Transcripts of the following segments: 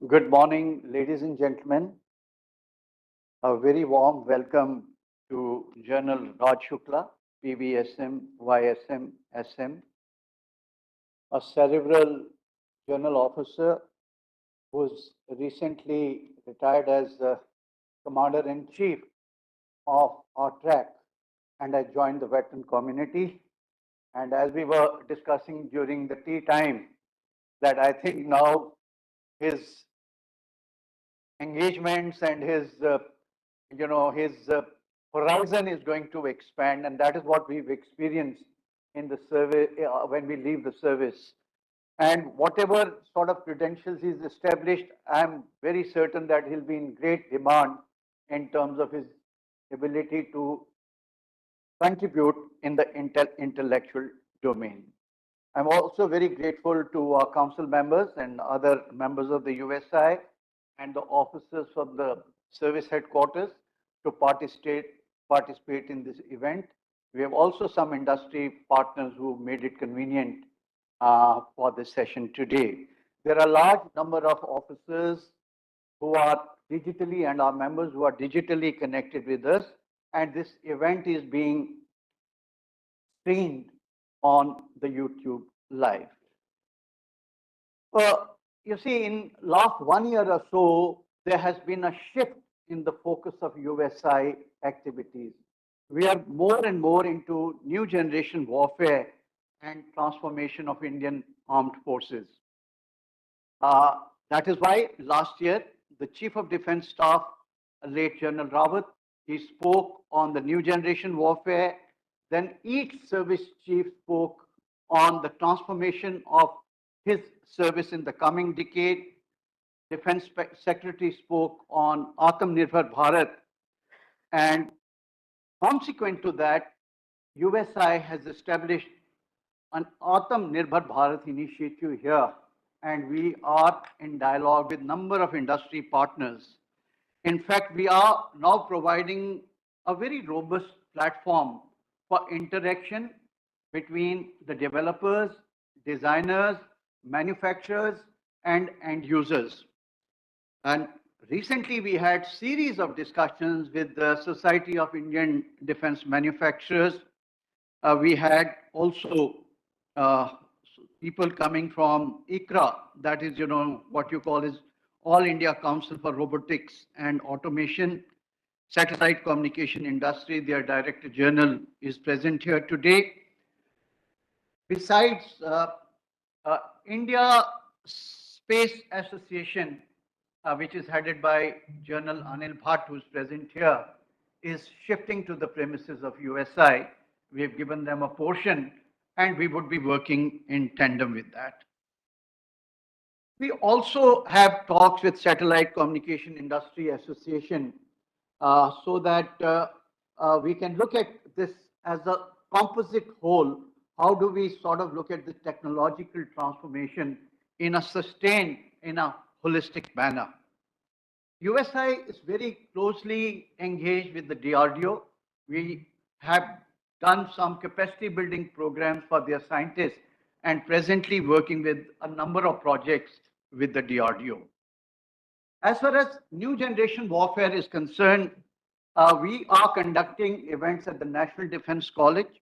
Good morning, ladies and gentlemen. A very warm welcome to General Raj Shukla, PVSM, YSM, SM, a cerebral general officer who's recently retired as the Commander-in-Chief of our track, and I joined the veteran community. And as we were discussing during the tea time, that I think now his engagements and his horizon is going to expand, and that is what we've experienced in the service when we leave the service. And whatever sort of credentials he's established, I'm very certain that he'll be in great demand in terms of his ability to contribute in the intellectual domain. I'm also very grateful to our council members and other members of the USI and the officers from the service headquarters to participate in this event. We have also some industry partners who made it convenient for this session today. There are a large number of officers who are digitally and our members who are digitally connected with us, and this event is being streamed on the YouTube live. You see, in last 1 year or so, there has been a shift in the focus of USI activities. We are more and more into new generation warfare and transformation of Indian armed forces. That is why last year, the Chief of Defense Staff, late General Rawat, he spoke on the new generation warfare. Then each service chief spoke on the transformation of his service in the coming decade. Defense Secretary spoke on Atmanirbhar Bharat. And consequent to that, USI has established an Atmanirbhar Bharat initiative here. And we are in dialogue with a number of industry partners. In fact, we are now providing a very robust platform for interaction between the developers, designers, manufacturers, and end users. And recently we had series of discussions with the Society of Indian Defense Manufacturers. We had also people coming from ICRA, that is, what you call is All India Council for Robotics and Automation, Satellite Communication Industry. Their Director General is present here today. Besides, India Space Association, which is headed by General Anil Bhatt, who's present here, is shifting to the premises of USI. We have given them a portion, and we would be working in tandem with that. We also have talks with Satellite Communication Industry Association so that we can look at this as a composite whole. How do we sort of look at the technological transformation in a sustained, in a holistic manner? USI is very closely engaged with the DRDO. We have done some capacity building programs for their scientists and presently working with a number of projects with the DRDO. As far as new generation warfare is concerned, we are conducting events at the National Defense College.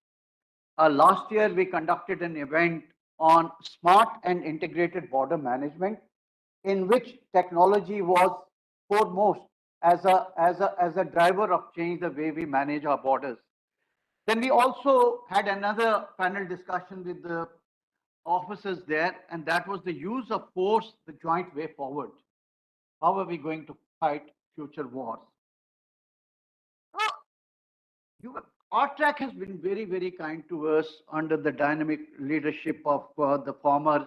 Last year, we conducted an event on smart and integrated border management, in which technology was foremost as a driver of change the way we manage our borders. Then we also had another panel discussion with the officers there, and that was the use of force, the joint way forward. How are we going to fight future wars? Our track has been very, very kind to us under the dynamic leadership of the former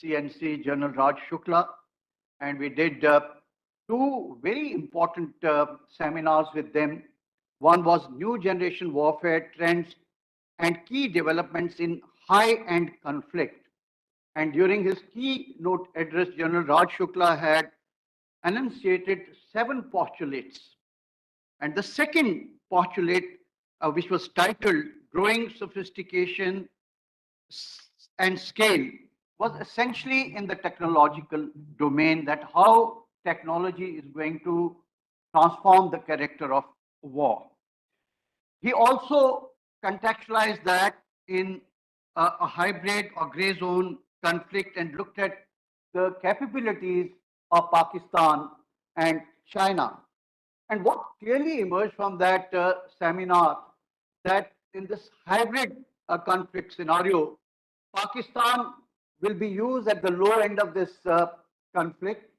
CNC General Raj Shukla, and we did two very important seminars with them. One was New Generation Warfare Trends and Key Developments in High-End Conflict. And during his keynote address, General Raj Shukla had enunciated 7 postulates. And the second postulate, which was titled Growing Sophistication and Scale was essentially in the technological domain, that how technology is going to transform the character of war. He also contextualized that in a hybrid or gray zone conflict and looked at the capabilities of Pakistan and China. And what clearly emerged from that seminar, that in this hybrid conflict scenario, Pakistan will be used at the low end of this conflict,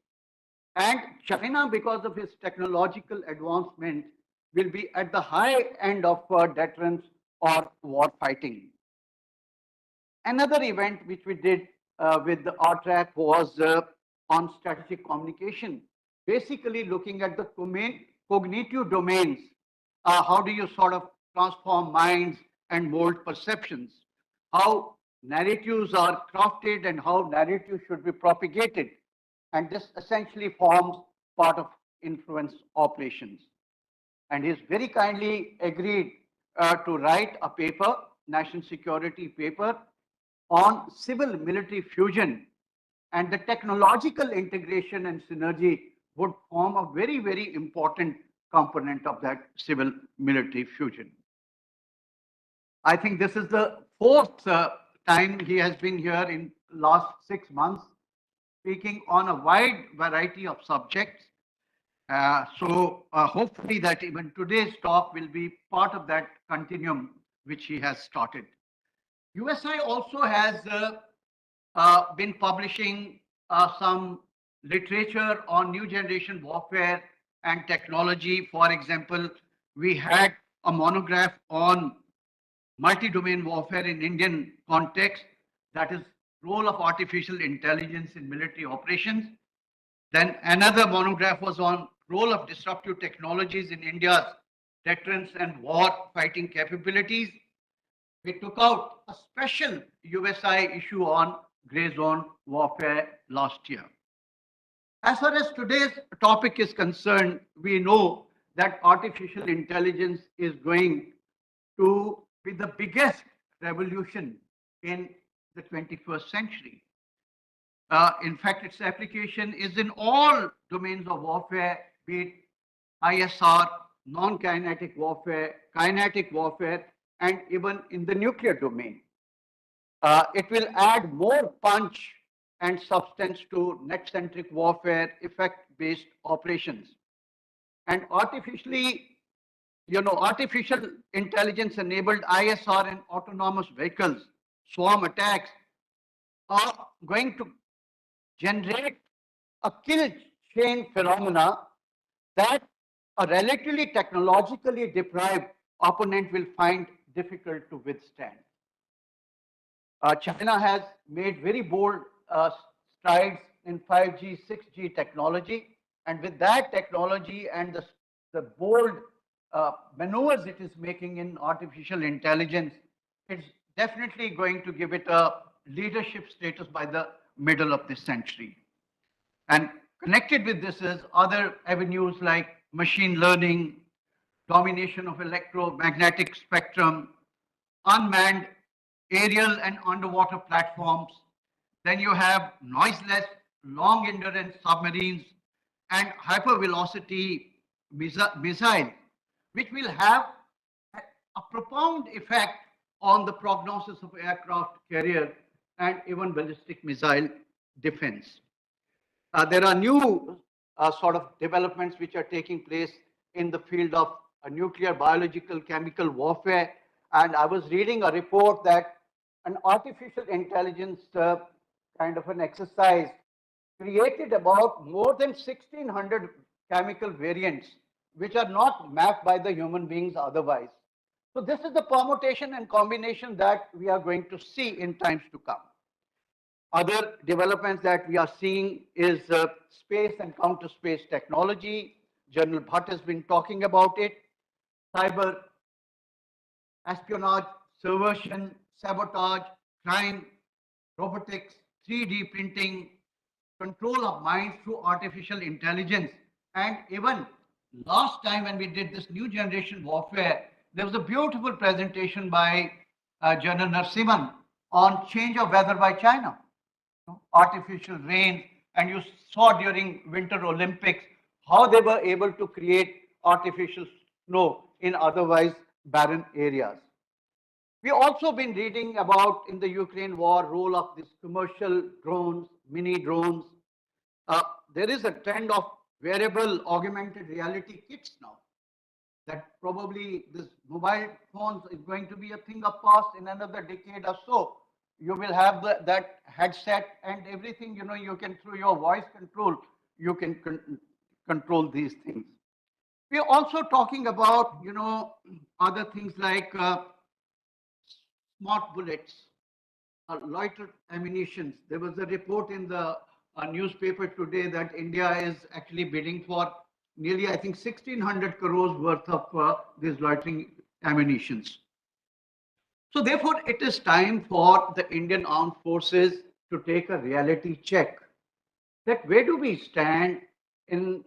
and China, because of its technological advancement, will be at the high end of deterrence or war fighting. Another event which we did with the RTRAC was on strategic communication, basically looking at the cognitive domains. How do you sort of transform minds and mold perceptions? How narratives are crafted and how narratives should be propagated. And this essentially forms part of influence operations. And he's very kindly agreed to write a paper, national security paper, on civil military fusion, and the technological integration and synergy would form a very, very important component of that civil military fusion. I think this is the fourth time he has been here in last 6 months, speaking on a wide variety of subjects. So hopefully that even today's talk will be part of that continuum which he has started. USI also has been publishing some literature on new generation warfare and technology. For example, we had a monograph on multi-domain warfare in Indian context, that is role of artificial intelligence in military operations. Then another monograph was on role of disruptive technologies in India's deterrence and war fighting capabilities. We took out a special USI issue on gray zone warfare last year. As far as today's topic is concerned, we know that artificial intelligence is going to be the biggest revolution in the 21st century. In fact, its application is in all domains of warfare, be it ISR, non-kinetic warfare, kinetic warfare, and even in the nuclear domain. It will add more punch and substance to net-centric warfare, effect-based operations. And artificial intelligence-enabled ISR and autonomous vehicles, swarm attacks, are going to generate a kill chain phenomena that a relatively technologically deprived opponent will find difficult to withstand. China has made very bold strides in 5G, 6G technology, and with that technology and the bold maneuvers it is making in artificial intelligence, it's definitely going to give it a leadership status by the middle of this century. And connected with this is other avenues like machine learning, domination of electromagnetic spectrum, unmanned aerial and underwater platforms. Then you have noiseless, long endurance submarines and hypervelocity missile, which will have a profound effect on the prognosis of aircraft carrier and even ballistic missile defense. There are new sort of developments which are taking place in the field of nuclear, biological, chemical warfare. And I was reading a report that an artificial intelligence kind of an exercise created about more than 1,600 chemical variants, which are not mapped by the human beings otherwise. So this is the permutation and combination that we are going to see in times to come. Other developments that we are seeing is space and counter space technology. General Bhatt has been talking about it. Cyber espionage, subversion, sabotage, crime, robotics, 3D printing, control of minds through artificial intelligence. And even last time when we did this new generation warfare, there was a beautiful presentation by General Narasimhan on change of weather by China. artificial rain, and you saw during Winter Olympics how they were able to create artificial snow in otherwise barren areas. We also been reading about in the Ukraine war role of these commercial drones, mini drones. Uh, there is a trend of wearable augmented reality kits now that probably this mobile phones is going to be a thing of past in another decade or so. You will have that headset and everything, you can through your voice control, you can control these things. We are also talking about, other things like smart bullets, loiter ammunitions. There was a report in the newspaper today that India is actually bidding for nearly, I think, 1,600 crores worth of these loitering ammunitions. So therefore, it is time for the Indian Armed Forces to take a reality check that where do we stand in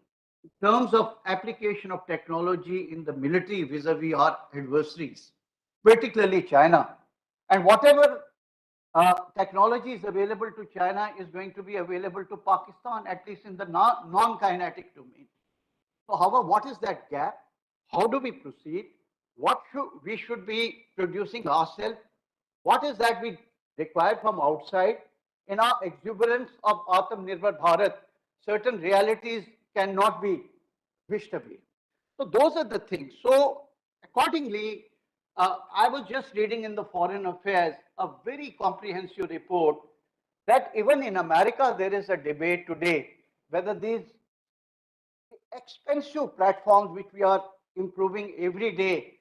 terms of application of technology in the military vis-a-vis our adversaries, particularly China. And whatever technology is available to China is going to be available to Pakistan, at least in the non-kinetic domain. So, however, what is that gap? How do we proceed? What we should be producing ourselves? What is that we require from outside? In our exuberance of Atmanirbhar Bharat, certain realities cannot be wished away. So those are the things. So accordingly, I was just reading in the Foreign Affairs a very comprehensive report that even in America there is a debate today whether these expensive platforms which we are improving every day,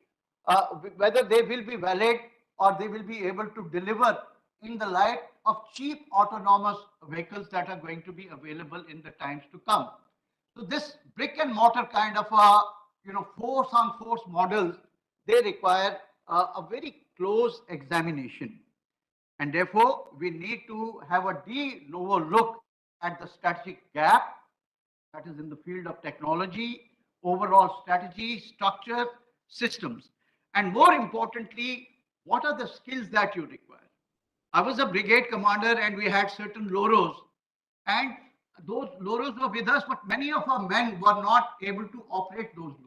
whether they will be valid or they will be able to deliver in the light of cheap autonomous vehicles that are going to be available in the times to come. So this brick and mortar kind of force on force models, they require a very close examination. And therefore, we need to have a de novo look at the strategic gap that is in the field of technology, overall strategy, structure, systems. And more importantly, what are the skills that you require? I was a brigade commander and we had certain loros, and those loros were with us, but many of our men were not able to operate those loros.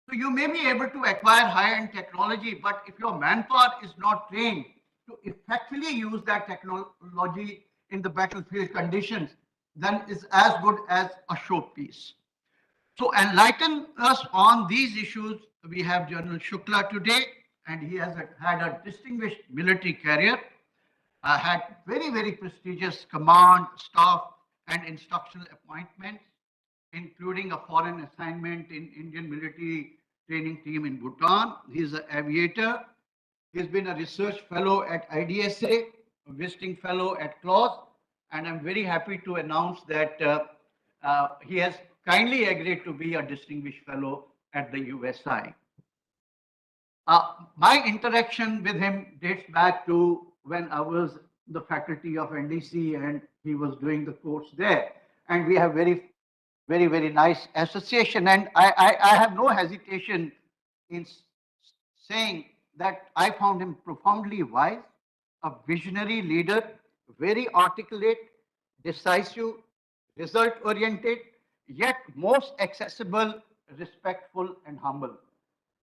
So you may be able to acquire high-end technology, but if your manpower is not trained to effectively use that technology in the battlefield conditions, then it's as good as a showpiece. So enlighten us on these issues. We have General Shukla today, and he has had a distinguished military career, had very, very prestigious command, staff, and instructional appointments, including a foreign assignment in Indian military training team in Bhutan. He's an aviator. He's been a research fellow at IDSA, a visiting fellow at CLAWS, and I'm very happy to announce that he has kindly agreed to be a distinguished fellow at the USI. My interaction with him dates back to when I was the faculty of NDC and he was doing the course there. And we have very nice association. And I have no hesitation in saying that I found him profoundly wise, a visionary leader, very articulate, decisive, result oriented, yet most accessible, respectful, and humble.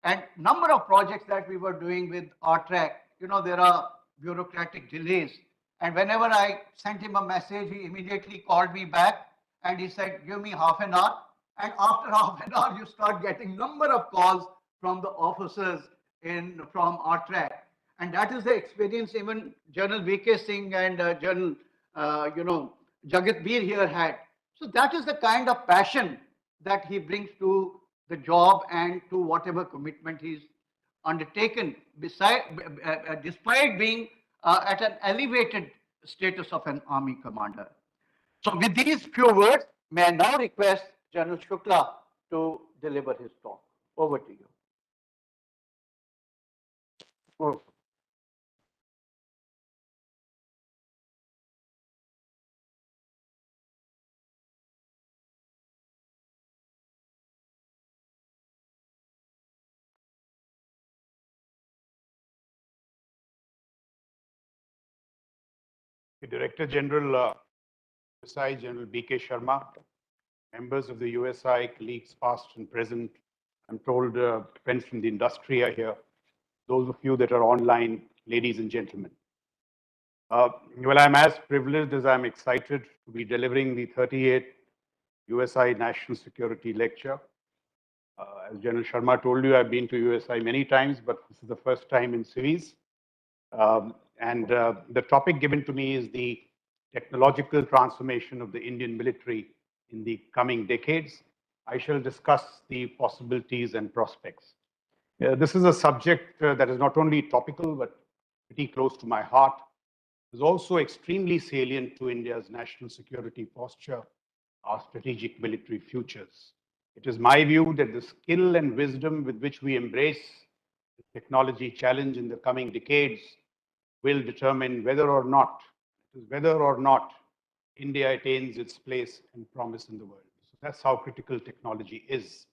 And number of projects that we were doing with RTRAC, there are bureaucratic delays. And whenever I sent him a message, he immediately called me back and he said, give me half an hour. And after half an hour, you start getting number of calls from the officers from RTRAC. And that is the experience even General VK Singh and General, Jagat Veer here had. So that is the kind of passion that he brings to the job and to whatever commitment he's undertaken, despite being at an elevated status of an army commander. So with these few words, may I now request General Shukla to deliver his talk. Over to you. Oh. The Director General, USI, General VK Sharma, members of the USI, colleagues past and present, I'm told friends from the industry are here, those of you that are online, ladies and gentlemen. Well, I'm as privileged as I'm excited to be delivering the 38th USI National Security Lecture. As General Sharma told you, I've been to USI many times, but this is the first time in series. The topic given to me is the technological transformation of the Indian military in the coming decades. I shall discuss the possibilities and prospects. This is a subject that is not only topical, but pretty close to my heart. It is also extremely salient to India's national security posture, our strategic military futures. It is my view that the skill and wisdom with which we embrace the technology challenge in the coming decades will determine whether or not India attains its place and promise in the world. So that's how critical technology is.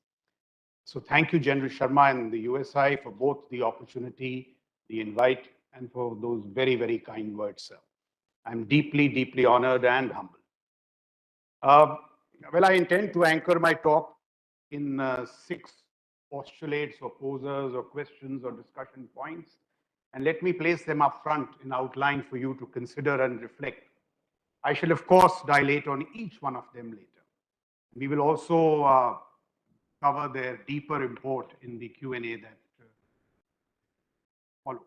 So thank you, General Sharma and the USI, for both the opportunity, the invite, and for those very, very kind words, sir. I'm deeply, deeply honored and humbled. Well, I intend to anchor my talk in 6 postulates or posers or questions or discussion points. And let me place them up front in outline for you to consider and reflect. I shall, of course, dilate on each one of them later. We will also cover their deeper import in the Q&A that follow.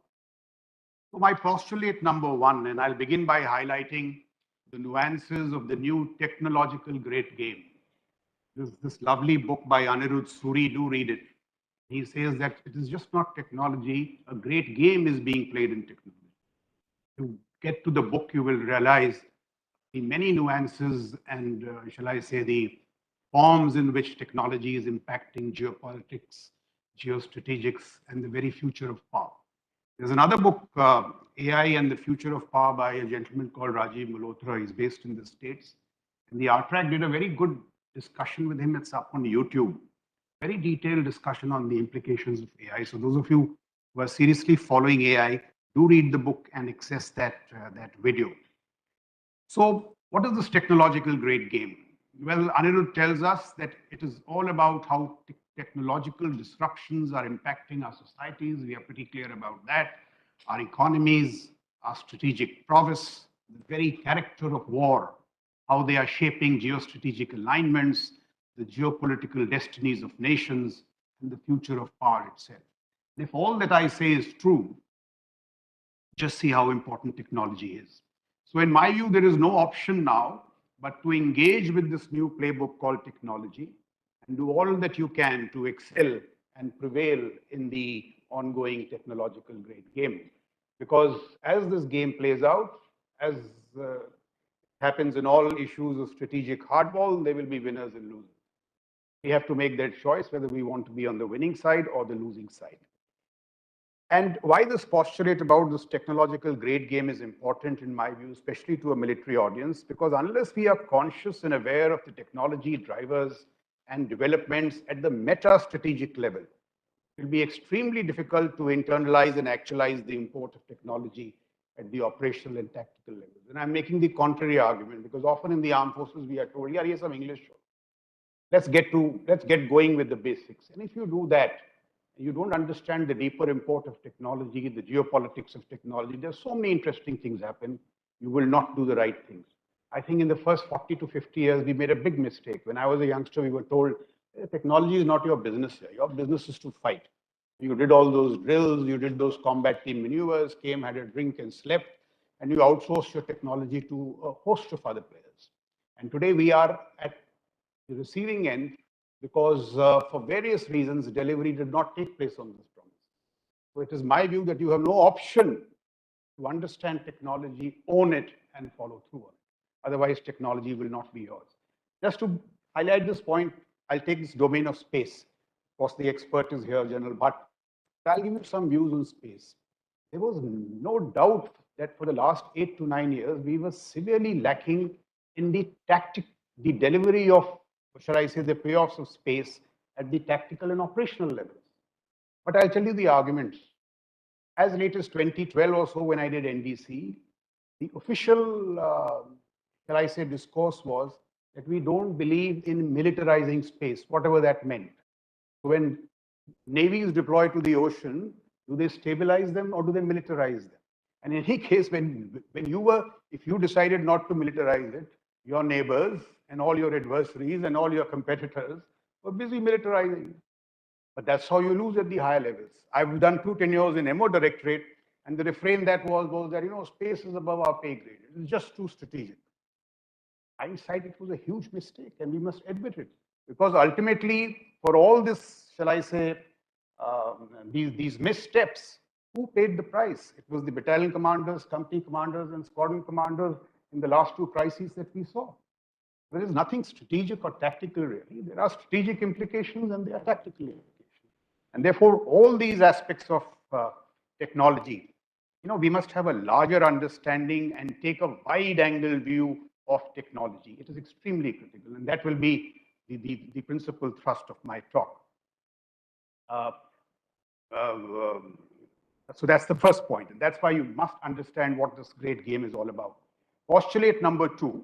So my postulate number 1, and I'll begin by highlighting the nuances of the new technological great game. This lovely book by Anirudh Suri, do read it. He says that it is just not technology, a great game is being played in technology. To get to the book, you will realize the many nuances and, shall I say, the forms in which technology is impacting geopolitics, geostrategics, and the very future of power. There's another book, AI and the Future of Power, by a gentleman called Rajiv Malhotra. He's based in the States. And the RTRAC did a very good discussion with him. It's up on YouTube. Very detailed discussion on the implications of AI. So those of you who are seriously following AI, do read the book and access that video. So what is this technological great game? Well, Anirudh tells us that it is all about how technological disruptions are impacting our societies. We are pretty clear about that. Our economies, our strategic prowess, the very character of war, how they are shaping geostrategic alignments, the geopolitical destinies of nations, and the future of power itself. And if all that I say is true, just see how important technology is. So in my view, there is no option now but to engage with this new playbook called technology and do all that you can to excel and prevail in the ongoing technological great game. Because as this game plays out, as happens in all issues of strategic hardball, there will be winners and losers. We have to make that choice whether we want to be on the winning side or the losing side. And why this postulate about this technological great game is important in my view, especially to a military audience, because unless we are conscious and aware of the technology drivers and developments at the meta-strategic level, it will be extremely difficult to internalize and actualize the import of technology at the operational and tactical levels. And I'm making the contrary argument because often in the armed forces we are told, yeah, here's some English show. Let's get going with the basics. And if you do that, you don't understand the deeper import of technology, the geopolitics of technology. There's so many interesting things happen. You will not do the right things. I think in the first 40 to 50 years, we made a big mistake. When I was a youngster, we were told, technology is not your business here. Your business is to fight. You did all those drills, you did those combat team maneuvers, came, had a drink and slept, and you outsourced your technology to a host of other players. And today we are at the receiving end because for various reasons, delivery did not take place on this promise. So it is my view that you have no option to understand technology, own it, and follow through on it. Otherwise, technology will not be yours. Just to highlight this point, I'll take this domain of space. Of course, the expert is here, General Bhatt. I'll give you some views on space. There was no doubt that for the last 8 to 9 years, we were severely lacking in the delivery of, shall I say, the payoffs of space at the tactical and operational levels. But I'll tell you the arguments. As late as 2012 or so, when I did NDC, the official, shall I say, discourse was that we don't believe in militarizing space, whatever that meant. When navies deploy to the ocean, do they stabilize them or do they militarize them? And in any case, if you decided not to militarize it, your neighbors and all your adversaries and all your competitors were busy militarizing. But that's how you lose at the higher levels. I've done 2 tenures in MO Directorate, and the refrain that was that, space is above our pay grade. It is just too strategic. Hindsight, it was a huge mistake, and we must admit it. Because ultimately, for all this, shall I say, these missteps, who paid the price? It was the battalion commanders, company commanders, and squadron commanders in the last 2 crises that we saw. There is nothing strategic or tactical, really. There are strategic implications and there are tactical implications. And therefore, all these aspects of technology, we must have a larger understanding and take a wide-angle view of technology. It is extremely critical, and that will be the principal thrust of my talk. So that's the first point, and that's why you must understand what this great game is all about. Postulate number 2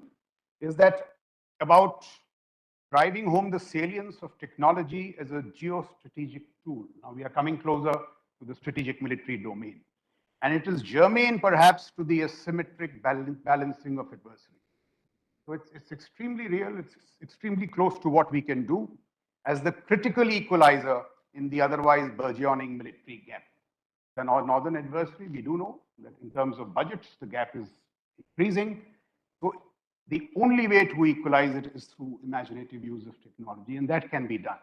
is that about driving home the salience of technology as a geostrategic tool. Now we are coming closer to the strategic military domain. And it is germane perhaps to the asymmetric balancing of adversity. So it's extremely real, it's extremely close to what we can do as the critical equalizer in the otherwise burgeoning military gap. The northern adversary, we do know that in terms of budgets, the gap is increasing. So the only way to equalize it is through imaginative use of technology, and that can be done.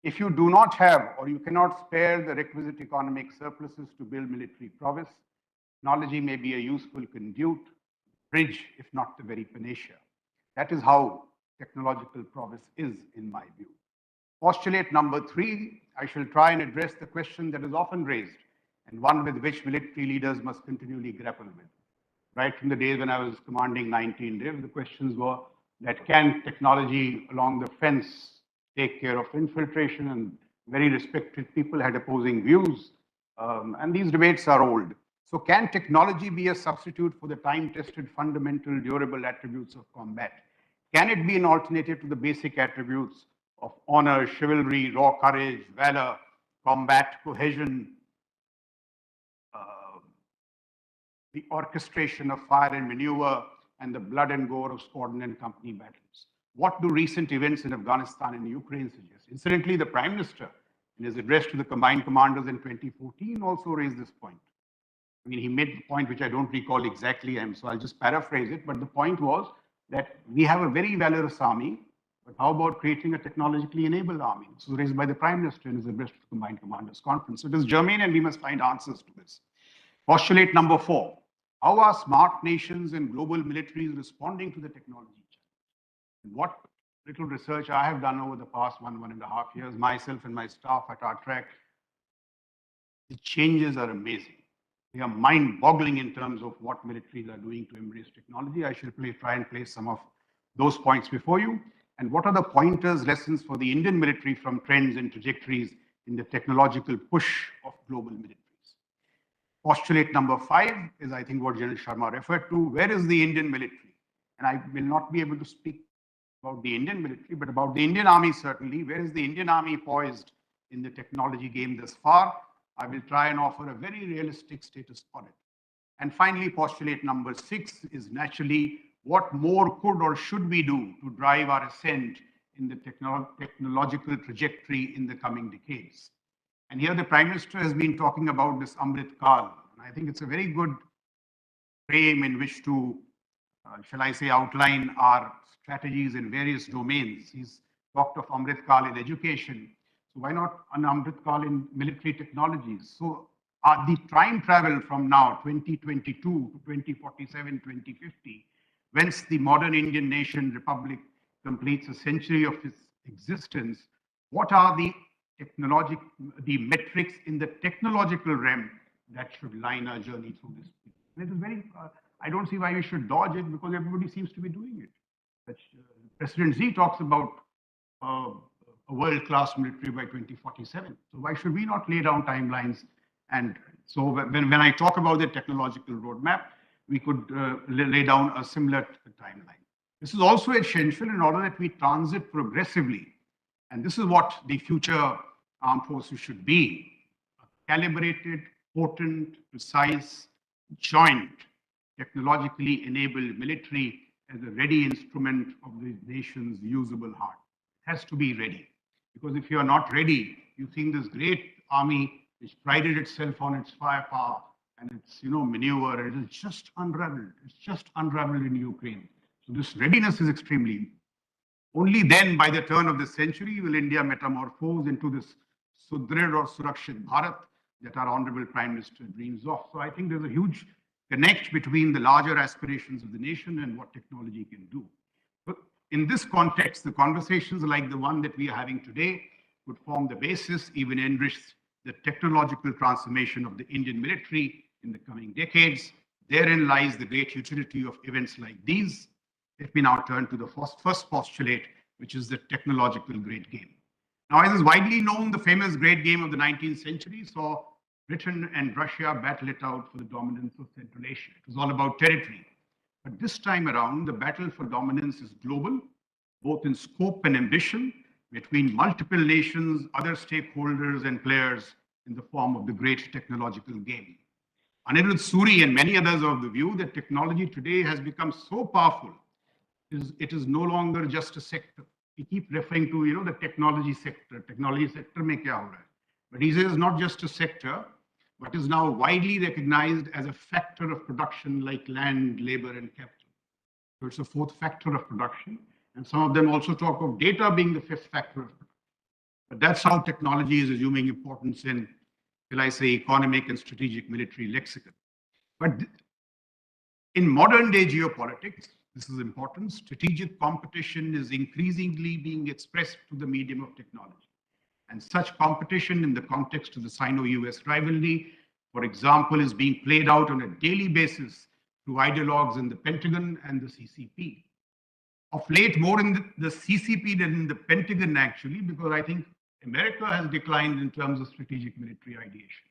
If you do not have or you cannot spare the requisite economic surpluses to build military prowess, technology may be a useful conduit, bridge, if not the very panacea. That is how technological prowess is, in my view. Postulate number 3, I shall try and address the question that is often raised and one with which military leaders must continually grapple with. Right from the days when I was commanding 19 Div, the questions were that can technology along the fence take care of infiltration, and very respected people had opposing views. And these debates are old. So can technology be a substitute for the time-tested fundamental durable attributes of combat? Can it be an alternative to the basic attributes of honor, chivalry, raw courage, valor, combat, cohesion, the orchestration of fire and maneuver, and the blood and gore of squadron and company battles? What do recent events in Afghanistan and Ukraine suggest? Incidentally, the Prime Minister, in his address to the combined commanders in 2014, also raised this point. I mean, he made the point which I don't recall exactly, so I'll just paraphrase it, but the point was that we have a very valorous army, but how about creating a technologically enabled army? This was raised by the Prime Minister in his address to the Combined Commanders Conference. So it is germane, and we must find answers to this. Postulate number 4, how are smart nations and global militaries responding to the technology challenge? What little research I have done over the past 1.5 years, myself and my staff at our track, the changes are amazing. They are mind-boggling in terms of what militaries are doing to embrace technology. I shall try and place some of those points before you. And what are the pointers, lessons for the Indian military from trends and trajectories in the technological push of global militaries? Postulate number 5 is, I think, what General Sharma referred to. Where is the Indian military? And I will not be able to speak about the Indian military, but about the Indian Army certainly. Where is the Indian Army poised in the technology game thus far? I will try and offer a very realistic status on it. And finally, postulate number 6 is naturally, what more could or should we do to drive our ascent in the technological trajectory in the coming decades? And here the Prime Minister has been talking about this Amrit Kal. And I think it's a very good frame in which to, shall I say, outline our strategies in various domains. He's talked of Amrit Kal in education. So why not an Amrit Kal in military technologies? So the time travel from now, 2022 to 2047, 2050, whence the modern Indian nation republic completes a century of its existence, what are the metrics in the technological realm that should line our journey through this? And it is very, I don't see why we should dodge it, because everybody seems to be doing it. President Xi talks about a world-class military by 2047. So why should we not lay down timelines? And so when I talk about the technological roadmap, we could lay down a similar timeline. This is also essential in order that we transit progressively. And this is what the future armed forces should be: a calibrated, potent, precise, joint, technologically enabled military as a ready instrument of the nation's usable heart. It has to be ready. Because if you are not ready, you think this great army which prided itself on its firepower and its maneuver, it is just unraveled. It's just unraveled in Ukraine. So this readiness is extremely important. Only then, by the turn of the century, will India metamorphose into this Sudrid or Surakshit Bharat that our Honorable Prime Minister dreams of. So I think there's a huge connect between the larger aspirations of the nation and what technology can do. But in this context, the conversations like the one that we are having today would form the basis, even enrich the technological transformation of the Indian military in the coming decades. Therein lies the great utility of events like these. Let me now turn to the first postulate, which is the technological great game. Now, as is widely known, the famous great game of the 19th century saw Britain and Russia battle it out for the dominance of Central Asia. It was all about territory. But this time around, the battle for dominance is global, both in scope and ambition, between multiple nations, other stakeholders and players in the form of the great technological game. Anirudh Suri and many others are of the view that technology today has become so powerful, it is no longer just a sector. We keep referring to, the technology sector. Technology sector mein kya ho raha hai? But he says not just a sector, but is now widely recognized as a factor of production like land, labor, and capital. So it's a fourth factor of production. And some of them also talk of data being the fifth factor of production. But that's how technology is assuming importance in, will I say, economic and strategic military lexicon. But in modern day geopolitics, this is important, strategic competition is increasingly being expressed through the medium of technology. And such competition in the context of the Sino-US rivalry, for example, is being played out on a daily basis through ideologues in the Pentagon and the CCP. Of late, more in the CCP than in the Pentagon, actually, because I think America has declined in terms of strategic military ideation.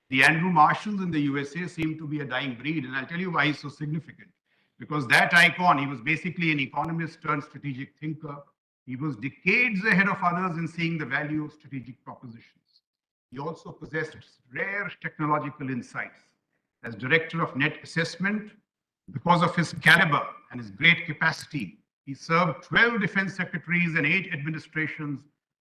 The Andrew Marshalls in the USA seem to be a dying breed, and I'll tell you why he's so significant. Because that icon, he was basically an economist turned strategic thinker. He was decades ahead of others in seeing the value of strategic propositions. He also possessed rare technological insights. As director of net assessment, because of his caliber and his great capacity, he served 12 defense secretaries and 8 administrations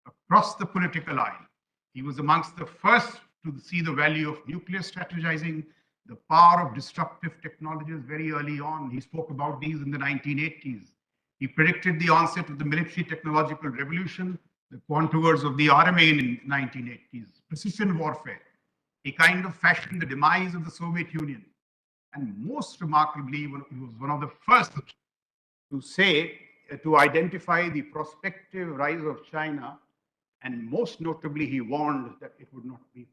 across the political aisle. He was amongst the first to see the value of nuclear strategizing, the power of disruptive technologies very early on. He spoke about these in the 1980s. He predicted the onset of the military technological revolution, the contours of the RMA in the 1980s, precision warfare. He kind of fashioned the demise of the Soviet Union. And most remarkably, he was one of the first to say, to identify the prospective rise of China. And most notably, he warned that it would not be.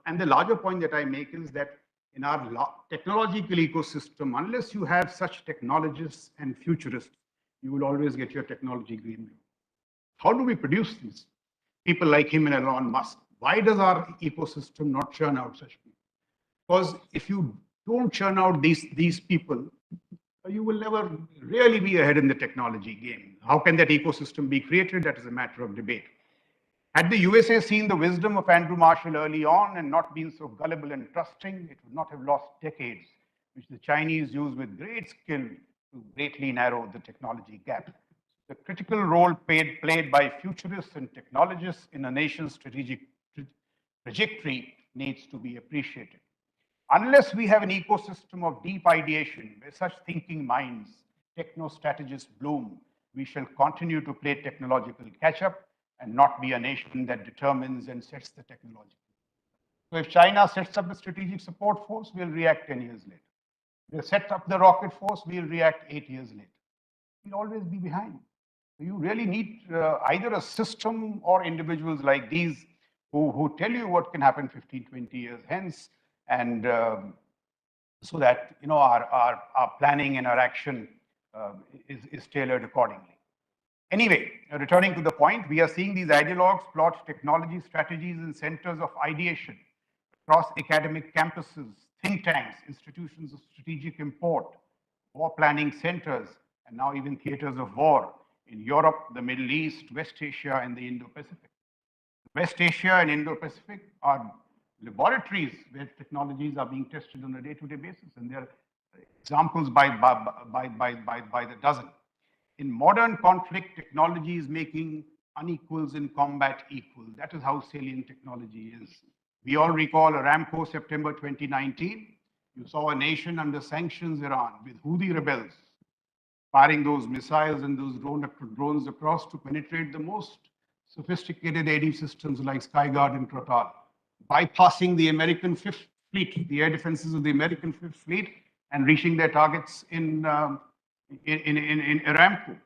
And the larger point that I make is that in our technological ecosystem, unless you have such technologists and futurists, you will always get your technology green room. How do we produce these people like him and Elon Musk? Why does our ecosystem not churn out such people? Because if you don't churn out these people, you will never really be ahead in the technology game. How can that ecosystem be created? That is a matter of debate. Had the USA seen the wisdom of Andrew Marshall early on and not been so gullible and trusting, it would not have lost decades, which the Chinese use with great skill to greatly narrow the technology gap. The critical role played by futurists and technologists in a nation's strategic trajectory needs to be appreciated. Unless we have an ecosystem of deep ideation where such thinking minds, techno-strategists bloom, we shall continue to play technological catch-up and not be a nation that determines and sets the technology. So if China sets up the strategic support force, we'll react 10 years later. They'll set up the rocket force, we'll react 8 years later. We'll always be behind. So you really need either a system or individuals like these who tell you what can happen 15, 20 years hence, and so that our planning and our action is tailored accordingly. Anyway, returning to the point, we are seeing these ideologues plot technology strategies in centers of ideation, across academic campuses, think tanks, institutions of strategic import, war planning centers, and now even theaters of war in Europe, the Middle East, West Asia, and the Indo-Pacific. West Asia and Indo-Pacific are laboratories where technologies are being tested on a day-to-day basis, and there are examples by the dozen. In modern conflict, technology is making unequals in combat equal. That is how salient technology is. We all recall Aramco, September 2019. You saw a nation under sanctions, Iran, with Houthi rebels firing those missiles and those drones across to penetrate the most sophisticated AD systems like Skyguard and Crotal, bypassing the American Fifth Fleet, the air defenses of the American Fifth Fleet, and reaching their targets in Aramco.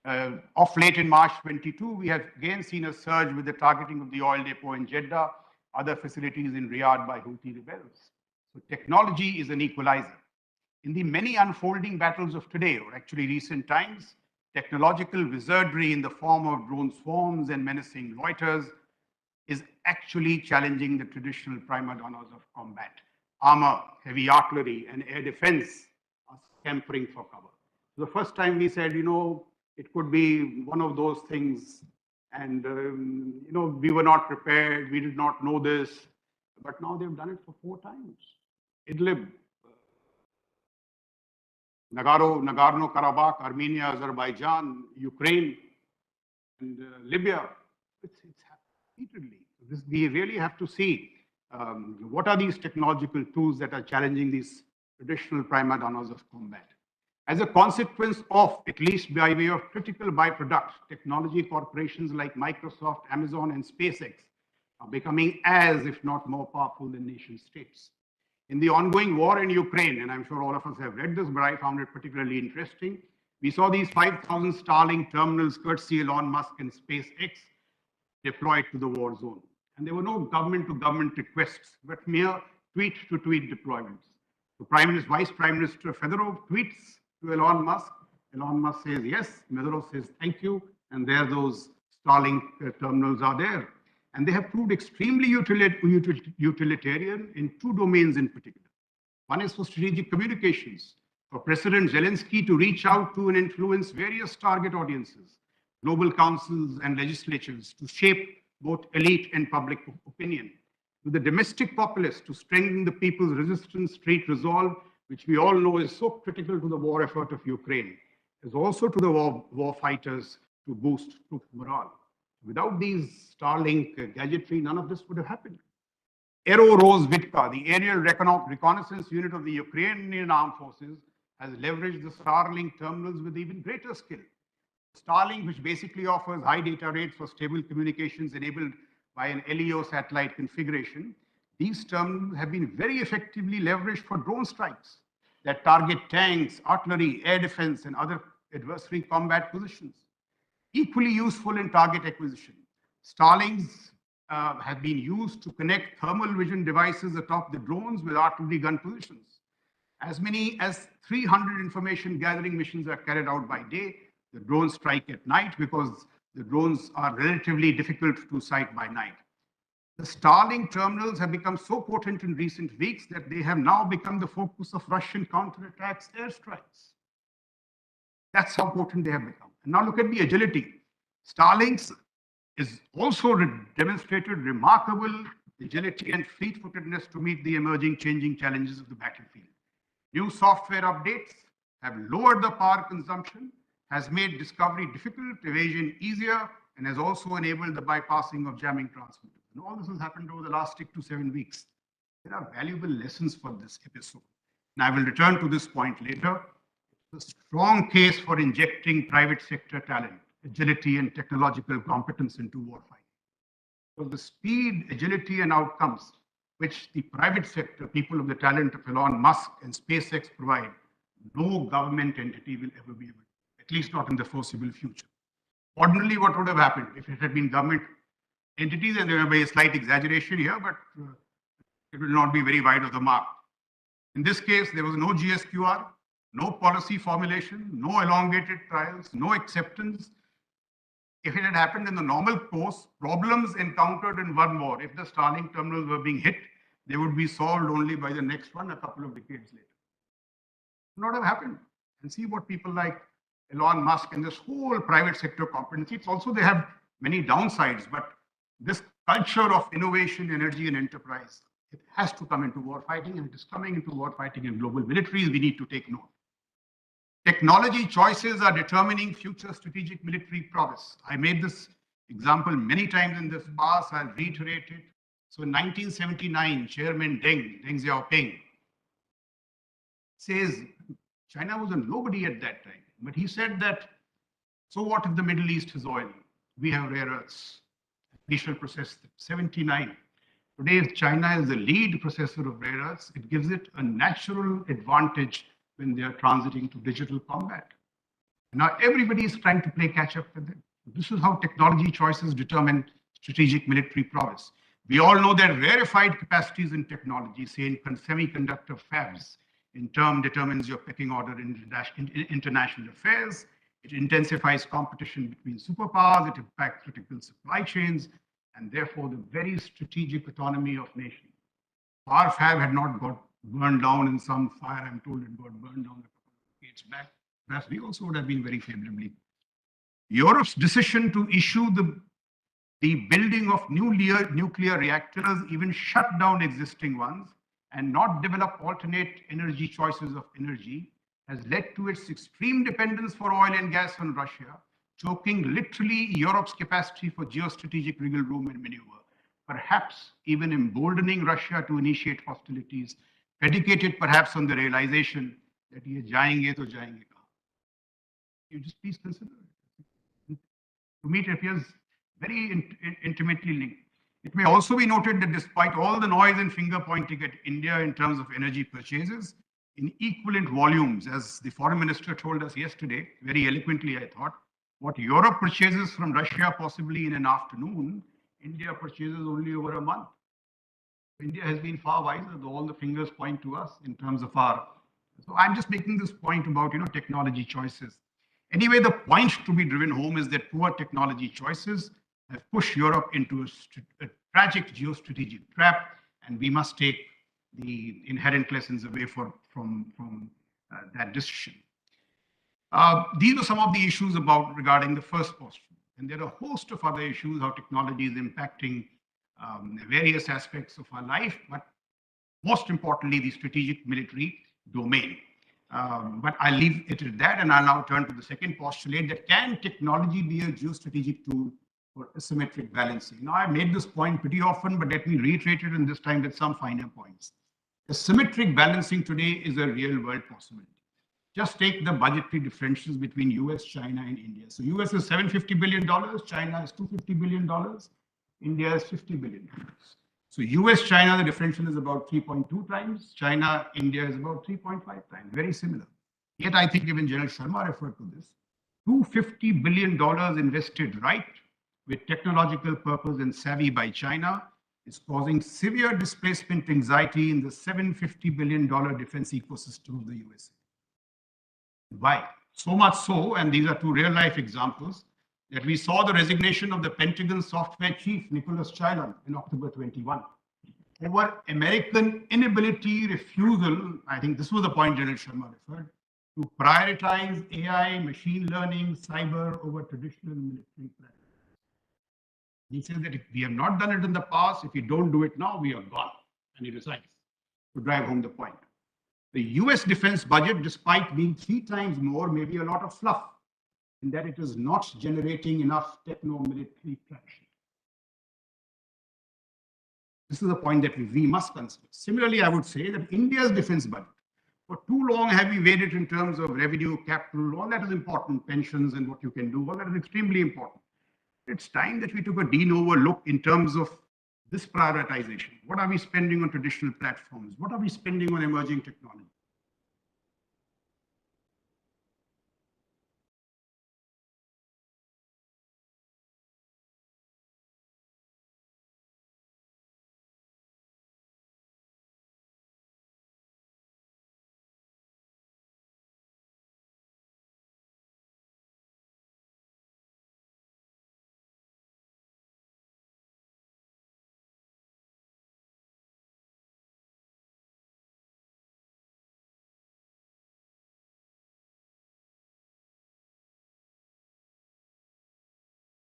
Of late in March 22, we have again seen a surge with the targeting of the oil depot in Jeddah, other facilities in Riyadh by Houthi rebels. So technology is an equalizer. In the many unfolding battles of today, or actually recent times, technological wizardry in the form of drone swarms and menacing loiters is actually challenging the traditional prima donnas of combat. Armor, heavy artillery, and air defense are scampering for cover. So the first time we said, it could be one of those things, and we were not prepared, we did not know this, but now they've done it for 4 times. Idlib, Nagorno-Karabakh, Armenia, Azerbaijan, Ukraine, and Libya. It's happened repeatedly. We really have to see what are these technological tools that are challenging these traditional prima donnas of combat. As a consequence of, at least by way of critical byproducts, technology corporations like Microsoft, Amazon, and SpaceX are becoming as, if not more powerful than nation states. In the ongoing war in Ukraine, and I'm sure all of us have read this, but I found it particularly interesting, we saw these 5,000 Starlink terminals, courtesy Elon Musk and SpaceX, deployed to the war zone. And there were no government-to-government requests, but mere tweet-to-tweet deployments. The Vice Prime Minister Fedorov tweets to Elon Musk. Elon Musk says yes, Fedorov says thank you, and there those Starlink terminals are there. And they have proved extremely utilitarian in 2 domains in particular. One is for strategic communications, for President Zelensky to reach out to and influence various target audiences, global councils and legislatures to shape both elite and public opinion. To the domestic populace to strengthen the people's resistance, street resolve, which we all know is so critical to the war effort of Ukraine, as also to the war fighters to boost troop morale. Without these Starlink gadgetry, none of this would have happened. Aero Rozvidka, the aerial reconnaissance unit of the Ukrainian armed forces, has leveraged the Starlink terminals with even greater skill. Starlink, which basically offers high data rates for stable communications enabled by an LEO satellite configuration, these terminals have been very effectively leveraged for drone strikes that target tanks, artillery, air defense, and other adversary combat positions. Equally useful in target acquisition, Starlinks have been used to connect thermal vision devices atop the drones with artillery gun positions. As many as 300 information gathering missions are carried out by day. The drones strike at night because the drones are relatively difficult to sight by night. The Starlink terminals have become so potent in recent weeks that they have now become the focus of Russian counterattacks airstrikes. That's how potent they have become. And now look at the agility. Starlinks is also demonstrated remarkable agility and fleet-footedness to meet the emerging changing challenges of the battlefield. New software updates have lowered the power consumption, has made discovery difficult, evasion easier, and has also enabled the bypassing of jamming transmitters. And all this has happened over the last 6 to 7 weeks. There are valuable lessons for this episode. And I will return to this point later. It's a strong case for injecting private sector talent, agility, and technological competence into warfighting. So the speed, agility, and outcomes which the private sector, people of the talent of Elon Musk and SpaceX provide, no government entity will ever be able to, at least not in the foreseeable future. Ordinarily, what would have happened if it had been government entities, and there will be a slight exaggeration here, but it will not be very wide of the mark. In this case, there was no GSQR, no policy formulation, no elongated trials, no acceptance. If it had happened in the normal course, problems encountered in one war, if the Starlink terminals were being hit, they would be solved only by the next one a couple of decades later. Not have happened. And see what people like Elon Musk and this whole private sector competency. It's also, they have many downsides, but this culture of innovation, energy, and enterprise, it has to come into war fighting, and it is coming into war fighting and global militaries. We need to take note. Technology choices are determining future strategic military prowess. I made this example many times in this past. I'll reiterate it. So in 1979, Chairman Deng Xiaoping says China was a nobody at that time, but he said that, so what if the Middle East has oil? We have rare earths. We shall process them. 79. Today, if China is the lead processor of rare earths, it gives it a natural advantage when they are transiting to digital combat. Now, everybody is trying to play catch up with them. This is how technology choices determine strategic military prowess. We all know that rarefied capacities in technology, say in semiconductor fabs, in turn determines your pecking order in international affairs. It intensifies competition between superpowers. It impacts critical supply chains, and therefore the very strategic autonomy of nations. Our fab had not got burned down in some fire. I'm told it got burned down a couple of decades back. Perhaps we also would have been very favorably. Europe's decision to issue the building of nuclear reactors, even shut down existing ones, and not develop alternate energy choices of energy, has led to its extreme dependence for oil and gas on Russia, choking literally Europe's capacity for geostrategic wriggle room and maneuver, perhaps even emboldening Russia to initiate hostilities, predicated perhaps on the realization that ye jayenge to jayenge kahan. You just please consider it. To me, it appears very intimately linked. It may also be noted that despite all the noise and finger pointing at India in terms of energy purchases, in equivalent volumes, as the foreign minister told us yesterday, very eloquently, I thought, what Europe purchases from Russia possibly in an afternoon, India purchases only over a month. India has been far wiser, though all the fingers point to us in terms of our. So I'm just making this point about, technology choices. Anyway, the point to be driven home is that poor technology choices have pushed Europe into a tragic geostrategic trap, and we must take the inherent lessons away from that decision. These are some of the issues regarding the first postulate, and there are a host of other issues, how technology is impacting various aspects of our life, but most importantly, the strategic military domain. But I'll leave it at that, and I'll now turn to the second postulate, that can technology be a geostrategic tool for asymmetric balancing? Now, I've made this point pretty often, but let me reiterate it in this time with some finer points. Asymmetric balancing today is a real world possibility. Just take the budgetary differentials between US, China, and India. So US is $750 billion, China is $250 billion, India is $50 billion. So US, China, the differential is about 3.2 times. China, India is about 3.5 times, very similar. Yet I think even General Sharma referred to this. $250 billion invested right with technological purpose and savvy by China is causing severe displacement anxiety in the $750 billion defense ecosystem of the USA. Why? So much so, and these are two real-life examples, that we saw the resignation of the Pentagon software chief, Nicholas Chalon, in October 21. Over American inability, refusal, I think this was the point General Sharma referred, to prioritize AI, machine learning, cyber over traditional military practice. He says that if we have not done it in the past, if we don't do it now, we are gone. And he resigns to drive home the point. The US defense budget, despite being 3 times more, may be a lot of fluff in that it is not generating enough techno-military traction. This is a point that we must consider. Similarly, I would say that India's defense budget, for too long have we weighed it in terms of revenue, capital, all that is important, pensions and what you can do, all that is extremely important. It's time that we took a de novo look in terms of this prioritization. What are we spending on traditional platforms? What are we spending on emerging technology?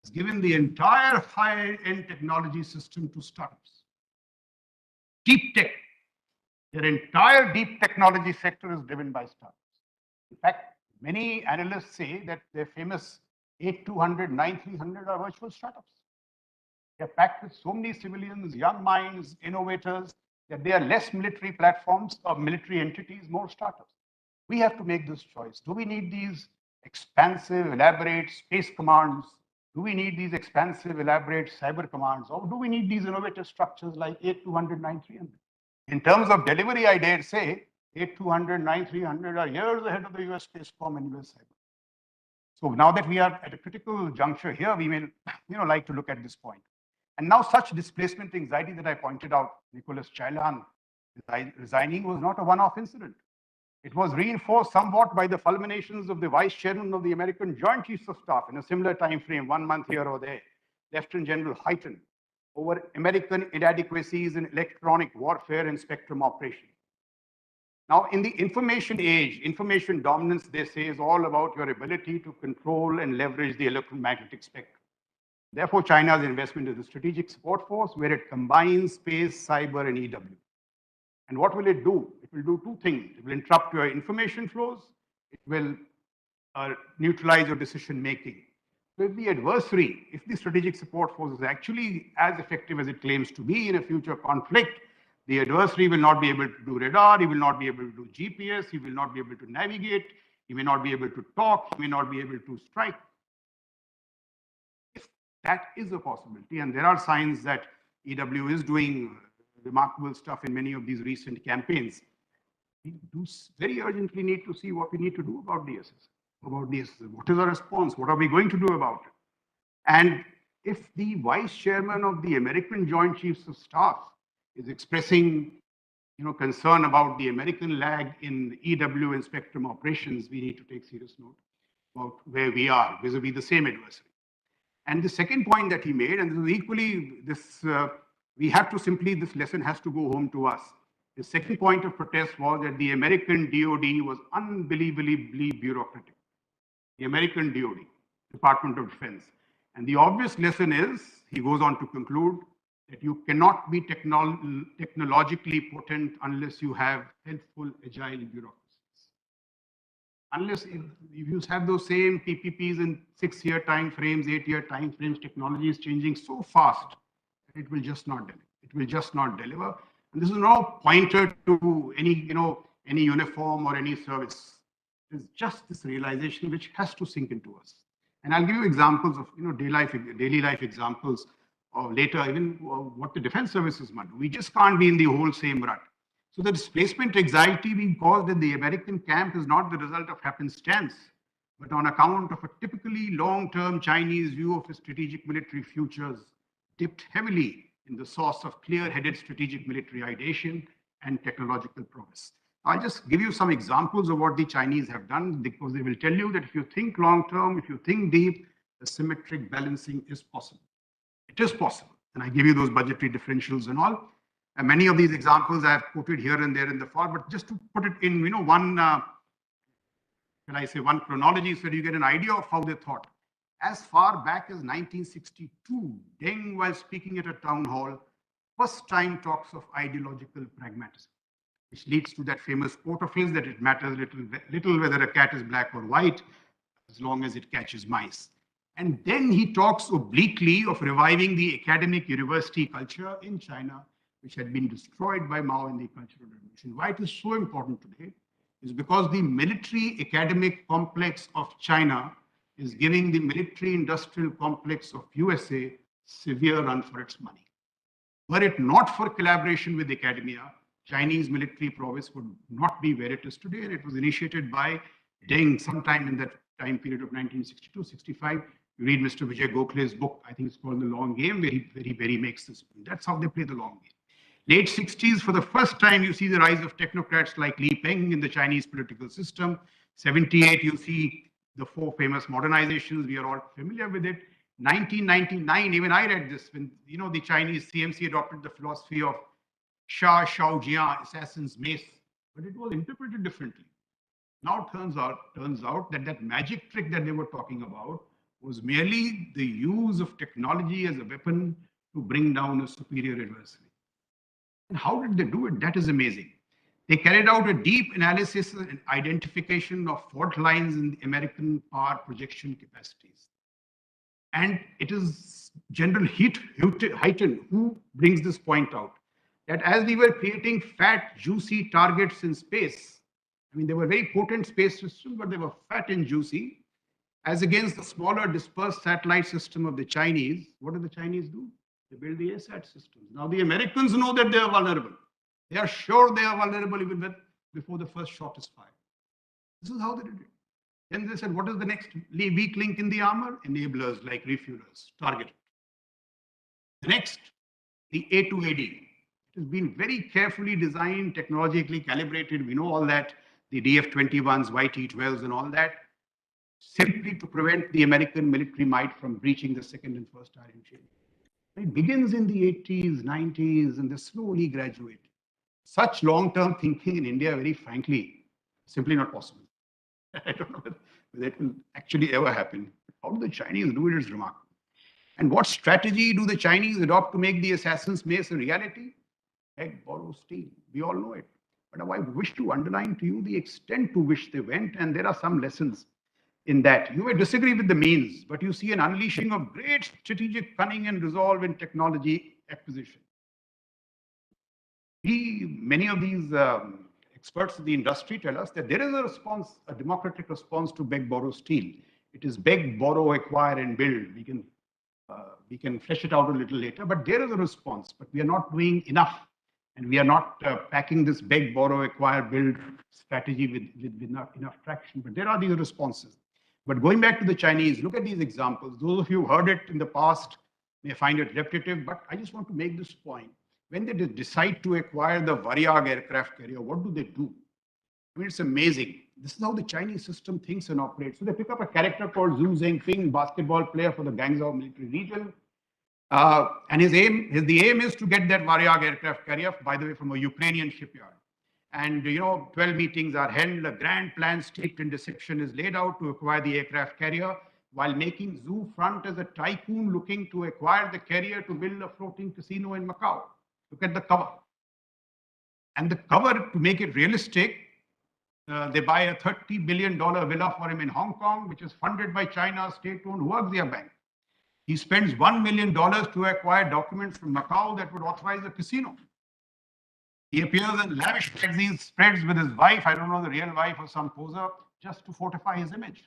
has given the entire high-end technology system to startups. Deep tech, their entire deep technology sector is driven by startups. In fact, many analysts say that their famous 8200, 9300 are virtual startups. They're packed with so many civilians, young minds, innovators, that they are less military platforms or military entities, more startups. We have to make this choice. Do we need these expansive, elaborate space commands? Do we need these expansive, elaborate cyber commands? Or do we need these innovative structures like 8200, 9300? In terms of delivery, I dare say 8200, 9300 are years ahead of the US Space Comm and US Cyber. So now that we are at a critical juncture here, we may like to look at this point. And now such displacement anxiety that I pointed out, Nicholas Chailan resigning was not a one-off incident. It was reinforced somewhat by the fulminations of the vice chairman of the American Joint Chiefs of Staff in a similar time frame, 1 month here or there, Lieutenant General Hyten, over American inadequacies in electronic warfare and spectrum operation. Now, in the information age, information dominance, they say, is all about your ability to control and leverage the electromagnetic spectrum. Therefore, China's investment is the strategic support force, where it combines space, cyber, and EW. And what will it do? It will do two things. It will interrupt your information flows. It will neutralize your decision making. So if the adversary, if the strategic support force is actually as effective as it claims to be in a future conflict, the adversary will not be able to do radar, he will not be able to do GPS, he will not be able to navigate, he may not be able to talk, he may not be able to strike. If that is a possibility, and there are signs that EW is doing remarkable stuff in many of these recent campaigns, we do very urgently need to see what we need to do about DSS. What is our response? What are we going to do about it? And if the vice chairman of the American Joint Chiefs of Staff is expressing concern about the American lag in EW and spectrum operations, we need to take serious note about where we are vis-a-vis the same adversary. And the second point that he made, and this is equally we have to simply, this lesson has to go home to us. The second point of protest was that the American DOD was unbelievably bureaucratic. The American DOD, Department of Defense. And the obvious lesson is, he goes on to conclude, that you cannot be technologically potent unless you have helpful, agile bureaucracies. Unless if you have those same PPPs in 6-year time frames, 8-year time frames, technology is changing so fast that it will just not deliver. It will just not deliver. And this is no pointer to any, any uniform or any service. It's just this realization which has to sink into us. And I'll give you examples of, daily life examples, or later even what the defense services might do. We just can't be in the whole same rut. So the displacement anxiety being caused in the American camp is not the result of happenstance, but on account of a typically long-term Chinese view of a strategic military futures, dipped heavily in the sauce of clear-headed strategic military ideation and technological progress. I'll just give you some examples of what the Chinese have done, because they will tell you that if you think long-term, if you think deep, the symmetric balancing is possible. It is possible. And I give you those budgetary differentials and all. And many of these examples I have quoted here and there in the far, but just to put it in, one chronology, so that you get an idea of how they thought. As far back as 1962, Deng, while speaking at a town hall, first time talks of ideological pragmatism, which leads to that famous quote of his that it matters little whether a cat is black or white, as long as it catches mice. And then he talks obliquely of reviving the academic university culture in China, which had been destroyed by Mao in the Cultural Revolution. Why it is so important today is because the military academic complex of China is giving the military industrial complex of USA severe run for its money. Were it not for collaboration with academia, Chinese military prowess would not be where it is today. And it was initiated by Deng sometime in that time period of 1962-65. You read Mr. Vijay Gokhale's book, I think it's called The Long Game, where he makes this point. That's how they play the long game. Late 60s, for the first time, you see the rise of technocrats like Li Peng in the Chinese political system. 78, you see the 4 famous modernizations. We are all familiar with it. 1999, even I read this, when the Chinese CMC adopted the philosophy of Sha Shaojian, assassin's mace, but it was interpreted differently. Now it turns out that magic trick that they were talking about was merely the use of technology as a weapon to bring down a superior adversary. And how did they do it? That is amazing. They carried out a deep analysis and identification of fault lines in the American power projection capacities. And it is General Hyten who brings this point out, that as we were creating fat, juicy targets in space, I mean, they were very potent space systems, but they were fat and juicy, as against the smaller dispersed satellite system of the Chinese. What do the Chinese do? They build the ASAT systems. Now the Americans know that they are vulnerable. They are sure they are vulnerable even before the first shot is fired. This is how they did it. Then they said, what is the next weak link in the armor? Enablers like refuelers, targeted. The next, the A2AD. It has been very carefully designed, technologically calibrated. We know all that, the DF-21s, YT-12s and all that, simply to prevent the American military might from breaching the second and first iron chain. It begins in the 80s, 90s, and they slowly graduate. Such long-term thinking in India, very frankly, simply not possible. I don't know whether it will actually ever happen. How do the Chinese do it is remarkable. And what strategy do the Chinese adopt to make the assassin's mace a reality? Beg, borrow, steal. We all know it. But I wish to underline to you the extent to which they went, and there are some lessons in that. You may disagree with the means, but you see an unleashing of great strategic cunning and resolve in technology acquisition. Many of these experts in the industry tell us that there is a response, a democratic response to beg, borrow, steal. It is beg, borrow, acquire, and build. We can flesh it out a little later, but there is a response, but we are not doing enough. And we are not packing this beg, borrow, acquire, build strategy with not enough traction. But there are these responses. But going back to the Chinese, look at these examples. Those of you who heard it in the past may find it repetitive, but I just want to make this point. When they decide to acquire the Varyag aircraft carrier, what do they do? I mean, it's amazing. This is how the Chinese system thinks and operates. So they pick up a character called Zhu Zhengping, basketball player for the Guangzhou military region. And the aim is to get that Varyag aircraft carrier, by the way, from a Ukrainian shipyard. And, 12 meetings are held. A grand plan steeped in deception is laid out to acquire the aircraft carrier, while making Zhu front as a tycoon looking to acquire the carrier to build a floating casino in Macau. Look at the cover. And the cover, to make it realistic, they buy a $30 billion villa for him in Hong Kong, which is funded by China's state-owned Huaxia Bank. He spends $1 million to acquire documents from Macau that would authorize a casino. He appears in lavish magazine spreads with his wife, I don't know the real wife or some poser, just to fortify his image.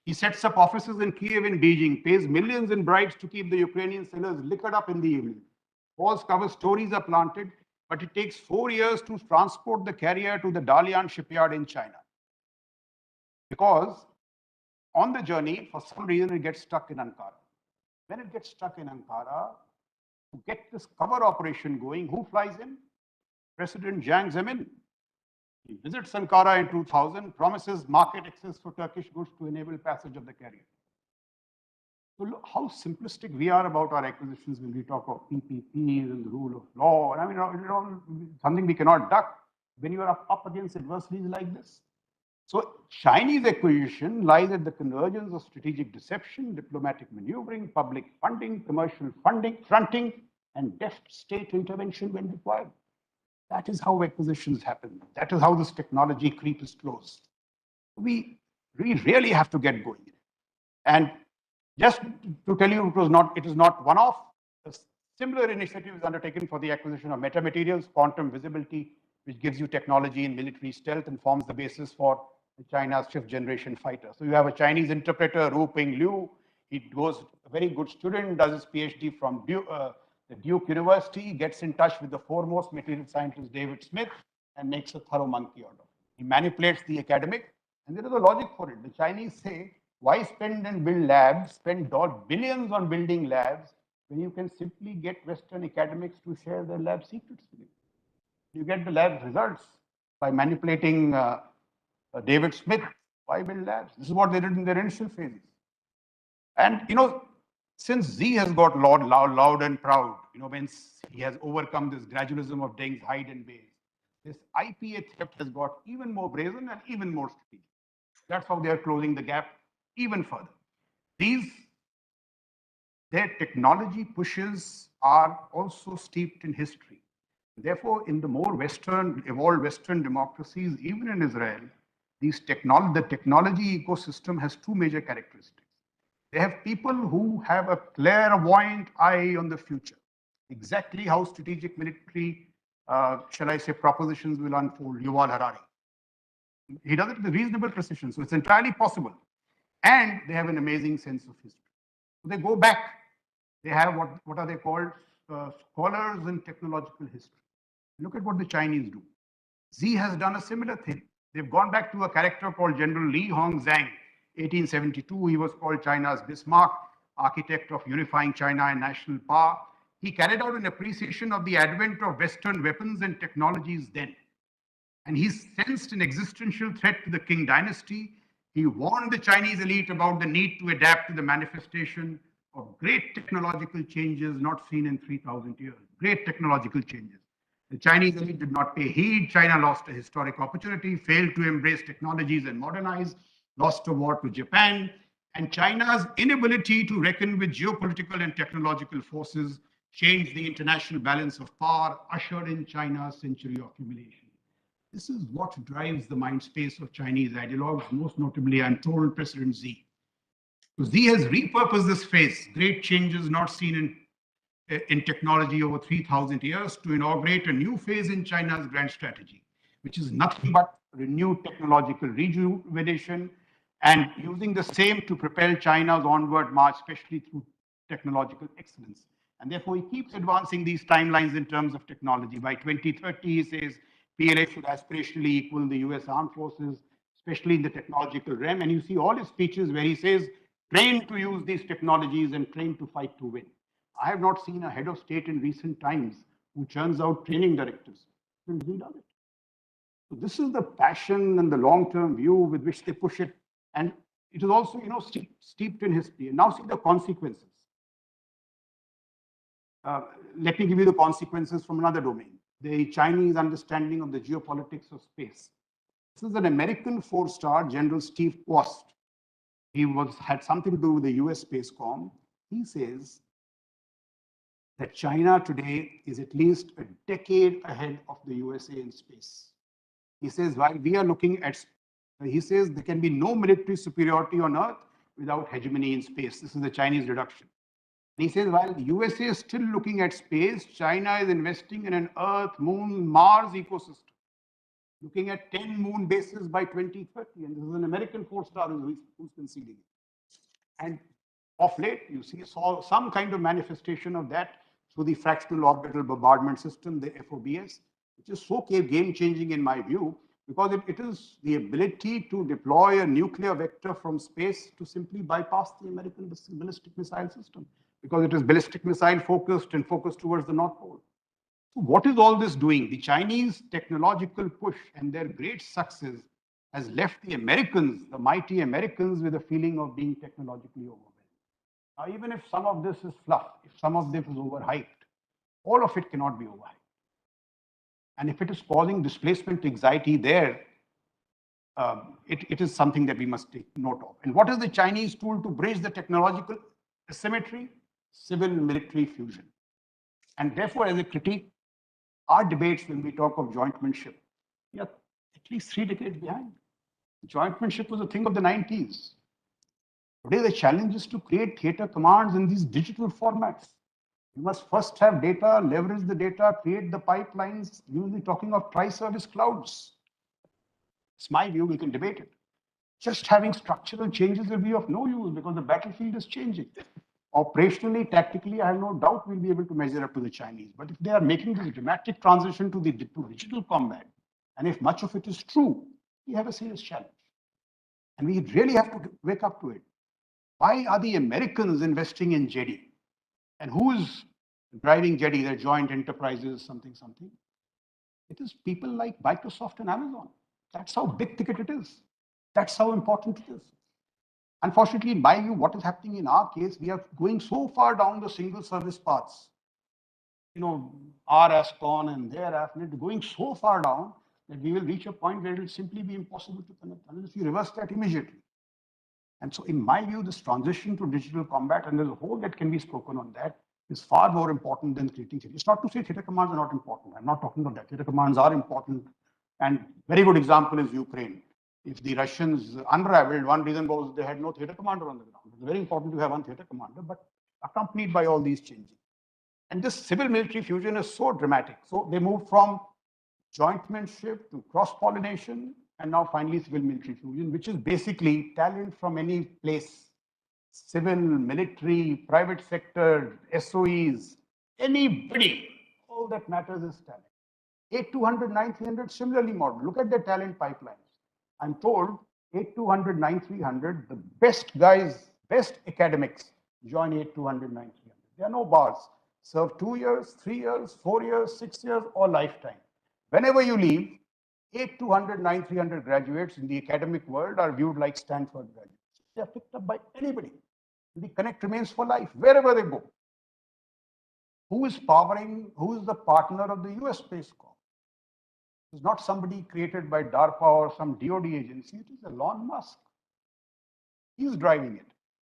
He sets up offices in Kiev and Beijing, pays millions in bribes to keep the Ukrainian sailors liquored up in the evening. False cover stories are planted, but it takes 4 years to transport the carrier to the Dalian shipyard in China. Because on the journey, for some reason, it gets stuck in Ankara. When it gets stuck in Ankara, to get this cover operation going, who flies in? President Jiang Zemin. He visits Ankara in 2000, promises market access for Turkish goods to enable passage of the carrier. So look how simplistic we are about our acquisitions when we talk of PPPs and the rule of law. And I mean, something we cannot duck when you are up against adversaries like this. So Chinese acquisition lies at the convergence of strategic deception, diplomatic maneuvering, public funding, commercial funding, fronting, and deft state intervention when required. That is how acquisitions happen. That is how this technology creep is closed. We really have to get going. And just to tell you, it is not one-off. A similar initiative is undertaken for the acquisition of metamaterials, quantum visibility, which gives you technology in military stealth and forms the basis for China's 5th generation fighter. So you have a Chinese interpreter, Ru Ping Liu. He goes, a very good student, does his PhD from the Duke University, gets in touch with the foremost material scientist, David Smith, and makes a thorough monkey out of it. He manipulates the academic, and there is a logic for it. The Chinese say, why spend and build labs, spend billions on building labs, when you can simply get Western academics to share their lab secrets with you? You get the lab results by manipulating David Smith. Why build labs? This is what they did in their initial phases. And, since Z has got loud and proud, when he has overcome this gradualism of Deng's hide and base, this IPA theft has got even more brazen and even more strategic. That's how they are closing the gap even further. These their technology pushes are also steeped in history. Therefore, in the more Western, evolved Western democracies, even in Israel, the technology ecosystem has two major characteristics. They have people who have a clairvoyant eye on the future, exactly how strategic military, shall I say, propositions will unfold. Yuval Harari. He does it with reasonable precision, so it's entirely possible. And they have an amazing sense of history. So they go back. They have what are they called? Scholars in technological history. Look at what the Chinese do. Xi has done a similar thing. They've gone back to a character called General Li Hongzhang, 1872. He was called China's Bismarck, architect of unifying China and national power. He carried out an appreciation of the advent of Western weapons and technologies then. And he sensed an existential threat to the Qing dynasty. He warned the Chinese elite about the need to adapt to the manifestation of great technological changes not seen in 3,000 years. Great technological changes. The Chinese elite did not pay heed. China lost a historic opportunity, failed to embrace technologies and modernize, lost a war to Japan. And China's inability to reckon with geopolitical and technological forces changed the international balance of power, ushered in China's century of humiliation. This is what drives the mind space of Chinese ideologues, most notably, I'm told, President Xi. So Xi has repurposed this phrase, great changes not seen in technology over 3,000 years, to inaugurate a new phase in China's grand strategy, which is nothing but renewed technological rejuvenation and using the same to propel China's onward march, especially through technological excellence. And therefore, he keeps advancing these timelines in terms of technology. By 2030, he says PLA should aspirationally equal the US armed forces, especially in the technological realm. And you see all his speeches where he says, train to use these technologies and train to fight to win. I have not seen a head of state in recent times who churns out training directives. And he does it. So this is the passion and the long-term view with which they push it. And it is also, steeped in history. And now see the consequences. Let me give you the consequences from another domain. The Chinese understanding of the geopolitics of space. This is an American four-star General Steve Quast. He had something to do with the US Space Com. He says that China today is at least a decade ahead of the USA in space. He says, while we are looking at, he says there can be no military superiority on Earth without hegemony in space. This is the Chinese reduction. He says, while the USA is still looking at space, China is investing in an Earth, Moon, Mars ecosystem, looking at 10 moon bases by 2030. And this is an American four-star who's conceding it. And of late, you saw some kind of manifestation of that through the fractional orbital bombardment system, the FOBS, which is so game-changing in my view, because it is the ability to deploy a nuclear vector from space to simply bypass the American ballistic missile system, because it is ballistic missile focused and focused towards the North Pole. So what is all this doing? The Chinese technological push and their great success has left the Americans, the mighty Americans, with a feeling of being technologically overwhelmed. Now, even if some of this is fluff, if some of this is overhyped, all of it cannot be overhyped. And if it is causing displacement anxiety there, it is something that we must take note of. And what is the Chinese tool to bridge the technological asymmetry? Civil-military fusion. And therefore, as a critique, our debates when we talk of jointmanship, we are at least 3 decades behind. Jointmanship was a thing of the 90s. Today, the challenge is to create theater commands in these digital formats. You must first have data, leverage the data, create the pipelines, usually talking of tri-service clouds. It's my view, we can debate it. Just having structural changes will be of no use because the battlefield is changing. Operationally, tactically, I have no doubt we'll be able to measure up to the Chinese. But if they are making this dramatic transition to digital combat, and if much of it is true, we have a serious challenge. And we really have to wake up to it. Why are the Americans investing in JD? And who is driving JD, their joint enterprises, something? It is people like Microsoft and Amazon. That's how big ticket it is. That's how important it is. Unfortunately, in my view, what is happening in our case, we are going so far down the single service paths. Our ASCON and their AFNet going so far down that we will reach a point where it will simply be impossible to connect unless we reverse that immediately. And so in my view, this transition to digital combat, and there's a whole that can be spoken on that, is far more important than creating theater. It's not to say theater commands are not important. I'm not talking about that. Theater commands are important. And very good example is Ukraine. If the Russians unraveled, one reason was they had no theater commander on the ground. It's very important to have one theater commander, but accompanied by all these changes. And this civil military fusion is so dramatic. So they moved from jointmanship to cross-pollination, and now finally civil military fusion, which is basically talent from any place, civil, military, private sector, SOEs, anybody. All that matters is talent. 8200, 9300 similarly modeled. Look at the talent pipelines. I'm told 8200, 9300, the best guys, best academics join 8200, 9300. There are no bars. Serve 2 years, 3 years, 4 years, 6 years, or lifetime. Whenever you leave, 8200, 9300 graduates in the academic world are viewed like Stanford graduates. They are picked up by anybody. The connect remains for life, wherever they go. Who is the partner of the US Space Corps? It's not somebody created by DARPA or some DoD agency. It is Elon Musk. He's driving it.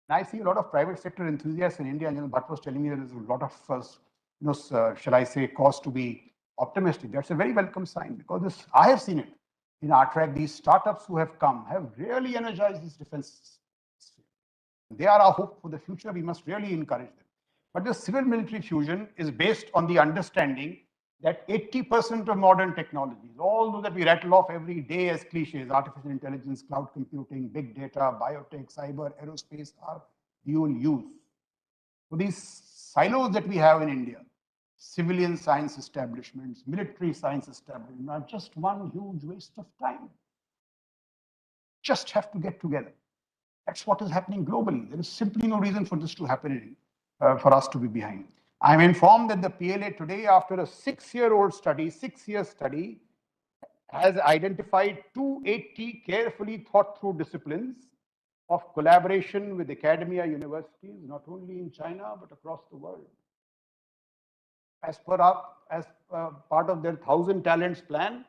And I see a lot of private sector enthusiasts in India. And Bhatt was telling me there is a lot of, shall I say, cause to be optimistic. That's a very welcome sign, because I have seen it in our track. These startups who have come have really energized this defense sphere. They are our hope for the future. We must really encourage them. But the civil military fusion is based on the understanding that 80% of modern technologies, all those that we rattle off every day as cliches, artificial intelligence, cloud computing, big data, biotech, cyber, aerospace, are dual use. So these silos that we have in India, civilian science establishments, military science establishments, are just one huge waste of time. Just have to get together. That's what is happening globally. There is simply no reason for this to happen, for us to be behind. I'm informed that the PLA today, after a 6-year-old study, 6-year study, has identified 280 carefully thought through disciplines of collaboration with academia universities, not only in China, but across the world. As part of their 1,000 talents plan,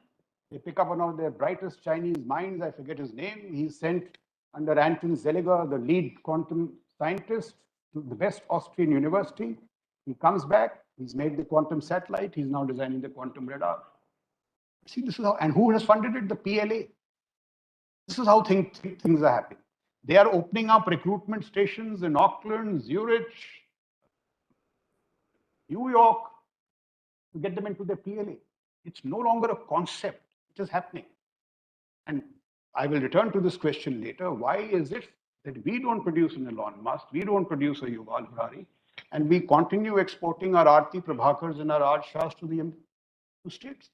they pick up one of their brightest Chinese minds, I forget his name. He's sent under Anton Zeliger, the lead quantum scientist, to the best Austrian university. He comes back, he's made the quantum satellite, he's now designing the quantum radar. See, this is how, and who has funded it? The PLA. This is how things are happening. They are opening up recruitment stations in Auckland, Zurich, New York, to get them into the PLA. It's no longer a concept, it is happening. And I will return to this question later. Why is it that we don't produce an Elon Musk, we don't produce a Yuval Harari, and we continue exporting our Aarti Prabhakars and our Raj Shahs to the states?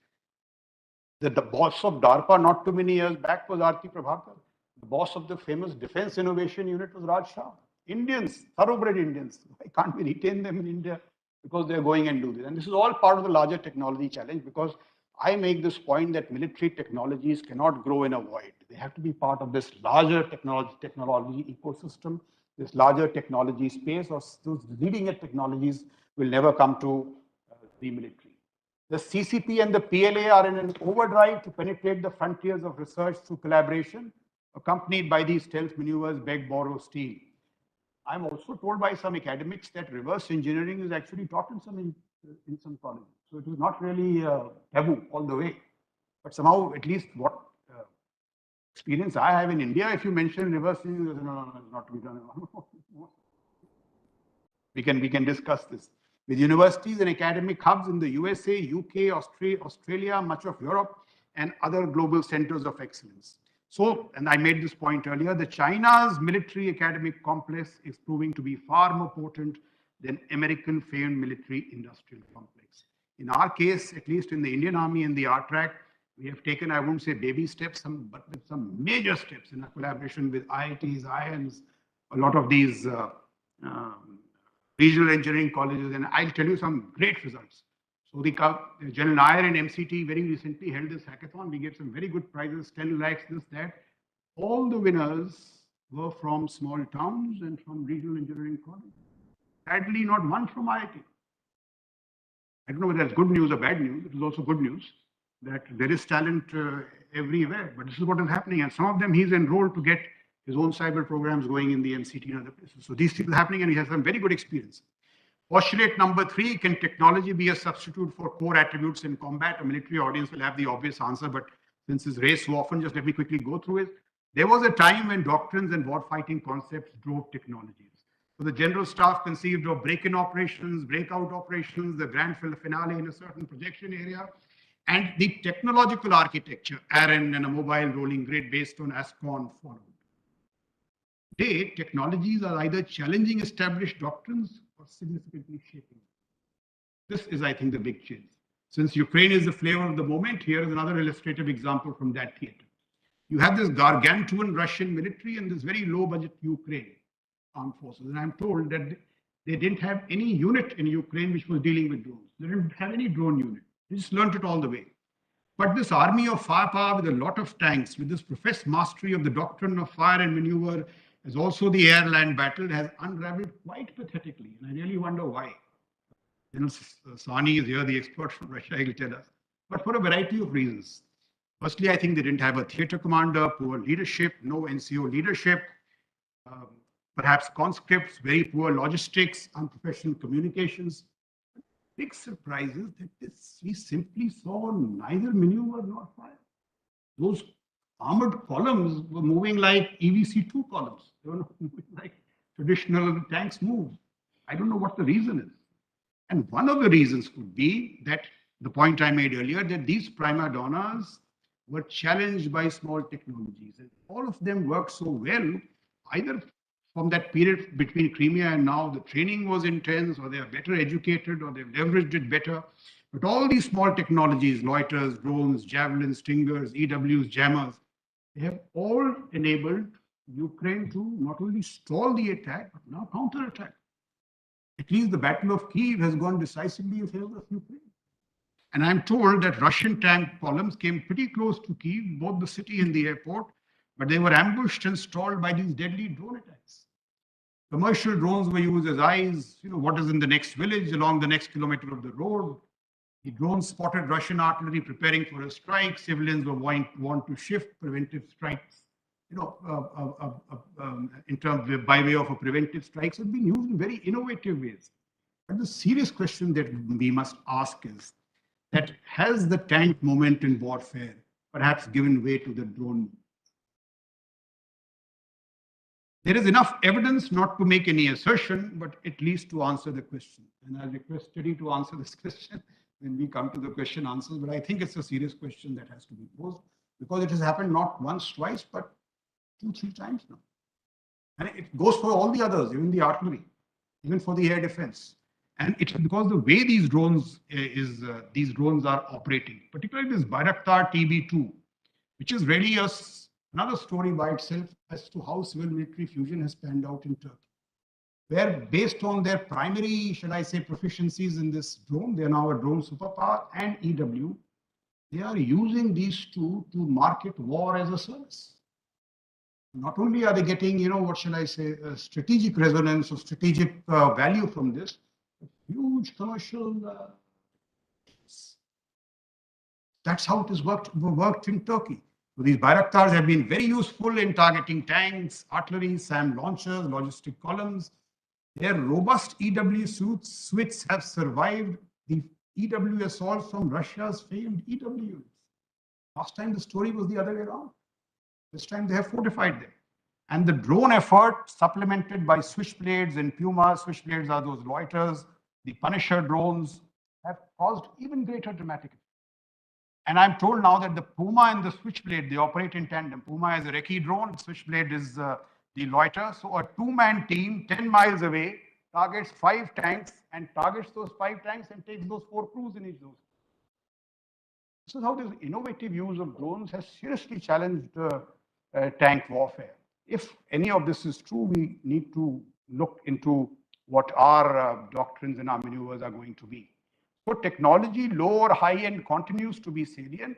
The boss of DARPA not too many years back was Aarti Prabhakar. The boss of the famous Defense Innovation Unit was Raj Shah. Indians, thoroughbred Indians. Why can't we retain them in India? Because they're going and do this. And this is all part of the larger technology challenge, because I make this point that military technologies cannot grow in a void. They have to be part of this larger technology ecosystem, this larger technology space, or those leading edge technologies will never come to the military. The CCP and the PLA are in an overdrive to penetrate the frontiers of research through collaboration, accompanied by these stealth maneuvers, beg, borrow, steal. I'm also told by some academics that reverse engineering is actually taught in some colleges. So it is not really taboo all the way. But somehow, at least what experience I have in India, if you mention reverse engineering, no, it's not to be done. We can discuss this. With universities and academic hubs in the USA, UK, Australia, much of Europe, and other global centers of excellence. So, and I made this point earlier, the China's military academic complex is proving to be far more potent than American famed military industrial complex. In our case, at least in the Indian Army and the RTRAC, we have taken, I won't say baby steps, but with some major steps in a collaboration with IITs, IIMs, a lot of these regional engineering colleges, and I'll tell you some great results. So the General Nair and MCT very recently held this hackathon. We gave some very good prizes, 10 lakhs, this, that. All the winners were from small towns and from regional engineering colleges. Sadly, not one from IIT. I don't know whether that's good news or bad news. It is also good news that there is talent everywhere, but this is what is happening. And some of them he's enrolled to get his own cyber programs going in the MCT and other places. So these things are happening, and he has some very good experience. Postulate number 3, can technology be a substitute for core attributes in combat? A military audience will have the obvious answer, but since it's raised so often, just let me quickly go through it. There was a time when doctrines and warfighting concepts drove technologies. So the general staff conceived of break-in operations, breakout operations, the grand finale in a certain projection area, and the technological architecture, ARN and a mobile rolling grid based on ASCON followed. Today, technologies are either challenging established doctrines or significantly shaping them. This is, I think, the big change. Since Ukraine is the flavor of the moment, here is another illustrative example from that theater. You have this gargantuan Russian military and this very low-budget Ukraine armed forces. And I'm told that they didn't have any unit in Ukraine which was dealing with drones. They didn't have any drone unit. They just learned it all the way. But this army of firepower with a lot of tanks, with this professed mastery of the doctrine of fire and maneuver, as also the air-land battle, has unraveled quite pathetically. And I really wonder why. General Sani is here, the expert from Russia, he will tell us. But for a variety of reasons. Firstly, I think they didn't have a theater commander, poor leadership, no NCO leadership, perhaps conscripts, very poor logistics, unprofessional communications. Big surprise is that we simply saw neither maneuver nor fire. Those armored columns were moving like EVC2 columns. They were not moving like traditional tanks move. I don't know what the reason is. And one of the reasons could be that the point I made earlier, that these prima donnas were challenged by small technologies. And all of them worked so well, either from that period between Crimea and now, the training was intense, or they are better educated, or they've leveraged it better. But all these small technologies, loiters, drones, javelins, stingers, EWs, jammers, they have all enabled Ukraine to not only stall the attack, but now counterattack. At least the Battle of Kyiv has gone decisively in favor of Ukraine. And I'm told that Russian tank columns came pretty close to Kyiv, both the city and the airport, but they were ambushed and stalled by these deadly drone attacks. Commercial drones were used as eyes, what is in the next village, along the next kilometer of the road. The drones spotted Russian artillery preparing for a strike. Civilians were want to shift preventive strikes, in terms of by way of a preventive strikes have been used in very innovative ways. But the serious question that we must ask is that has the tank movement in warfare perhaps given way to the drone? There is enough evidence not to make any assertion, but at least to answer the question. And I'll request Teddy to answer this question when we come to the question answers. But I think it's a serious question that has to be posed, because it has happened not once, twice, but 2-3 times now. And it goes for all the others, even the artillery, even for the air defense. And it's because the way these drones are operating, particularly this Bayraktar TB2, which is really another story by itself as to how civil military fusion has panned out in Turkey, where based on their primary, shall I say, proficiencies in this drone, they are now a drone superpower, and EW, they are using these two to market war as a service. Not only are they getting, what shall I say, strategic resonance or strategic value from this, but huge commercial. That's how it has worked in Turkey. So these Bayraktars have been very useful in targeting tanks, artillery, SAM launchers, logistic columns. Their robust EW suites have survived the EW assaults from Russia's famed EW units. Last time the story was the other way around. This time they have fortified them. And the drone effort, supplemented by Switchblades and Puma, Switchblades are those loiters, the Punisher drones, have caused even greater dramatic effect. And I'm told now that the Puma and the Switchblade, they operate in tandem. Puma is a recce drone, Switchblade is the loiter. So a two-man team 10 miles away targets 5 tanks and targets those 5 tanks and takes those 4 crews in each of those. This is how this innovative use of drones has seriously challenged tank warfare. If any of this is true, we need to look into what our doctrines and our maneuvers are going to be. So technology, low or high end, continues to be salient,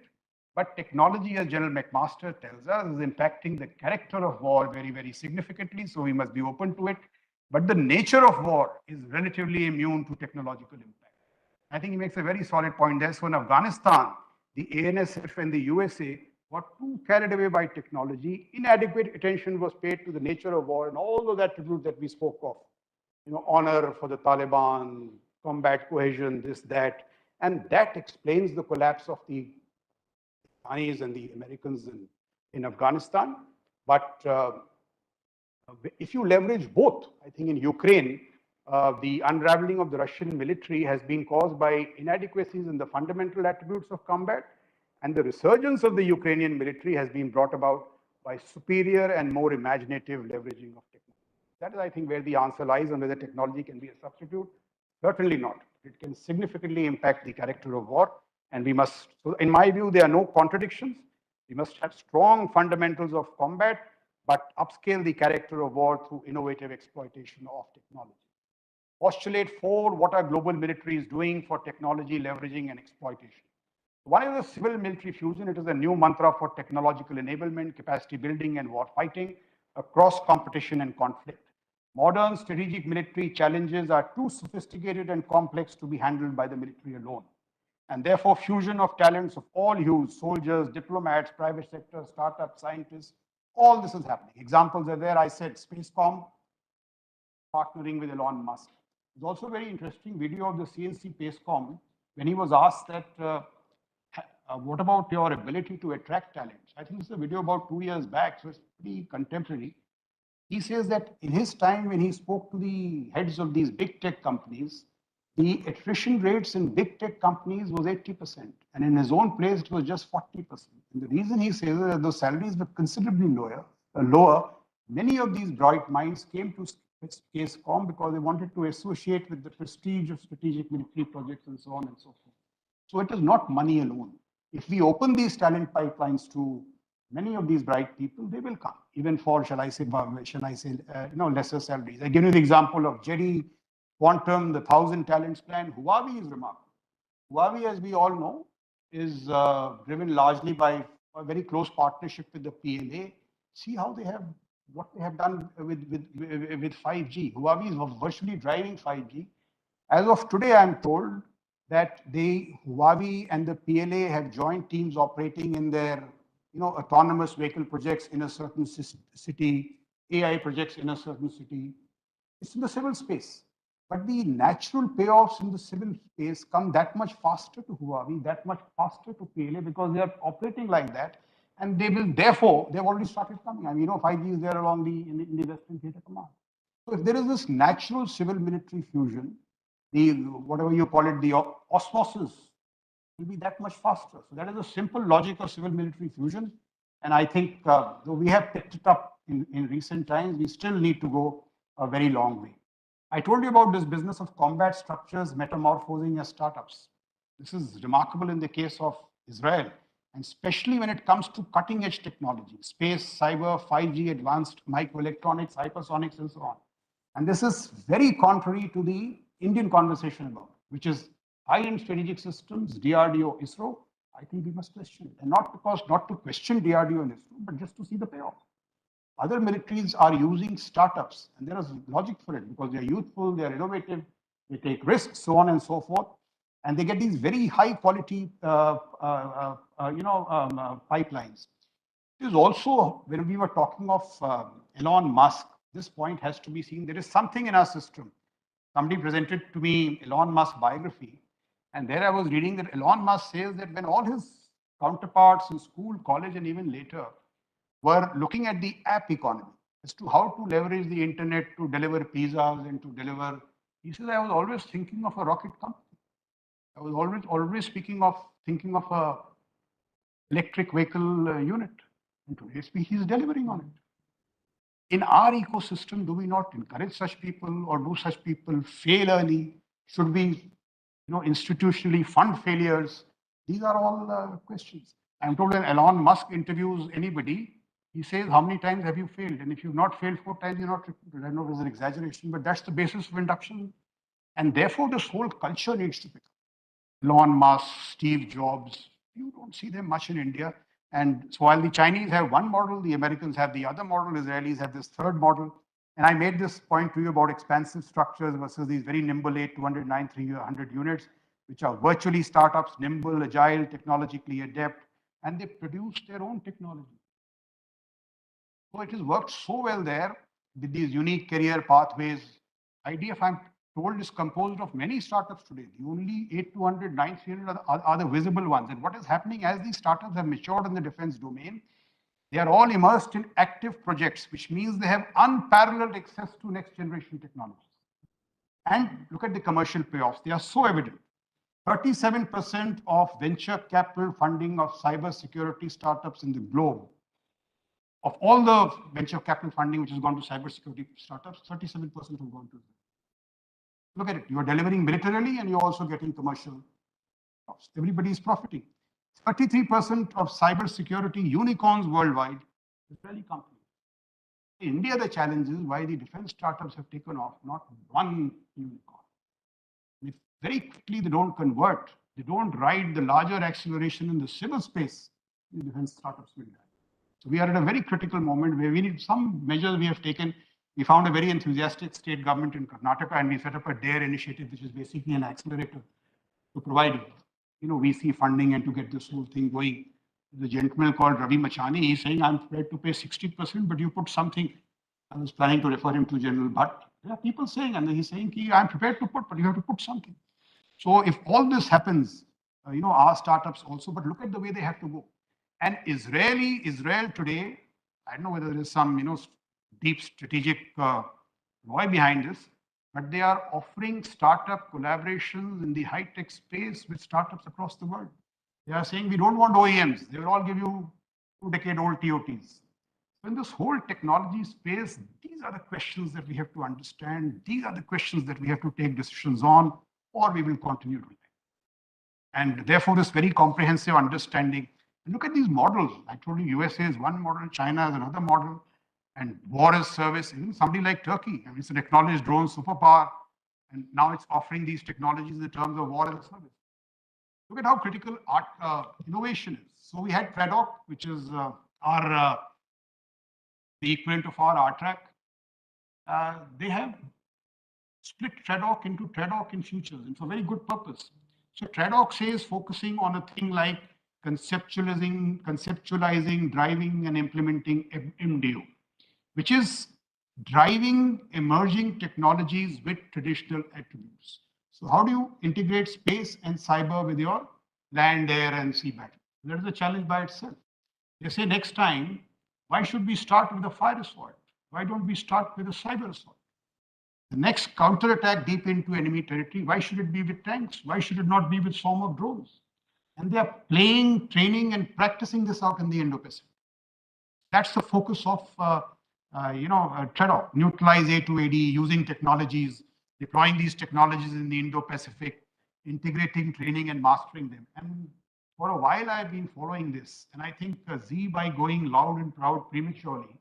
but technology, as General McMaster tells us, is impacting the character of war very, very significantly, so we must be open to it. But the nature of war is relatively immune to technological impact. I think he makes a very solid point there. So in Afghanistan, the ANSF and the USA got too carried away by technology. Inadequate attention was paid to the nature of war and all those attributes that we spoke of. Honor for the Taliban, combat cohesion, this, that. And that explains the collapse of the Chinese and the Americans in Afghanistan. But if you leverage both, I think in Ukraine, the unraveling of the Russian military has been caused by inadequacies in the fundamental attributes of combat, and the resurgence of the Ukrainian military has been brought about by superior and more imaginative leveraging of technology. That is, I think, where the answer lies on whether technology can be a substitute. Certainly not. It can significantly impact the character of war, and we must, so in my view, there are no contradictions. We must have strong fundamentals of combat, but upscale the character of war through innovative exploitation of technology. Postulate 4, what are global militaries doing for technology leveraging and exploitation? One is the civil military fusion. It is a new mantra for technological enablement, capacity building, and war fighting across competition and conflict. Modern strategic military challenges are too sophisticated and complex to be handled by the military alone. And therefore, fusion of talents of all hues, soldiers, diplomats, private sector, startups, scientists, all this is happening. Examples are there. I said Spacecom partnering with Elon Musk. There's also a very interesting video of the CNC Spacecom when he was asked that, what about your ability to attract talents? I think it's a video about 2 years back, so it's pretty contemporary. He says that in his time when he spoke to the heads of these big tech companies, the attrition rates in big tech companies was 80%. And in his own place, it was just 40%. And the reason he says that those salaries were considerably lower, many of these bright minds came to Spacecom because they wanted to associate with the prestige of strategic military projects and so on and so forth. So it is not money alone. If we open these talent pipelines to many of these bright people, they will come, even for, shall I say, lesser salaries. I give you the example of Jerry Quantum, the 1,000 talents plan. Huawei is remarkable. Huawei, as we all know, is driven largely by a very close partnership with the PLA. See how they have, what they have done with 5G. Huawei is virtually driving 5G. As of today, I'm told that Huawei and the PLA have joint teams operating in their autonomous vehicle projects in a certain city, AI projects in a certain city. It's in the civil space. But the natural payoffs in the civil space come that much faster to Huawei, that much faster to PLA because they are operating like that. And they will, therefore, they've already started coming. I mean, 5G is there along in the Western Theatre Command. So if there is this natural civil military fusion, whatever you call it, the osmosis will be that much faster. So that is a simple logic of civil military fusion. And I think though we have picked it up in recent times, we still need to go a very long way. I told you about this business of combat structures metamorphosing as startups. This is remarkable in the case of Israel, and especially when it comes to cutting edge technology, space, cyber, 5G, advanced microelectronics, hypersonics, and so on. And this is very contrary to the Indian conversation about, which is high-end strategic systems, DRDO, ISRO. I think we must question it. And not to question DRDO and ISRO, but just to see the payoff. Other militaries are using startups, and there is logic for it because they are youthful, they are innovative, they take risks, so on and so forth, and they get these very high-quality, pipelines. It is also, when we were talking of Elon Musk, this point has to be seen. There is something in our system. Somebody presented to me Elon Musk biography, and there I was reading that Elon Musk says that when all his counterparts in school, college, and even later were looking at the app economy as to how to leverage the internet to deliver pizzas and to deliver, he says, I was always thinking of a rocket company. I was always thinking of a electric vehicle unit. And today he's delivering on it. In our ecosystem, do we not encourage such people, or do such people fail early? Should we, institutionally fund failures? These are all questions. I'm told when Elon Musk interviews anybody, he says, how many times have you failed? And if you've not failed 4 times, you're not recruited. I know there's an exaggeration, but that's the basis of induction. And therefore, this whole culture needs to pick up. Elon Musk, Steve Jobs, you don't see them much in India. And so while the Chinese have one model, the Americans have the other model, Israelis have this third model. And I made this point to you about expansive structures versus these very nimble 8, 200, 9, 300 units, which are virtually startups, nimble, agile, technologically adept, and they produce their own technology. So it has worked so well there with these unique career pathways. IDF, I'm told, is composed of many startups today. The only 8200, 9300 are the visible ones. And what is happening as these startups have matured in the defense domain, they are all immersed in active projects, which means they have unparalleled access to next generation technologies. And look at the commercial payoffs. They are so evident. 37% of venture capital funding of cyber security startups in the globe, of all the venture capital funding which has gone to cybersecurity startups, 37% have gone to them. Look at it. You are delivering militarily and you're also getting commercial. Everybody is profiting. 33% of cybersecurity unicorns worldwide is Israeli companies. In India, the challenge is why the defense startups have taken off, not one unicorn. If very quickly they don't convert, they don't ride the larger acceleration in the civil space, the defense startups will die. So we are at a very critical moment where we need some measures we have taken. We found a very enthusiastic state government in Karnataka, and we set up a DARE initiative, which is basically an accelerator to provide, VC funding and to get this whole thing going. The gentleman called Ravi Machani, he's saying, I'm prepared to pay 60%, but you put something. I was planning to refer him to General Bhatt. There are people saying, and he's saying, I'm prepared to put, but you have to put something. So if all this happens, our startups also, but look at the way they have to go. And Israel today, I don't know whether there is some, deep strategic why behind this, but they are offering startup collaborations in the high-tech space with startups across the world. They are saying, we don't want OEMs. They will all give you 2-decade-old TOTs. So in this whole technology space, these are the questions that we have to understand. These are the questions that we have to take decisions on, or we will continue to. And therefore, this very comprehensive understanding. And look at these models. I told you, USA is one model, China is another model, and war as service. Even somebody like Turkey, it's an acknowledged drone superpower, and now it's offering these technologies in terms of war as a service. Look at how critical art innovation is. So we had TRADOC, which is the equivalent of our R-Track. They have split TRADOC into TRADOC in futures, and for very good purpose. So TRADOC says focusing on a thing like conceptualizing, driving, and implementing MDO, which is driving emerging technologies with traditional attributes. So how do you integrate space and cyber with your land, air, and sea battle? That is a challenge by itself. They say next time, why should we start with a fire assault? Why don't we start with a cyber assault? The next counterattack deep into enemy territory, why should it be with tanks? Why should it not be with swarm of drones? And they are playing, training, and practicing this out in the Indo-Pacific. That's the focus of TRADOC, neutralize A2AD, using technologies, deploying these technologies in the Indo-Pacific, integrating, training, and mastering them. And for a while, I've been following this. And I think Z, by going loud and proud prematurely,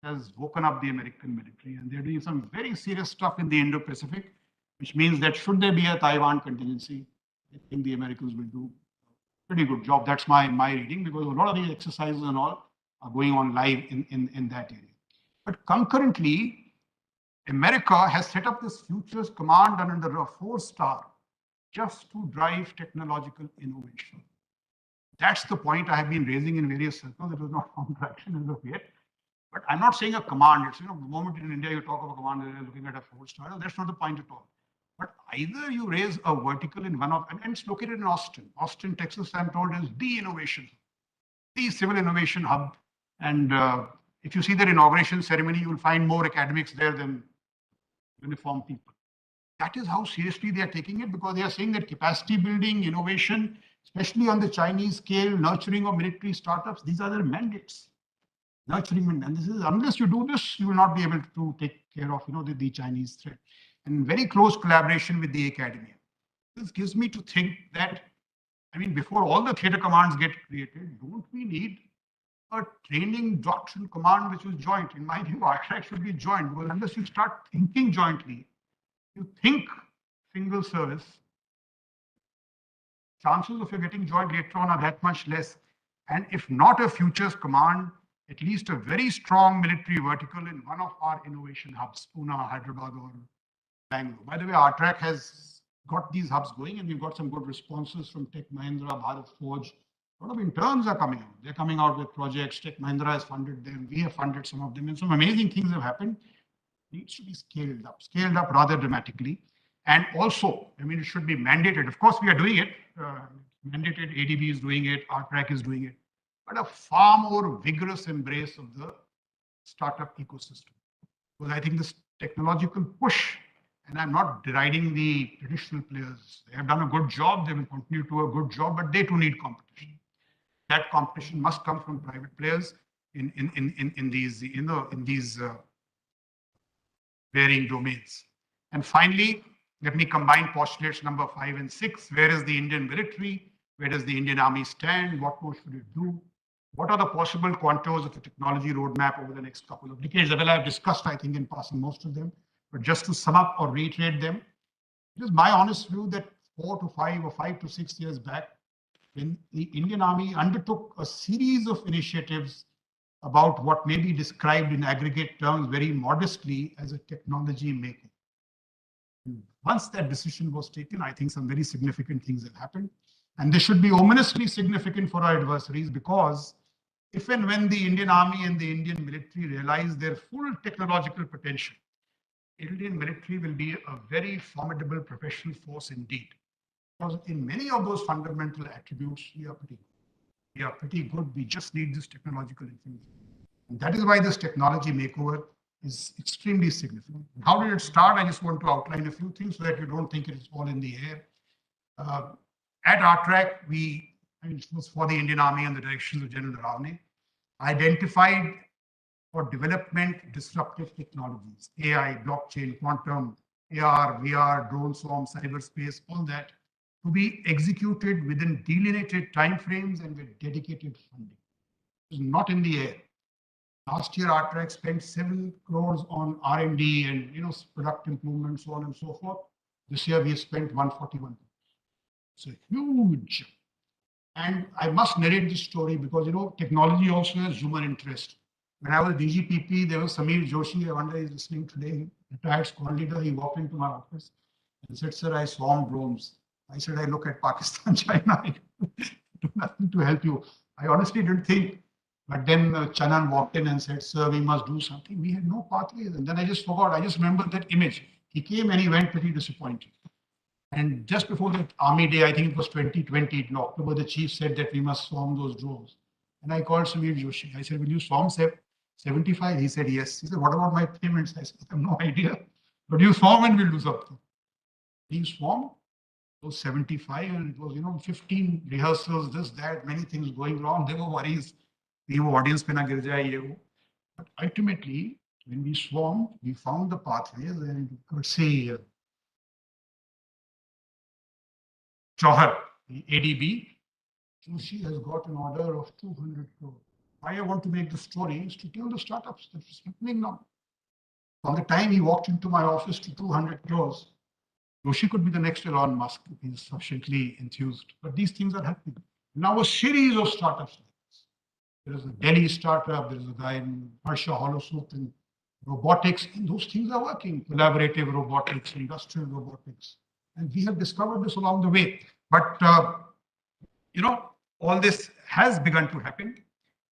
has woken up the American military. And they're doing some very serious stuff in the Indo-Pacific, which means that should there be a Taiwan contingency, I think the Americans will do a pretty good job. That's my reading, because a lot of these exercises and all are going on live in that area. But concurrently, America has set up this Futures Command under a 4-star just to drive technological innovation. That's the point I have been raising in various circles. It was not found traction as of yet. But I'm not saying a command. It's, the moment in India you talk of a command, they're looking at a 4-star. That's not the point at all. But either you raise a vertical in one of, and it's located in Austin. Austin, Texas, I'm told, is the innovation, the civil innovation hub. And if you see their inauguration ceremony, you will find more academics there than uniformed people. That is how seriously they are taking it, because they are saying that capacity building, innovation, especially on the Chinese scale, nurturing of military startups, these are their mandates. Nurturing, and this is, unless you do this, you will not be able to take care of the Chinese threat. And very close collaboration with the academia. This gives me to think that, before all the theater commands get created, don't we need a training doctrine command which is joint? In my view, R-Track should be joint, because unless you start thinking jointly, you think single service, chances of you getting joint later on are that much less. And if not a futures command, at least a very strong military vertical in one of our innovation hubs, Pune, Hyderabad, or Bangalore. By the way, R-Track has got these hubs going, and we've got some good responses from Tech Mahindra, Bharat Forge, A lot of interns are coming out. They're coming out with projects. Tech Mahindra has funded them. We have funded some of them. And some amazing things have happened. Needs to be scaled up rather dramatically. And also, I mean, it should be mandated. Of course, we are doing it. Mandated, ADB is doing it, RTRAC is doing it. But a far more vigorous embrace of the startup ecosystem. Because I think this technological push, and I'm not deriding the traditional players. They have done a good job. They will continue to do a good job, but they too need competition. That competition must come from private players in these varying domains. And finally, let me combine postulates number 5 and 6. Where is the Indian military? Where does the Indian Army stand? What more should it do? What are the possible contours of the technology roadmap over the next couple of decades? Well, I've discussed, I think, in passing most of them. But just to sum up or reiterate them, it is my honest view that 4 to 5 or 5 to 6 years back, when the Indian Army undertook a series of initiatives about what may be described in aggregate terms very modestly as a technology maker. Once that decision was taken, I think some very significant things have happened. And they should be ominously significant for our adversaries, because if and when the Indian Army and the Indian military realize their full technological potential, Indian military will be a very formidable professional force indeed. Because in many of those fundamental attributes, we are pretty good. We are pretty good. We just need this technological infusion. And that is why this technology makeover is extremely significant. How did it start? I just want to outline a few things so that you don't think it is all in the air. At RTRAC, it was for the Indian Army and the directions of General Ravne, identified for development disruptive technologies, AI, blockchain, quantum, AR, VR, drone swarm, cyberspace, all that, to be executed within delineated timeframes and with dedicated funding. It is not in the air. Last year, RTRAC spent 7 crores on R&D and product improvement, so on and so forth. This year, we have spent 141. So huge. And I must narrate this story because technology also has human interest. When I was DGPP, there was Samir Joshi. I wonder he's listening today. Retired squad leader. He walked into my office and said, "Sir, I swarm drones." I said, "I look at Pakistan, China. I do nothing to help you." I honestly didn't think. But then Chanan walked in and said, "Sir, we must do something." We had no pathways. And then I just forgot. I just remembered that image. He came and he went pretty disappointed. And just before the Army Day, I think it was 2020, in October, the chief said that we must swarm those drones. And I called Samir Joshi. I said, "Will you swarm 75? He said, "Yes." He said, "What about my payments?" I said, "I have no idea. But you swarm and we'll do something." He swarmed. It was 75 and it was, 15 rehearsals, this, that, many things going wrong. There were worries. Audience pe na gir jaye. But ultimately, when we swarmed, we found the pathways and you could say, Chauhar, the ADB, Joshi has got an order of 200 crores. Why I want to make the story is to tell the startups that it's happening now. From the time he walked into my office to 200 crores, Joshi could be the next Elon Musk if he's sufficiently enthused. But these things are happening. Now a series of startups like this. There is a Delhi startup, there is a guy in Harsha Holosouth in robotics, and those things are working. Collaborative robotics, industrial robotics. And we have discovered this along the way. But, all this has begun to happen.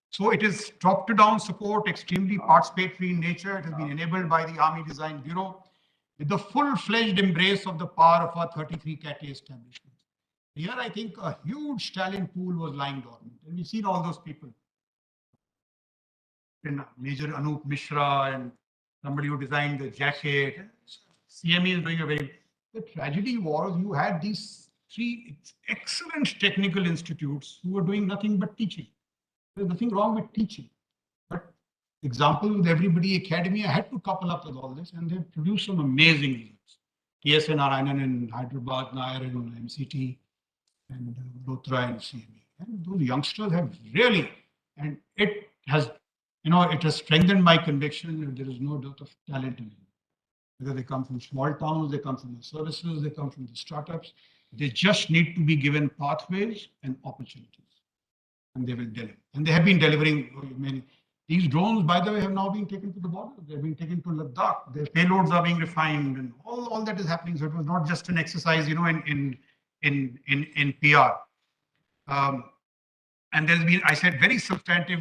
So it is top-to-down support, extremely participatory in nature. It has been enabled by the Army Design Bureau with the full-fledged embrace of the power of our 33 Cat A establishment. Here, I think a huge talent pool was lying dormant. And we've seen all those people. Major Anup Mishra and somebody who designed the jacket. CME is doing a very... The tragedy was you had these 3 excellent technical institutes who were doing nothing but teaching. There's nothing wrong with teaching. But example with Everybody Academy, I had to couple up with all this and they produced some amazing results. TSN Narayanan in Hyderabad, Nair in MCT, and Lothra and CME. And those youngsters have really, and it has, it has strengthened my conviction that there is no dearth of talent in it. Whether they come from small towns, they come from the services, they come from the startups. They just need to be given pathways and opportunities. And they will deliver. And they have been delivering many. These drones, by the way, have now been taken to the border. They've been taken to Ladakh. Their payloads are being refined and all that is happening. So it was not just an exercise, in PR. And there's been, I said, very substantive,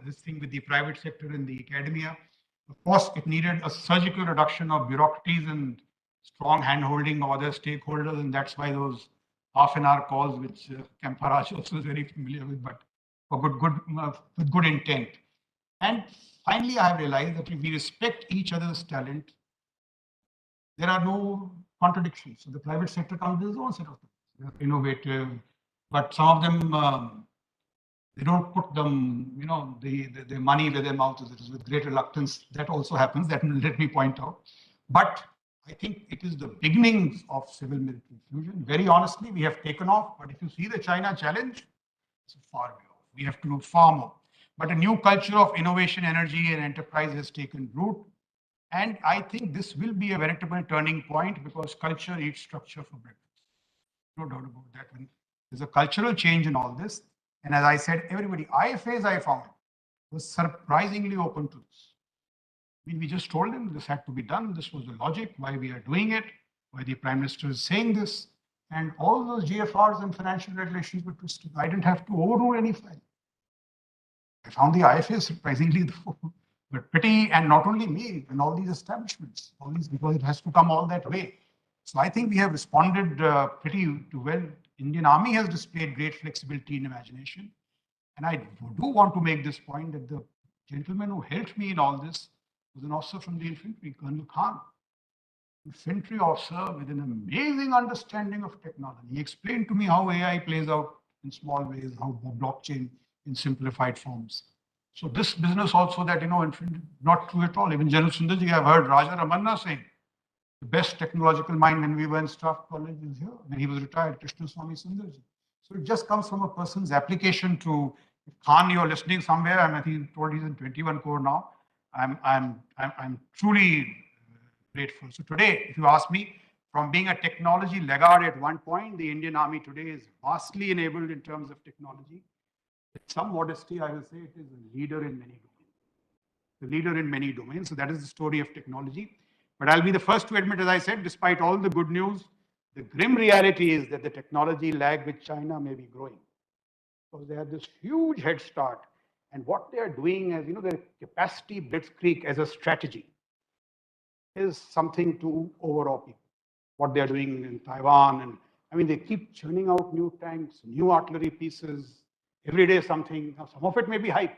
this thing with the private sector and the academia. Of course, it needed a surgical reduction of bureaucracies and strong handholding of other stakeholders, and that's why those half-an-hour calls, which Kamparaj also is very familiar with, but for with good intent. And finally, I have realized that if we respect each other's talent, there are no contradictions. So the private sector comes with its own set of things. They're innovative, but some of them they don't put them, the money where their mouth is. It is with great reluctance. That also happens. That let me point out. But I think it is the beginnings of civil military fusion. Very honestly, we have taken off. But if you see the China challenge, it's far way off. We have to do far more. But a new culture of innovation, energy, and enterprise has taken root. And I think this will be a veritable turning point because culture eats structure for breakfast. No doubt about that. There's a cultural change in all this. And as I said, everybody, IFAs I found was surprisingly open to this. I mean, we just told them this had to be done. This was the logic, why we are doing it, why the Prime Minister is saying this. And all those GFRs and financial regulations were twisted. I didn't have to overrule any file. I found the IFAs surprisingly but pretty, and not only me, and all these establishments, all these, because it has to come all that way. So I think we have responded pretty well. Indian Army has displayed great flexibility and imagination. And I do want to make this point that the gentleman who helped me in all this was an officer from the infantry, Colonel Khan. Infantry officer with an amazing understanding of technology. He explained to me how AI plays out in small ways, how blockchain in simplified forms. So this business also that, not true at all. Even General Sundarji, I've heard Raja Ramanna saying, the best technological mind when we were in staff college is here. When he was retired, Krishna Swami Sundarji. So it just comes from a person's application to, if Khan, you're listening somewhere, I think he told he's in 21 core now. I'm truly grateful. So today, if you ask me, from being a technology laggard at one point, the Indian Army today is vastly enabled in terms of technology. With some modesty, I will say it is a leader in many domains. The leader in many domains. So that is the story of technology. But I'll be the first to admit, as I said, despite all the good news, the grim reality is that the technology lag with China may be growing. Because they have this huge head start. And what they are doing as, their capacity blitzkrieg as a strategy is something to overawe people. What they are doing in Taiwan. And I mean, they keep churning out new tanks, new artillery pieces, every day something. Now, some of it may be hype.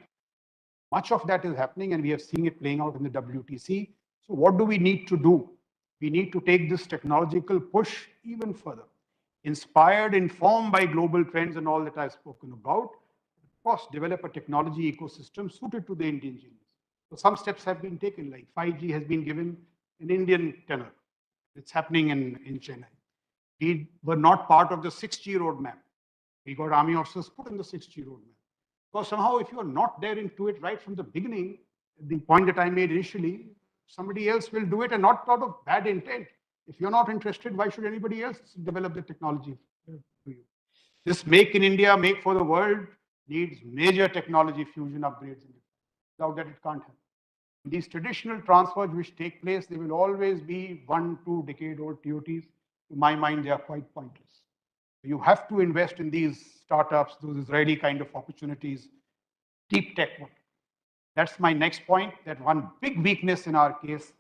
Much of that is happening, and we have seen it playing out in the WTC. So what do we need to do? We need to take this technological push even further. Inspired, informed by global trends and all that I've spoken about. Of course, develop a technology ecosystem suited to the Indian genius. So some steps have been taken, like 5G has been given an Indian tenor. It's happening in Chennai. We were not part of the 6G roadmap. We got army officers put in the 6G roadmap. Because somehow, if you are not there into it right from the beginning, the point that I made initially, somebody else will do it, and not out of bad intent. If you're not interested, why should anybody else develop the technology for you? This Make in India, Make for the World needs major technology fusion upgrades. Without that, it can't happen. These traditional transfers which take place, they will always be 1-2 decade-old TOTs. To my mind, they are quite pointless. You have to invest in these startups, those Israeli kind of opportunities, deep tech. That's my next point, that one big weakness in our case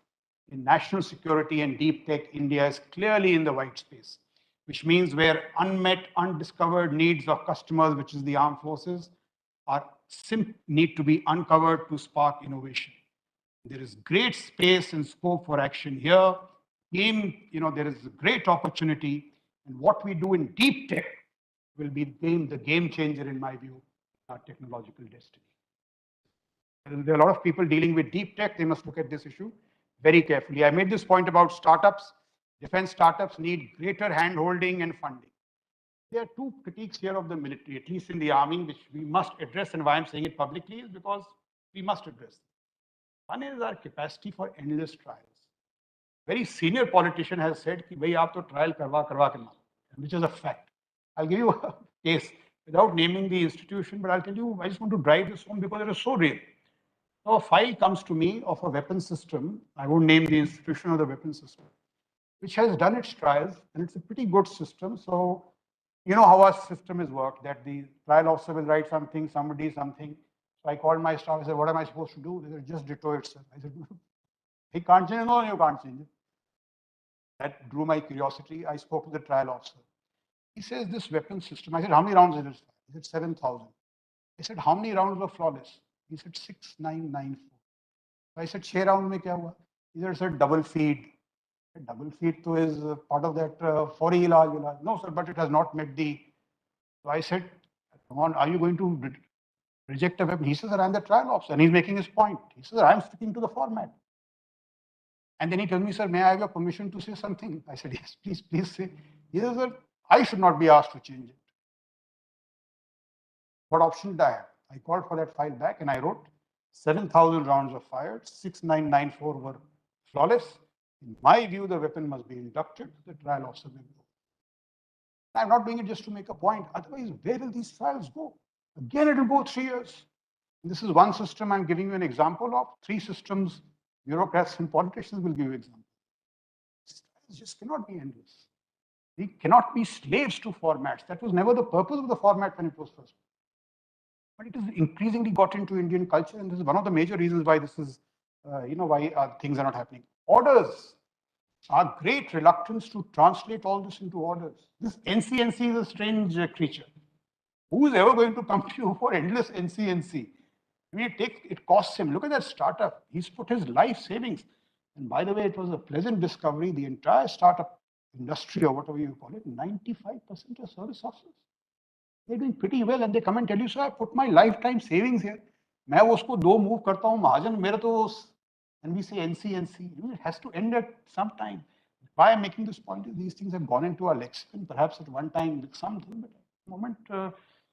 in national security and deep tech, India is clearly in the white space, which means where unmet, undiscovered needs of customers, which is the armed forces, need to be uncovered to spark innovation. There is great space and scope for action here. There is a great opportunity. And what we do in deep tech will be the game changer, in my view, our technological destiny. There are a lot of people dealing with deep tech. They must look at this issue very carefully. I made this point about startups. Defense startups need greater hand-holding and funding. There are two critiques here of the military, at least in the army, which we must address. And why I'm saying it publicly is because we must address. One is our capacity for endless trials. Very senior politician has said, ki, bhai, aap to trial karwa ke maro, which is a fact. I'll give you a case without naming the institution, but I'll tell you, I just want to drive this home because it is so real. So a file comes to me of a weapon system, I won't name the institution or the weapon system, which has done its trials, and it's a pretty good system. So You know how our system is worked, that the trial officer will write something, somebody something. So I called my staff, I said, what am I supposed to do? They said, just ditto it, sir. I said, he can't change it. No, you can't change it. That drew my curiosity. I spoke to the trial officer. He says, this weapon system. I said, how many rounds is it? He said, 7,000. I said, how many rounds were flawless? He said, 6,994. I said, 6 rounds mein kya hua? He said, sir, double feed. Double feed to is part of that fori ilaj. No, sir, but it has not met the. So I said, come on, are you going to reject a weapon? He says, sir, I'm the trial officer. And he's making his point. He says, I'm sticking to the format. And then he tells me, sir, may I have your permission to say something? I said, yes, please say. He says, sir, I should not be asked to change it. What option did I have? I called for that file back and I wrote 7,000 rounds were fired, 6,994 were flawless. In my view, the weapon must be inducted. The trial officer will go. I'm not doing it just to make a point. Otherwise, where will these trials go? Again, it will go 3 years. This is one system I'm giving you an example of. 3 systems, bureaucrats and politicians will give you examples. It just cannot be endless. We cannot be slaves to formats. That was never the purpose of the format when it was first. But it has increasingly got into Indian culture, and this is one of the major reasons why this is, why things are not happening. Orders. Our great reluctance to translate all this into orders. This NCNC is a strange creature. Who is ever going to come to you for endless NCNC? I mean, it costs him. Look at that startup. He's put his life savings. And by the way, it was a pleasant discovery. The entire startup industry, or whatever you call it, 95% are service officers. They're doing pretty well, and they come and tell you, sir, I put my lifetime savings here. मैं उसको 2 move करता हूँ महाजन मेरा तो, and we say NCNC. It has to end at some time. Why I'm making this point is these things have gone into our lexicon, perhaps at one time with something, but at the moment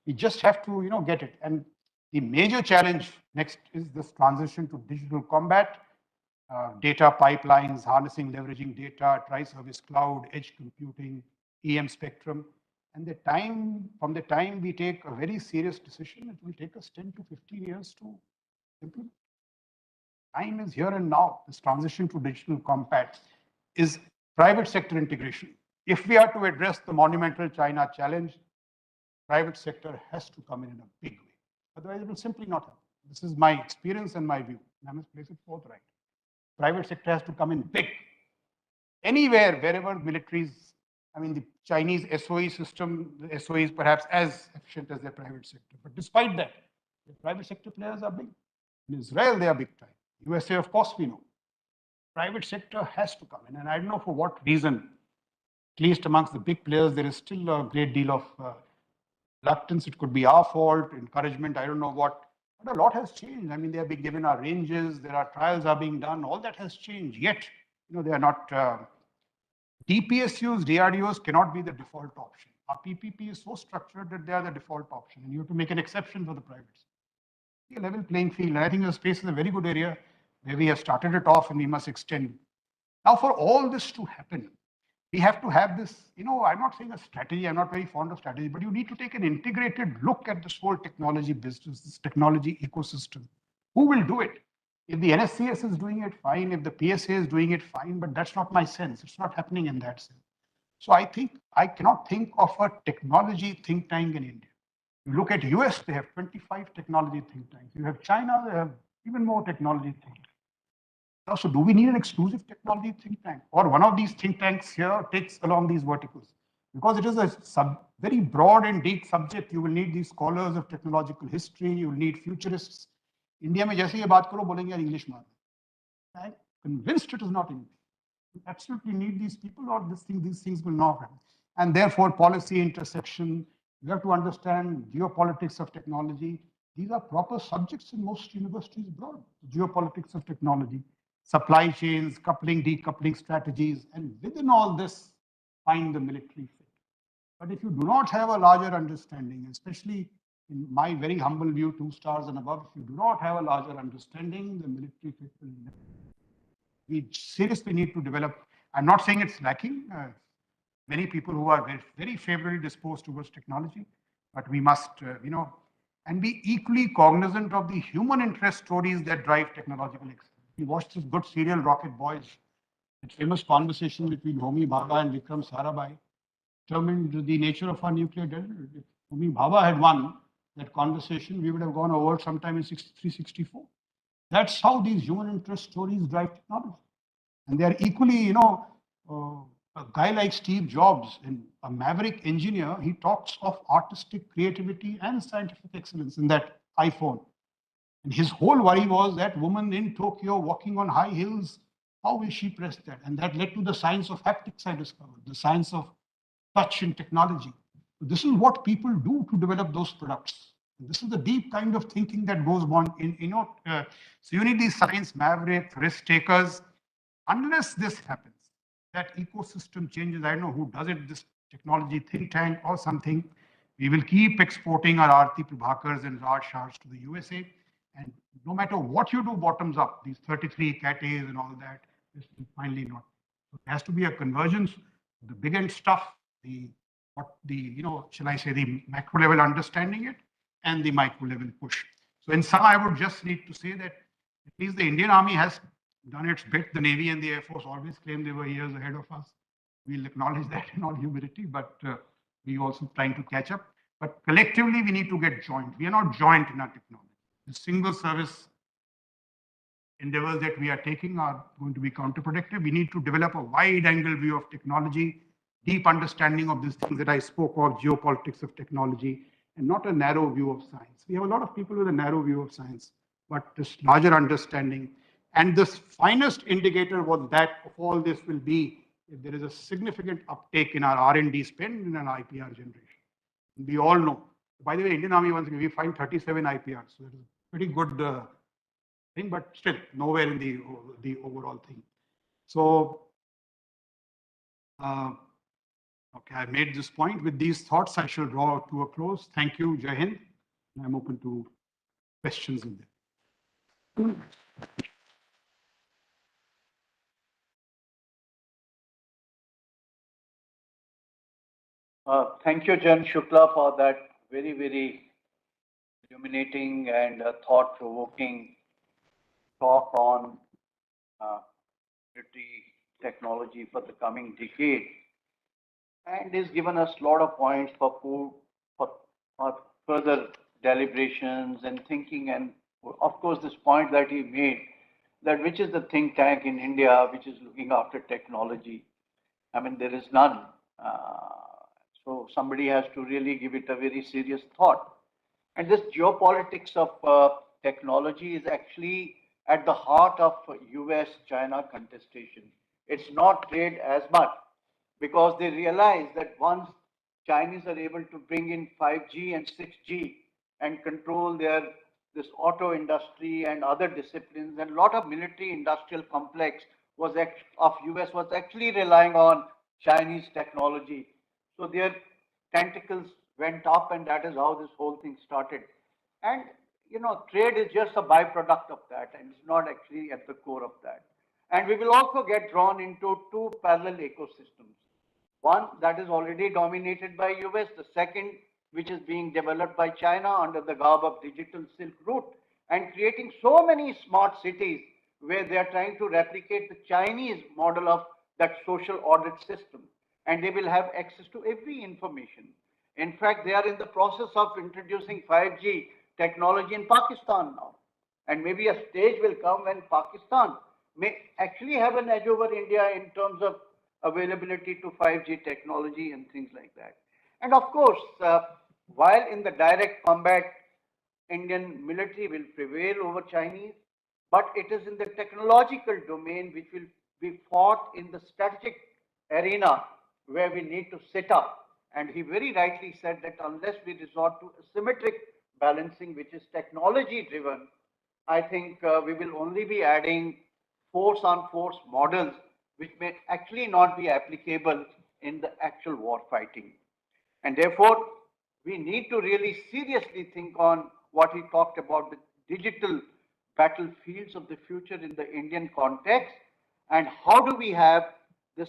we just have to get it. And the major challenge next is this transition to digital combat, data pipelines, harnessing, leveraging data, tri-service cloud, edge computing, EM spectrum. And from the time we take a very serious decision, it will take us 10 to 15 years to implement. Time is here and now. This transition to digital combat is private sector integration. If we are to address the monumental China challenge, private sector has to come in a big way. Otherwise, it will simply not happen. This is my experience and my view. I must place it forthright. Private sector has to come in big. Anywhere, wherever militaries, I mean, the Chinese SOE system, the SOE is perhaps as efficient as their private sector. But despite that, the private sector players are big. In Israel, they are big time. USA, of course, we know. Private sector has to come in. And I don't know for what reason, at least amongst the big players, there is still a great deal of reluctance. It could be our fault, encouragement, I don't know what. But a lot has changed. I mean, they are being given our ranges, there are trials are being done, all that has changed. Yet, they are not. DPSUs, DRDOs cannot be the default option. Our PPP is so structured that they are the default option, and you have to make an exception for the private sector. A level playing field, and I think the space is a very good area where we have started it off and we must extend. Now, for all this to happen, we have to have this, I'm not saying a strategy, I'm not very fond of strategy, but you need to take an integrated look at this whole technology business, this technology ecosystem. Who will do it? If the NSCS is doing it, fine. If the PSA is doing it, fine. But that's not my sense. It's not happening in that sense. So I think I cannot think of a technology think tank in India. You look at US, they have 25 technology think tanks. You have China, they have even more technology think tanks. So do we need an exclusive technology think tank? Or one of these think tanks here takes along these verticals? Because it is a very broad and deep subject. You will need these scholars of technological history. You will need futurists. India में जैसे ये बात करो बोलेंगे यार English मार. I'm convinced it is not English. You absolutely need these people, or these things will not happen. And therefore, policy intersection. You have to understand geopolitics of technology. These are proper subjects in most universities abroad. Geopolitics of technology, supply chains, coupling, decoupling strategies, and within all this, find the military fit. But if you do not have a larger understanding, especially in my very humble view, 2 stars and above, if you do not have a larger understanding, the military fit will never. We seriously need to develop. I'm not saying it's lacking. Many people who are very, very favorably disposed towards technology, but we must, and be equally cognizant of the human interest stories that drive technological excellence. We watched this good serial Rocket Boys, that famous conversation between Homi Bhabha and Vikram Sarabhai. determined the nature of our nuclear delta. If Homi Bhabha had won that conversation, we would have gone over sometime in 63-64. That's how these human interest stories drive technology. And they are equally, a guy like Steve Jobs, and a maverick engineer, he talks of artistic creativity and scientific excellence in that iPhone. And his whole worry was that woman in Tokyo walking on high hills, how will she press that? And that led to the science of haptics I discovered, the science of touch in technology. This is what people do to develop those products. This is the deep kind of thinking that goes on so you need these science mavericks, risk takers. Unless this happens, that ecosystem changes. I don't know who does it, this technology think tank or something. We will keep exporting our Aarti Prabhakars and Raj Shahs to the USA. And no matter what you do bottoms up, these 33 Cat A's and all that, this will finally not. So there has to be a convergence of the big end stuff, shall I say, the macro level understanding it and the micro level push. So in sum, I would just need to say that at least the Indian Army has done its bit. The Navy and the Air Force always claim they were years ahead of us. We'll acknowledge that in all humility, but we also trying to catch up. But collectively, we need to get joined. We are not joint in our technology. The single service endeavors that we are taking are going to be counterproductive. We need to develop a wide angle view of technology, deep understanding of these things that I spoke of, geopolitics of technology, and not a narrow view of science. We have a lot of people with a narrow view of science, but this larger understanding. And this finest indicator was that of all this will be if there is a significant uptake in our R&D spend in an IPR generation. And we all know. By the way, Indian Army, once again, we find 37 IPRs. So that is a pretty good thing, but still nowhere in the overall thing. So, okay, I made this point. With these thoughts, I shall draw to a close. Thank you, Jai Hind. I'm open to questions in there. Thank you, Jan Shukla, for that very, very illuminating and thought-provoking talk on military technology for the coming decade, and has given us a lot of points for further deliberations and thinking. And of course, this point that he made, that which is the think tank in India which is looking after technology. I mean, there is none. So somebody has to really give it a very serious thought. And this geopolitics of technology is actually at the heart of US-China contestation. It's not trade as much because they realize that once Chinese are able to bring in 5G and 6G and control this auto industry and other disciplines, and a lot of military industrial complex of US was actually relying on Chinese technology. So their tentacles went up, and that is how this whole thing started. And trade is just a byproduct of that, and it's not actually at the core of that. And we will also get drawn into two parallel ecosystems. One that is already dominated by US, the second which is being developed by China under the garb of digital Silk Route, and creating so many smart cities where they are trying to replicate the Chinese model of that social audit system. And they will have access to every information. In fact, they are in the process of introducing 5G technology in Pakistan now. And maybe a stage will come when Pakistan may actually have an edge over India in terms of availability to 5G technology and things like that. And of course, while in the direct combat, Indian military will prevail over Chinese, but it is in the technological domain which will be fought in the strategic arena where we need to sit up. And he very rightly said that unless we resort to asymmetric balancing, which is technology driven, I think we will only be adding force on force models, which may actually not be applicable in the actual war fighting. And therefore, we need to really seriously think on what he talked about, the digital battlefields of the future in the Indian context, and how do we have this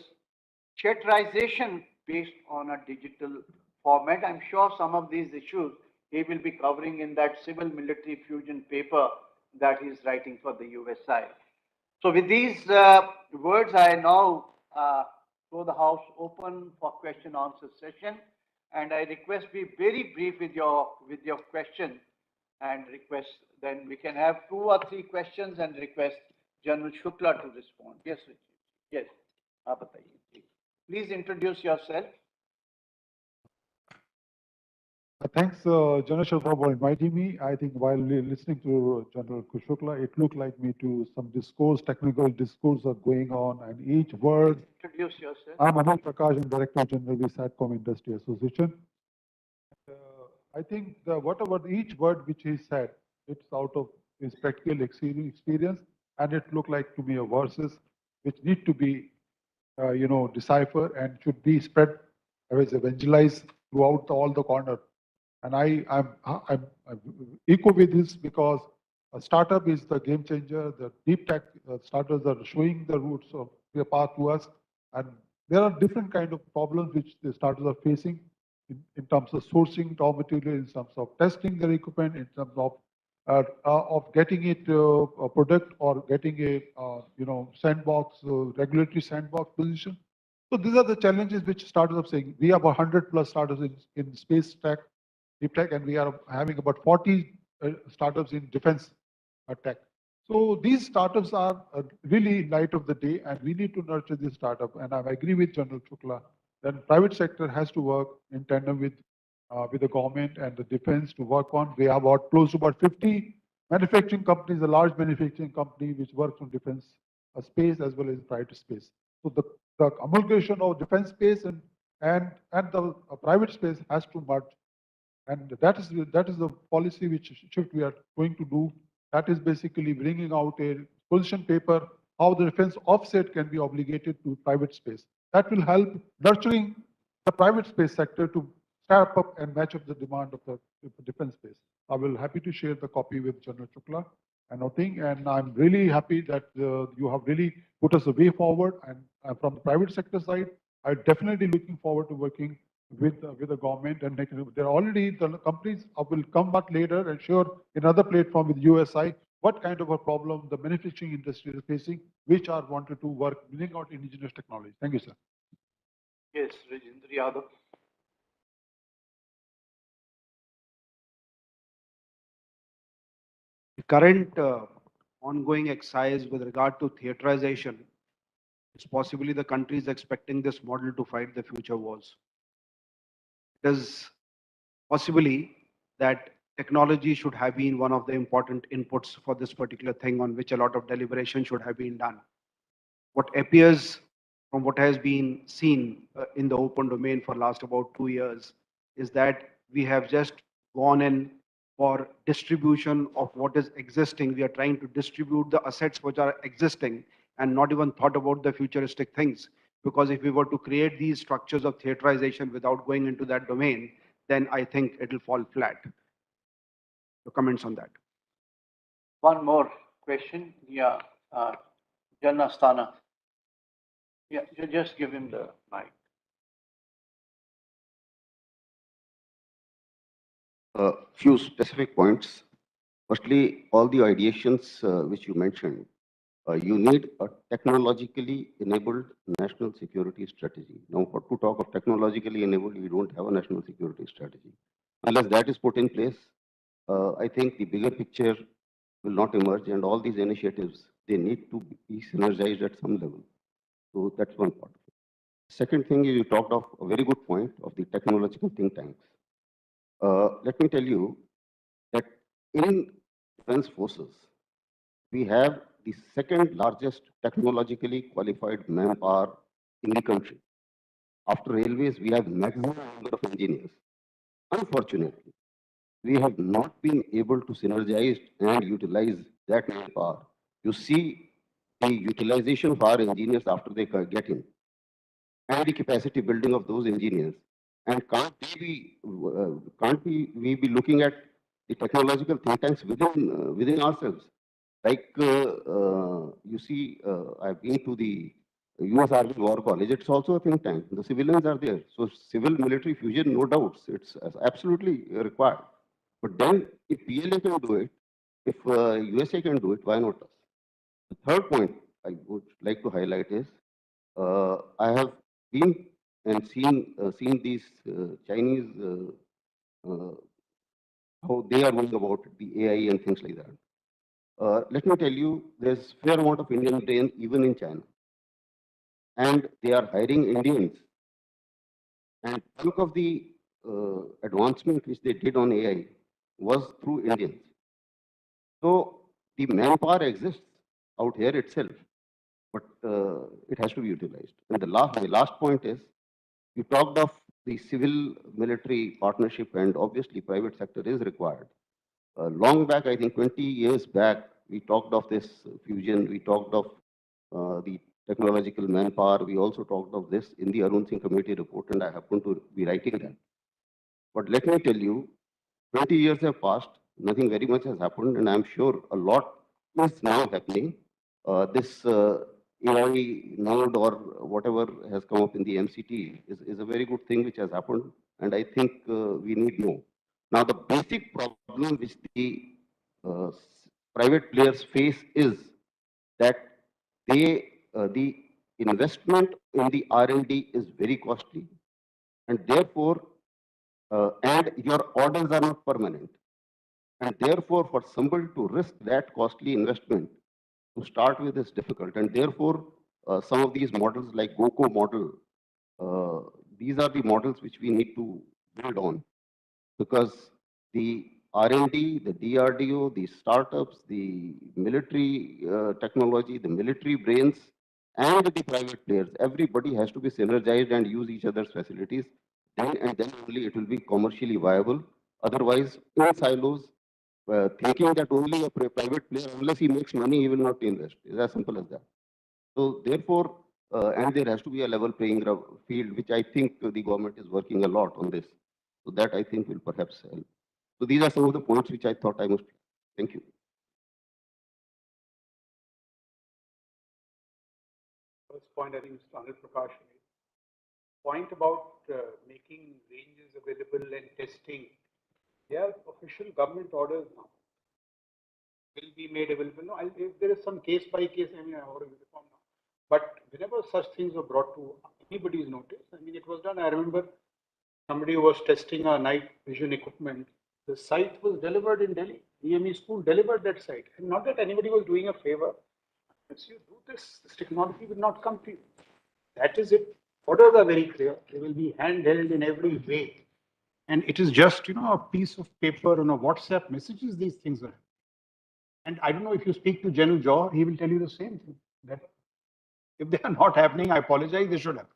theaterization based on a digital format. I'm sure some of these issues he will be covering in that civil military fusion paper that he's writing for the USI. So with these words, I now throw the house open for question answer session. And I request be very brief with your question and request, then we can have 2 or 3 questions and request General Shukla to respond. Yes, Richard. Yes. आप बताइए. Please introduce yourself. Thanks, General Sharma, for inviting me. I think while listening to General Shukla, it looked like me to some discourse, technical discourse are going on, and each word. Introduce yourself. I'm Anil Prakash, I'm Director General, Satcom Industry Association. I think whatever each word which he said, it's out of his practical experience, and it looked like to me a verses which need to be, deciphered and should be spread, as evangelized throughout all the corner. And I'm echo with this because a startup is the game changer. The deep tech startups are showing the routes of their path to us. And there are different kind of problems which the startups are facing in terms of sourcing raw material, in terms of testing their equipment, in terms of getting it a product or getting a sandbox, regulatory sandbox position. So these are the challenges which startups are saying. We have 100 plus startups in space tech, deep tech, and we are having about 40 startups in defense tech. So these startups are really light of the day, and we need to nurture this startup. And I agree with General Shukla that private sector has to work in tandem with the government and the defense to work on. We have about close to about 50 manufacturing companies, a large manufacturing company which works on defense space as well as private space. So the amalgamation of defense space and the private space has to merge. And that is the policy which shift we are going to do. That is basically bringing out a position paper, how the defense offset can be obligated to private space. That will help nurturing the private space sector to step up and match up the demand of the defense space. I will happy to share the copy with General Shukla and nothing. And I'm really happy that you have really put us a way forward. And from the private sector side, I'm definitely looking forward to working with the government, and there are already the companies will come back later and share another platform with USI what kind of a problem the manufacturing industry is facing, which are wanted to work bring out indigenous technology. Thank you, sir. Yes, Rajendra Yadav. The current ongoing exercise with regard to theaterization is possibly the country is expecting this model to fight the future wars. It is possibly that technology should have been one of the important inputs for this particular thing on which a lot of deliberation should have been done. What appears from what has been seen in the open domain for last about 2 years is that we have just gone in for distribution of what is existing. We are trying to distribute the assets which are existing and not even thought about the futuristic things. Because if we were to create these structures of theaterization without going into that domain, then I think it will fall flat. The comments on that. One more question. Yeah, Janna Sthana. Yeah, you just give him the mic. A few specific points. Firstly, all the ideations which you mentioned, you need a technologically enabled national security strategy. Now, to talk of technologically enabled, we don't have a national security strategy. Unless that is put in place, I think the bigger picture will not emerge, and all these initiatives, they need to be synergized at some level. So that's one part. Second thing is you talked of a very good point of the technological think tanks. Let me tell you that in defense forces, we have the second largest technologically qualified manpower in the country. After railways, we have maximum number of engineers. Unfortunately, we have not been able to synergize and utilize that manpower. You see the utilization of our engineers after they get in, and the capacity building of those engineers. And can't we be looking at the technological think tanks within ourselves? Like you see, I've been to the US Army War College. It's also a think tank. The civilians are there. So civil military fusion, no doubts. It's absolutely required. But then if PLA can do it, if USA can do it, why not us? The third point I would like to highlight is I have been and seen these Chinese how they are going about the AI and things like that. Let me tell you, there's fair amount of Indian brain even in China, and they are hiring Indians. And bulk of the advancement which they did on AI was through Indians. So the manpower exists out here itself, but it has to be utilized. And the last point is, you talked of the civil-military partnership, and obviously private sector is required. Long back, I think 20 years back, we talked of this fusion. We talked of the technological manpower. We also talked of this in the Arun Singh committee report, and I happen to be writing that. But let me tell you, 20 years have passed, nothing very much has happened, and I'm sure a lot is now happening. This AI node or whatever has come up in the MCT is a very good thing which has happened, and I think we need more. Now, the basic problem which the uh, private players face is that the investment in the R&D is very costly, and therefore, and your orders are not permanent. And therefore, for somebody to risk that costly investment to start with is difficult. And therefore, some of these models like GOCO model, these are the models which we need to build on, because the R&D, the DRDO, the startups, the military technology, the military brains, and the private players, everybody has to be synergized and use each other's facilities. Then and then only it will be commercially viable. Otherwise, in silos, thinking that only a private player, unless he makes money, he will not invest. It's as simple as that. So therefore, and there has to be a level playing field, which I think the government is working a lot on this. So that I think will perhaps help. So these are some of the points which I thought I must. Thank you. First point, I think Mr. Anil Prakash made. Point about making ranges available and testing. They are official government orders now. Will be made available. No, if there is some case by case, I mean, or uniform now. But whenever such things were brought to anybody's notice, I mean, it was done. I remember somebody was testing a night vision equipment. The site was delivered in Delhi. EME school delivered that site. And not that anybody was doing a favor. If you do this, this technology will not come to you. That is it. Orders are very clear. They will be handheld in every way. And it is just, a piece of paper on a WhatsApp messages, these things are. And I don't know if you speak to General Jawhar, he will tell you the same thing. That if they are not happening, I apologize, they should happen.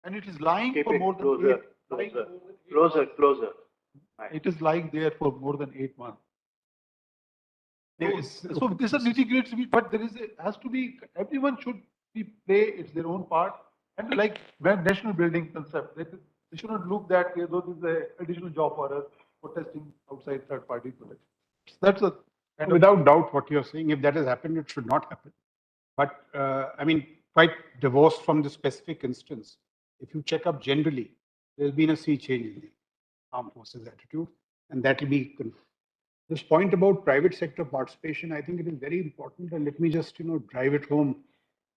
And it is lying Keep for it more than closer, closer. It is lying there for more than 8 months. Yes. So this is nitty-gritty, but there is has to be, everyone should play it's their own part. And like national building concept, they should not look that though this is an additional job for us for testing outside third-party projects. That's a kind Without doubt, what you're saying, if that has happened, it should not happen. But I mean, quite divorced from the specific instance, if you check up generally, there's been a sea change in the armed forces attitude, and that will be this point about private sector participation. I think it is very important, and let me just drive it home.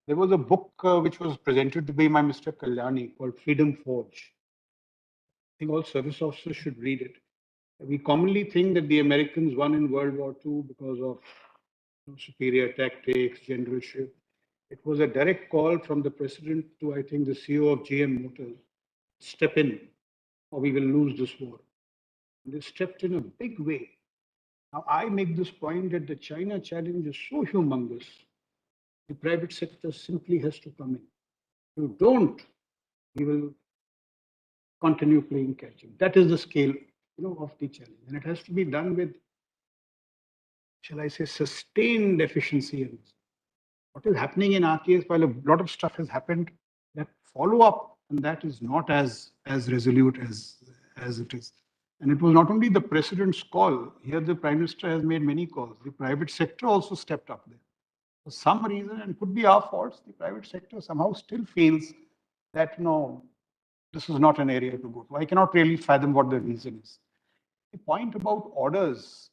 There was a book which was presented to me by Mr. Kalyani called Freedom Forge. I think all service officers should read it. We commonly think that the Americans won in World War II because of superior tactics, generalship. It was a direct call from the president to, I think, the CEO of GM Motors, step in or we will lose this war. And they stepped in a big way. Now, I make this point that the China challenge is so humongous, the private sector simply has to come in. If you don't, we will continue playing catch up. That is the scale of the challenge. And it has to be done with, shall I say, sustained efficiency. What is happening in our case, while a lot of stuff has happened, that follow up, and that is not as resolute as it is. And it was not only the president's call. Here, the prime minister has made many calls. The private sector also stepped up there. For some reason, and could be our faults, the private sector somehow still feels that, no, this is not an area to go to. I cannot really fathom what the reason is. The point about orders,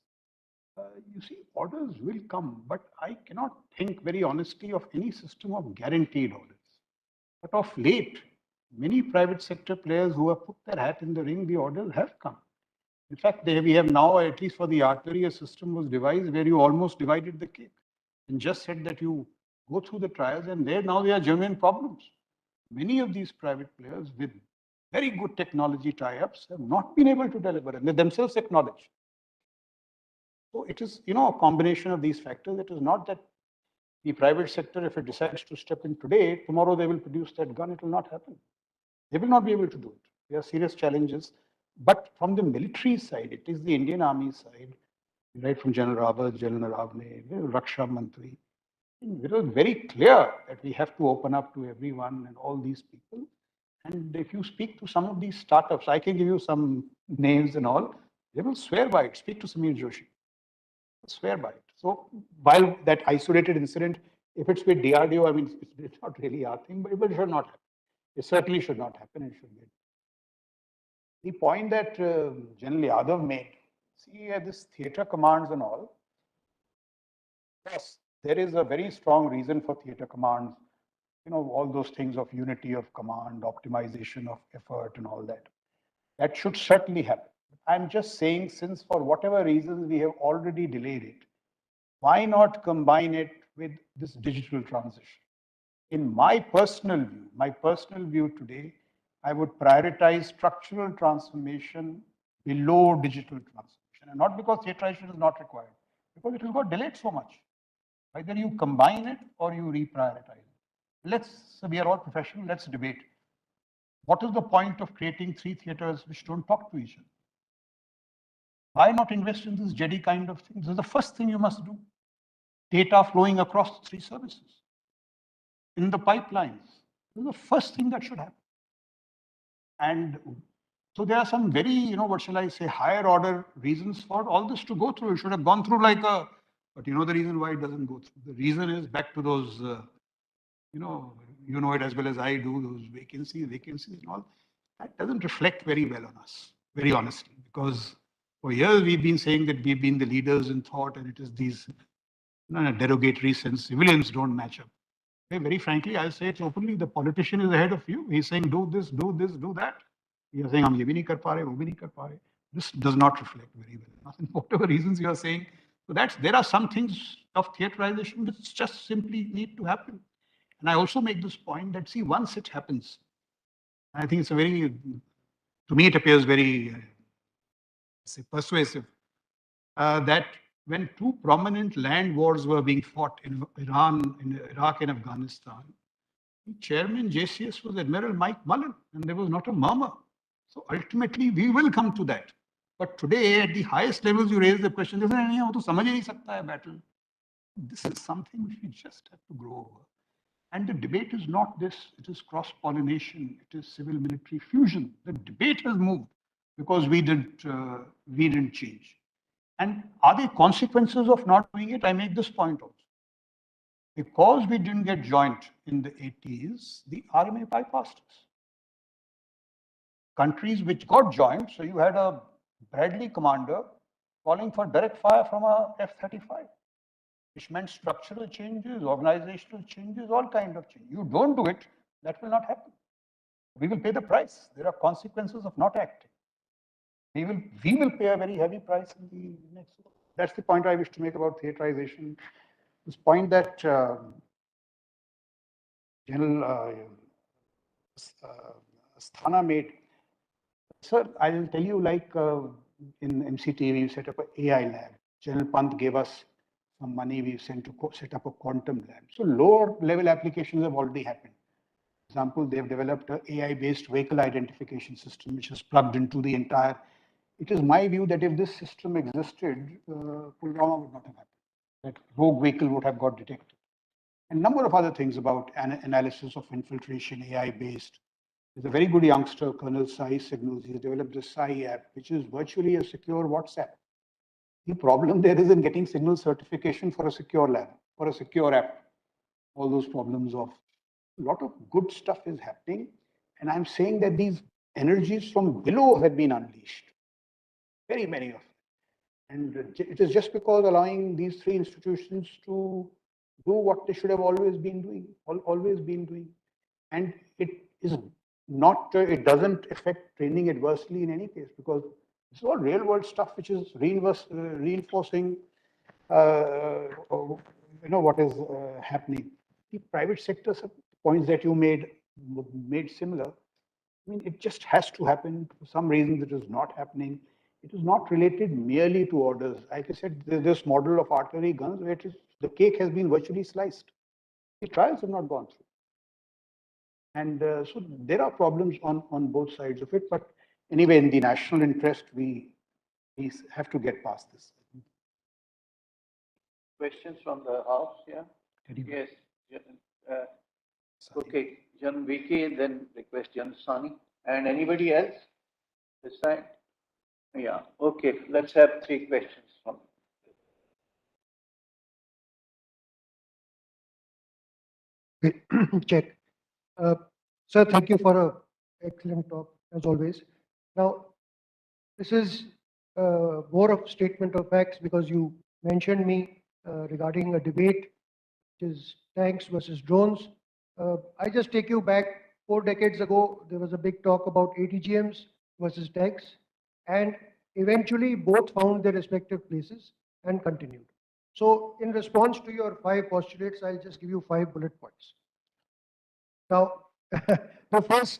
you see, orders will come, but I cannot think very honestly of any system of guaranteed orders. But of late, many private sector players who have put their hat in the ring, the orders have come. In fact, we have now, at least for the artillery, a system was devised where you almost divided the cake and just said that you go through the trials, and there now there are genuine problems. Many of these private players with very good technology tie-ups have not been able to deliver, and they themselves acknowledge. So it is, a combination of these factors. It is not that the private sector, if it decides to step in today, tomorrow they will produce that gun. It will not happen. They will not be able to do it. There are serious challenges. But from the military side, it is the Indian Army side, right from General Rawat, General Naravne, Raksha Mantri. It was very clear that we have to open up to everyone and all these people. And if you speak to some of these startups, I can give you some names and all, they will swear by it. Speak to Samir Joshi. Swear by it. So while that isolated incident, if it's with DRDO, I mean, it's not really our thing, but it should not happen. It certainly should not happen. It should be. The point that General Yadav made, see, this theatre commands and all, yes, there is a very strong reason for theatre commands, all those things of unity of command, optimization of effort and all that. That should certainly happen. I'm just saying, since for whatever reasons we have already delayed it, why not combine it with this digital transition? In my personal view today, I would prioritize structural transformation below digital transformation. And not because theatrization is not required, because it will got delayed so much. Either you combine it or you reprioritize it. We are all professional, let's debate. What is the point of creating 3 theaters which don't talk to each other? Why not invest in this JD kind of thing? This is the first thing you must do. Data flowing across 3 services. In the pipelines. This is the first thing that should happen. And so there are some very, what shall I say, higher order reasons for all this to go through. It should have gone through but the reason why it doesn't go through. The reason is back to those, you know it as well as I do, those vacancies and all. That doesn't reflect very well on us, very honestly, because for years we've been saying that we've been the leaders in thought, and it is these, in a derogatory sense, civilians don't match up. Very frankly, I'll say it openly, the politician is ahead of you. He's saying, do this, do that. You're saying, hum ye bhi nahi kar pa rahe, wo bhi nahi kar pa rahe. This does not reflect very well. Whatever reasons you are saying. So there are some things of theaterization which just simply need to happen. And I also make this point that, see, once it happens, I think it's to me it appears very, persuasive, that when 2 prominent land wars were being fought in Iraq and Afghanistan, Chairman JCS was Admiral Mike Mullen, and there was not a murmur. So ultimately, we will come to that. But today, at the highest levels, you raise the question, battle. This is something which we just have to grow over. And the debate is not this, it is cross-pollination, it is civil-military fusion. The debate has moved because we didn't change. And are there consequences of not doing it? I make this point also. Because we didn't get joint in the 80s, the RMA bypassed us. Countries which got joint, so you had a Bradley commander calling for direct fire from a F-35, which meant structural changes, organizational changes, all kinds of changes. You don't do it, that will not happen. We will pay the price. There are consequences of not acting. We will pay a very heavy price in the next war. That's the point I wish to make about theaterization. This point that General Asthana made. Sir, I will tell you, in MCT, we set up an AI lab. General Pant gave us some money we sent to set up a quantum lab. So lower level applications have already happened. For example, they've developed an AI-based vehicle identification system, which is plugged into the entire. It is my view that if this system existed, Pulwama would not have happened. That rogue vehicle would have got detected. And a number of other things about analysis of infiltration, AI-based. There's a very good youngster, Colonel Sai Signals. He's developed the Sai app, which is virtually a secure WhatsApp. The problem there is in getting signal certification for a secure lab, for a secure app. all those problems of a lot of good stuff is happening. And I'm saying that these energies from below have been unleashed, very many of them. And it is just because allowing these three institutions to do what they should have always been doing, always been doing. And it is not, it doesn't affect training adversely in any case, because this is all real world stuff which is reinforcing, what is happening. The private sector points that you made similar. I mean, it just has to happen. For some reason, it is not happening. It is not related merely to orders. Like I said, there's this model of artillery guns where the cake has been virtually sliced. The trials have not gone through. And so there are problems on both sides of it. But anyway, in the national interest, we have to get past this. Questions from the house? Yeah. Yes. Okay. Jan VK, then request Jan Sani. And anybody else this side? Yeah. Okay. Let's have 3 questions from. Check. Sir, thank you for an excellent talk, as always. Now, this is more of statement of facts because you mentioned me regarding a debate, which is tanks versus drones. I just take you back 4 decades ago, there was a big talk about ATGMs versus tanks, and eventually both found their respective places and continued. So in response to your 5 postulates, I'll just give you 5 bullet points. Now, the first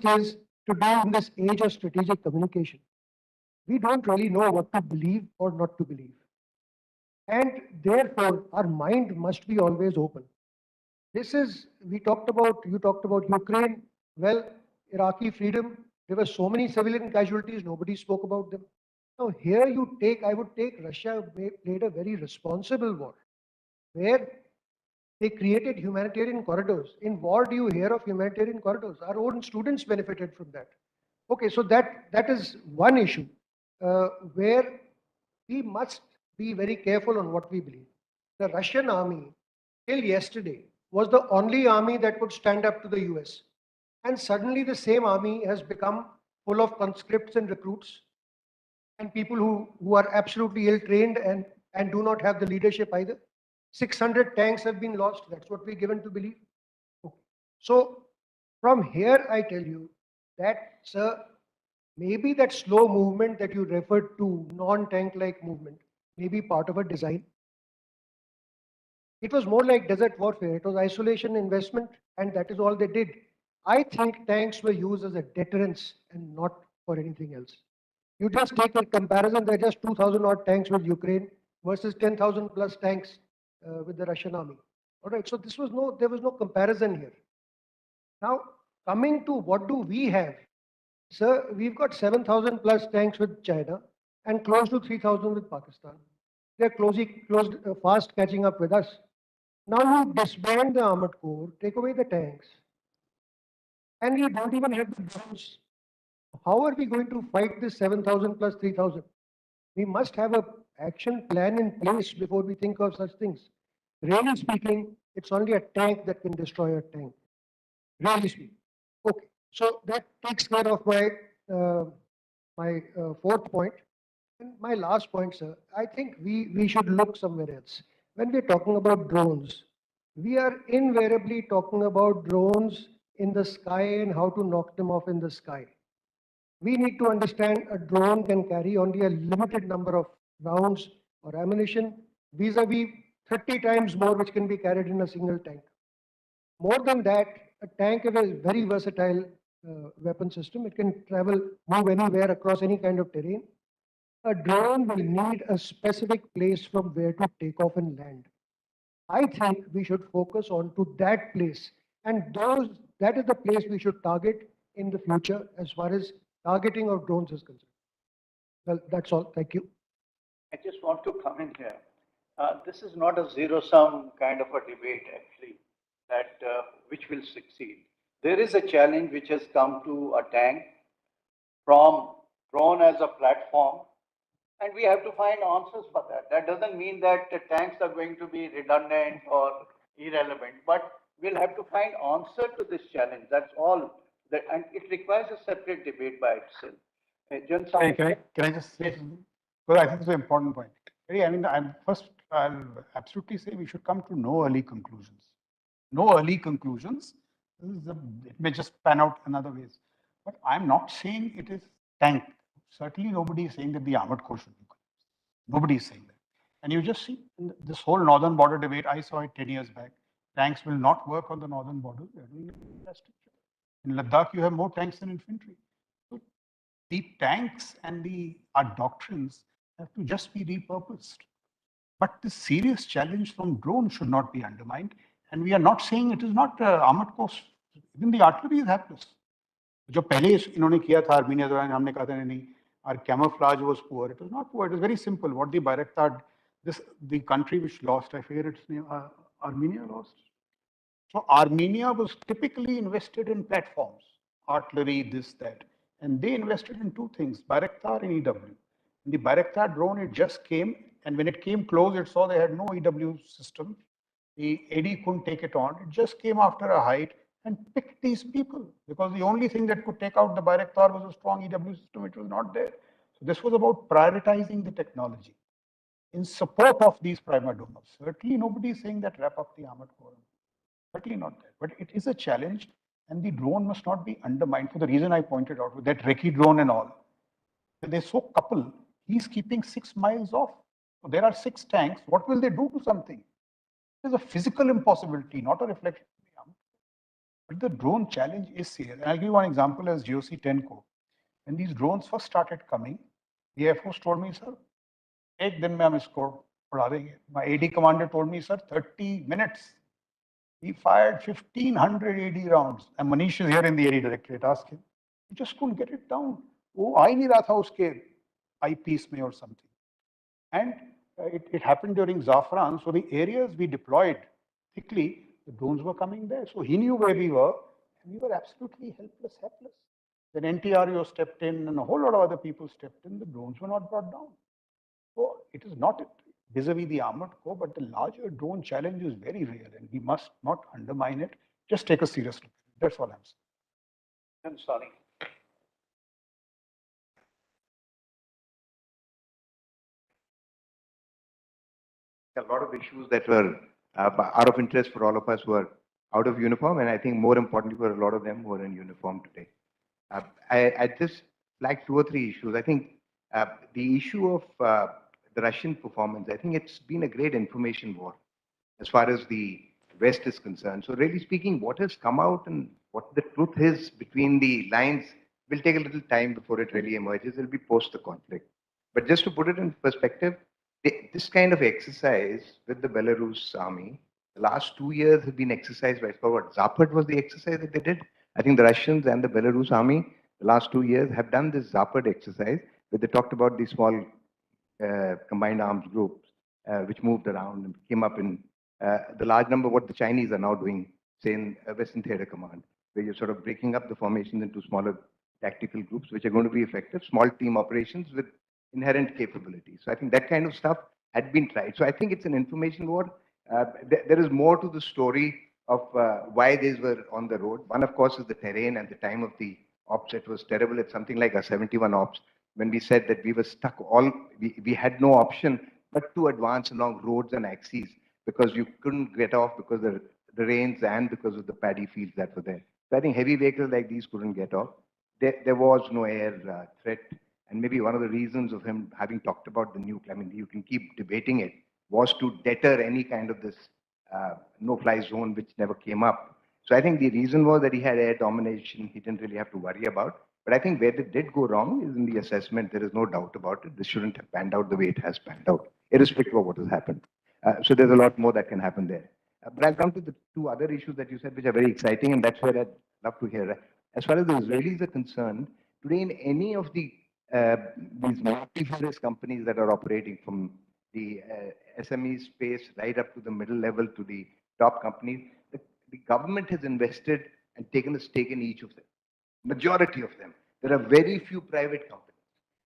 is to do in this age of strategic communication. We don't really know what to believe or not to believe. And therefore, our mind must be always open. You talked about Ukraine. Well, Iraqi freedom, there were so many civilian casualties, nobody spoke about them. Now, here I would take Russia played a very responsible war, where they created humanitarian corridors. In war, do you hear of humanitarian corridors? Our own students benefited from that. Okay, so that is one issue where we must be very careful on what we believe. The Russian army, till yesterday, was the only army that could stand up to the US. And suddenly the same army has become full of conscripts and recruits and people who are absolutely ill-trained and do not have the leadership either. 600 tanks have been lost. That's what we're given to believe. Okay. So from here, I tell you that, sir, maybe that slow movement that you referred to, non-tank-like movement, may be part of a design. It was more like desert warfare. It was isolation investment, and that is all they did. I think tanks were used as a deterrence and not for anything else. You just take a comparison, there are just 2,000 odd tanks with Ukraine versus 10,000 plus tanks with the Russian army. All right, so there was no comparison here. Now, coming to what do we have? Sir, we've got 7,000 plus tanks with China and close to 3,000 with Pakistan. They're fast catching up with us. Now you disband the armored corps, take away the tanks, and you don't even have the drones. How are we going to fight this 7,000 plus 3,000? We must have an action plan in place before we think of such things. Really speaking, it's only a tank that can destroy a tank. Really speaking. Okay, so that takes care of my 4th point. And my last point, sir, I think we should look somewhere else. When we're talking about drones, we are invariably talking about drones in the sky and how to knock them off in the sky. We need to understand a drone can carry only a limited number of rounds or ammunition, vis-a-vis 30 times more which can be carried in a single tank. More than that, a tank is a very versatile weapon system. It can move anywhere across any kind of terrain. A drone will need a specific place from where to take off and land. I think we should focus on to that place, and that is the place we should target in the future as far as targeting of drones is concerned. Well, that's all. Thank you. I just want to come in here. This is not a zero-sum kind of a debate, actually, that which will succeed. There is a challenge which has come to a tank from drone as a platform, and we have to find answers for that. That doesn't mean that the tanks are going to be redundant or irrelevant, but we'll have to find answer to this challenge. That's all. And it requires a separate debate by itself. Sorry, can I just say something? Because I think it's an important point. I mean, I'll absolutely say we should come to no early conclusions. No early conclusions. It may just pan out another ways. But I'm not saying it is tank. Certainly nobody is saying that the armored core should be collapsed. Nobody is saying that. And you just see this whole northern border debate, I saw it 10 years back. Tanks will not work on the northern border. They're doing it fantastic. In Ladakh, you have more tanks than infantry. So the tanks and our doctrines have to just be repurposed. But the serious challenge from drones should not be undermined. And we are not saying it is not armored force. Even the artillery is hapless. जो पहले इन्होंने किया था Armenia दौरान हमने कहा था नहीं our camouflage was poor. It was not poor. It was very simple. What the Bayraktar, the country which lost, I forget its name, Armenia lost. So Armenia was typically invested in platforms, artillery, this, that. And they invested in two things, Bayraktar and EW. And the Bayraktar drone, it just came, and when it came close, it saw they had no EW system. The AD couldn't take it on. It just came after a height and picked these people because the only thing that could take out the Bayraktar was a strong EW system, which was not there. So this was about prioritizing the technology in support of these prima donors. Certainly nobody is saying that wrap up the armored core. Certainly not that. But it is a challenge, and the drone must not be undermined for the reason I pointed out with that Retd drone and all. They're so coupled, he's keeping 6 miles off. So there are 6 tanks. What will they do to something? It is a physical impossibility, not a reflection. But the drone challenge is here. And I'll give you one example as GOC-10 Co. When these drones first started coming, the Air Force told me, sir, एक दिन में हम इसको उड़ा देंगे. My AD commander told me, sir, 30 minutes. He fired 1,500 AD rounds. And Manish is here in the AD directorate. Ask him. He just couldn't get it down. वो आ ही नहीं रहा था उसके eyepiece में or something. And it happened during Zafran. So the areas we deployed thickly, the drones were coming there. So he knew where we were, and we were absolutely helpless. Then NTRO stepped in, and a whole lot of other people stepped in. The drones were not brought down. So it is not vis-a-vis the armored core, but the larger drone challenge is very real, and we must not undermine it. Just take a serious look. That's all I'm saying. I'm sorry. A lot of issues that were out of interest for all of us who are out of uniform, and I think more importantly for a lot of them who are in uniform today. I just flagged 2 or 3 issues. I think the issue of the Russian performance, I think it's been a great information war as far as the West is concerned. So really speaking, what has come out and what the truth is between the lines will take a little time before it really emerges. It'll be post the conflict. But just to put it in perspective, this kind of exercise with the Belarus army, the last 2 years have been exercised by what? Zapad was the exercise that they did. I think the Russians and the Belarus army, the last 2 years have done this Zapad exercise where they talked about the small combined arms groups which moved around and came up in the large number what the Chinese are now doing, say in Western Theater Command, where you're sort of breaking up the formations into smaller tactical groups which are going to be effective, small team operations with inherent capabilities. So I think that kind of stuff had been tried. So I think it's an information war. There is more to the story of why these were on the road. One, of course, is the terrain and the time of the ops. It was terrible. It's something like a 71 ops when we said that we were stuck we had no option but to advance along roads and axes because you couldn't get off because of the rains and because of the paddy fields that were there. So I think heavy vehicles like these couldn't get off. There was no air threat. And maybe one of the reasons of him having talked about the nuke, I mean, you can keep debating it, was to deter any kind of this no-fly zone which never came up. So I think the reason was that he had air domination. He didn't really have to worry about. But I think where it did go wrong is in the assessment. There is no doubt about it. This shouldn't have panned out the way it has panned out, irrespective of what has happened. So there's a lot more that can happen there. But I'll come to the 2 other issues that you said, which are very exciting, and that's where I'd love to hear. As far as the Israelis are concerned, today in any of these multi-various companies that are operating from the SME space right up to the middle level to the top companies, the government has invested and taken a stake in each of them. Majority of them. There are very few private companies.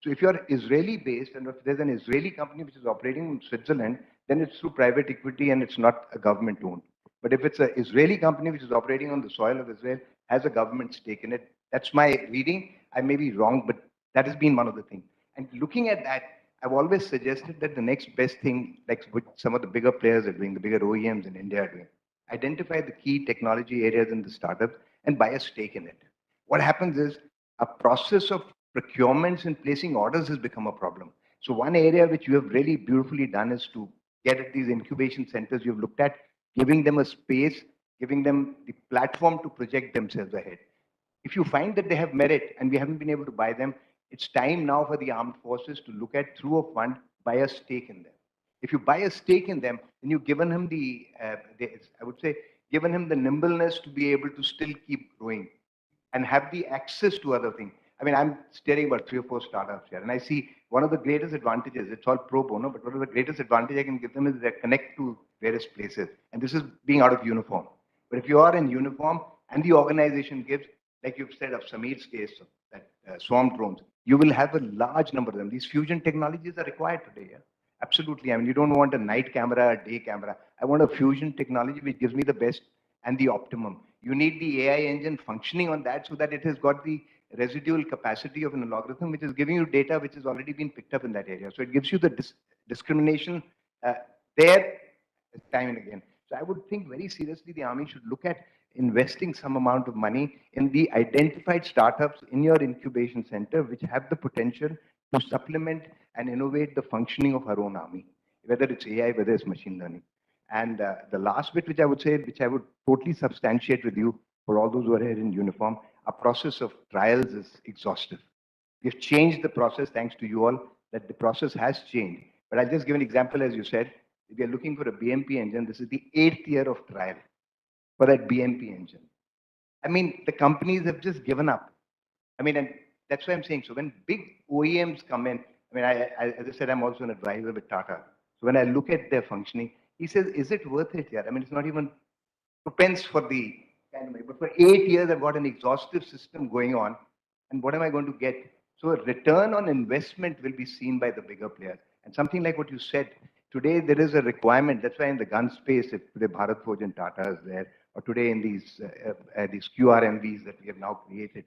So if you're Israeli based and if there's an Israeli company which is operating in Switzerland, then it's through private equity and it's not a government owned. But if it's an Israeli company which is operating on the soil of Israel, has a government stake in it. That's my reading. I may be wrong, but that has been one of the things. And looking at that, I've always suggested that the next best thing, like what some of the bigger players are doing, the bigger OEMs in India are doing, identify the key technology areas in the startup and buy a stake in it. What happens is a process of procurements and placing orders has become a problem. So one area which you have really beautifully done is to get at these incubation centers you've looked at, giving them a space, giving them the platform to project themselves ahead. If you find that they have merit and we haven't been able to buy them, it's time now for the armed forces to look at, through a fund, buy a stake in them. If you buy a stake in them, then you've given him I would say, given him the nimbleness to be able to still keep growing and have the access to other things. I mean, I'm staring about 3 or 4 startups here, and I see one of the greatest advantages, it's all pro bono, but one of the greatest advantage I can give them is they connect to various places. And this is being out of uniform. But if you are in uniform and the organization gives, like you've said of Sameer's case, of that swarm drones, you will have a large number of them. These fusion technologies are required today. Yeah? Absolutely. I mean, you don't want a night camera, a day camera. I want a fusion technology which gives me the best and the optimum. You need the AI engine functioning on that so that it has got the residual capacity of an algorithm which is giving you data which has already been picked up in that area. So it gives you the discrimination there time and again. So I would think very seriously the Army should look at investing some amount of money in the identified startups in your incubation center which have the potential to supplement and innovate the functioning of our own Army, whether it's AI, whether it's machine learning. And the last bit which I would say, which I would totally substantiate with you for all those who are here in uniform, our process of trials is exhaustive. We've changed the process, thanks to you all, that the process has changed. But I'll just give an example, as you said. If you're looking for a BMP engine, this is the 8th year of trial for that BMP engine. I mean, the companies have just given up. I mean, and that's why I'm saying, so when big OEMs come in, I mean, as I said, I'm also an advisor with Tata. So when I look at their functioning, he says, is it worth it yet? I mean, it's not even pence for the kind of money, but for 8 years, I've got an exhaustive system going on. And what am I going to get? So a return on investment will be seen by the bigger players. And something like what you said, today there is a requirement. That's why in the gun space, if today Bharat Forge and Tata is there, or today in these QRMVs that we have now created,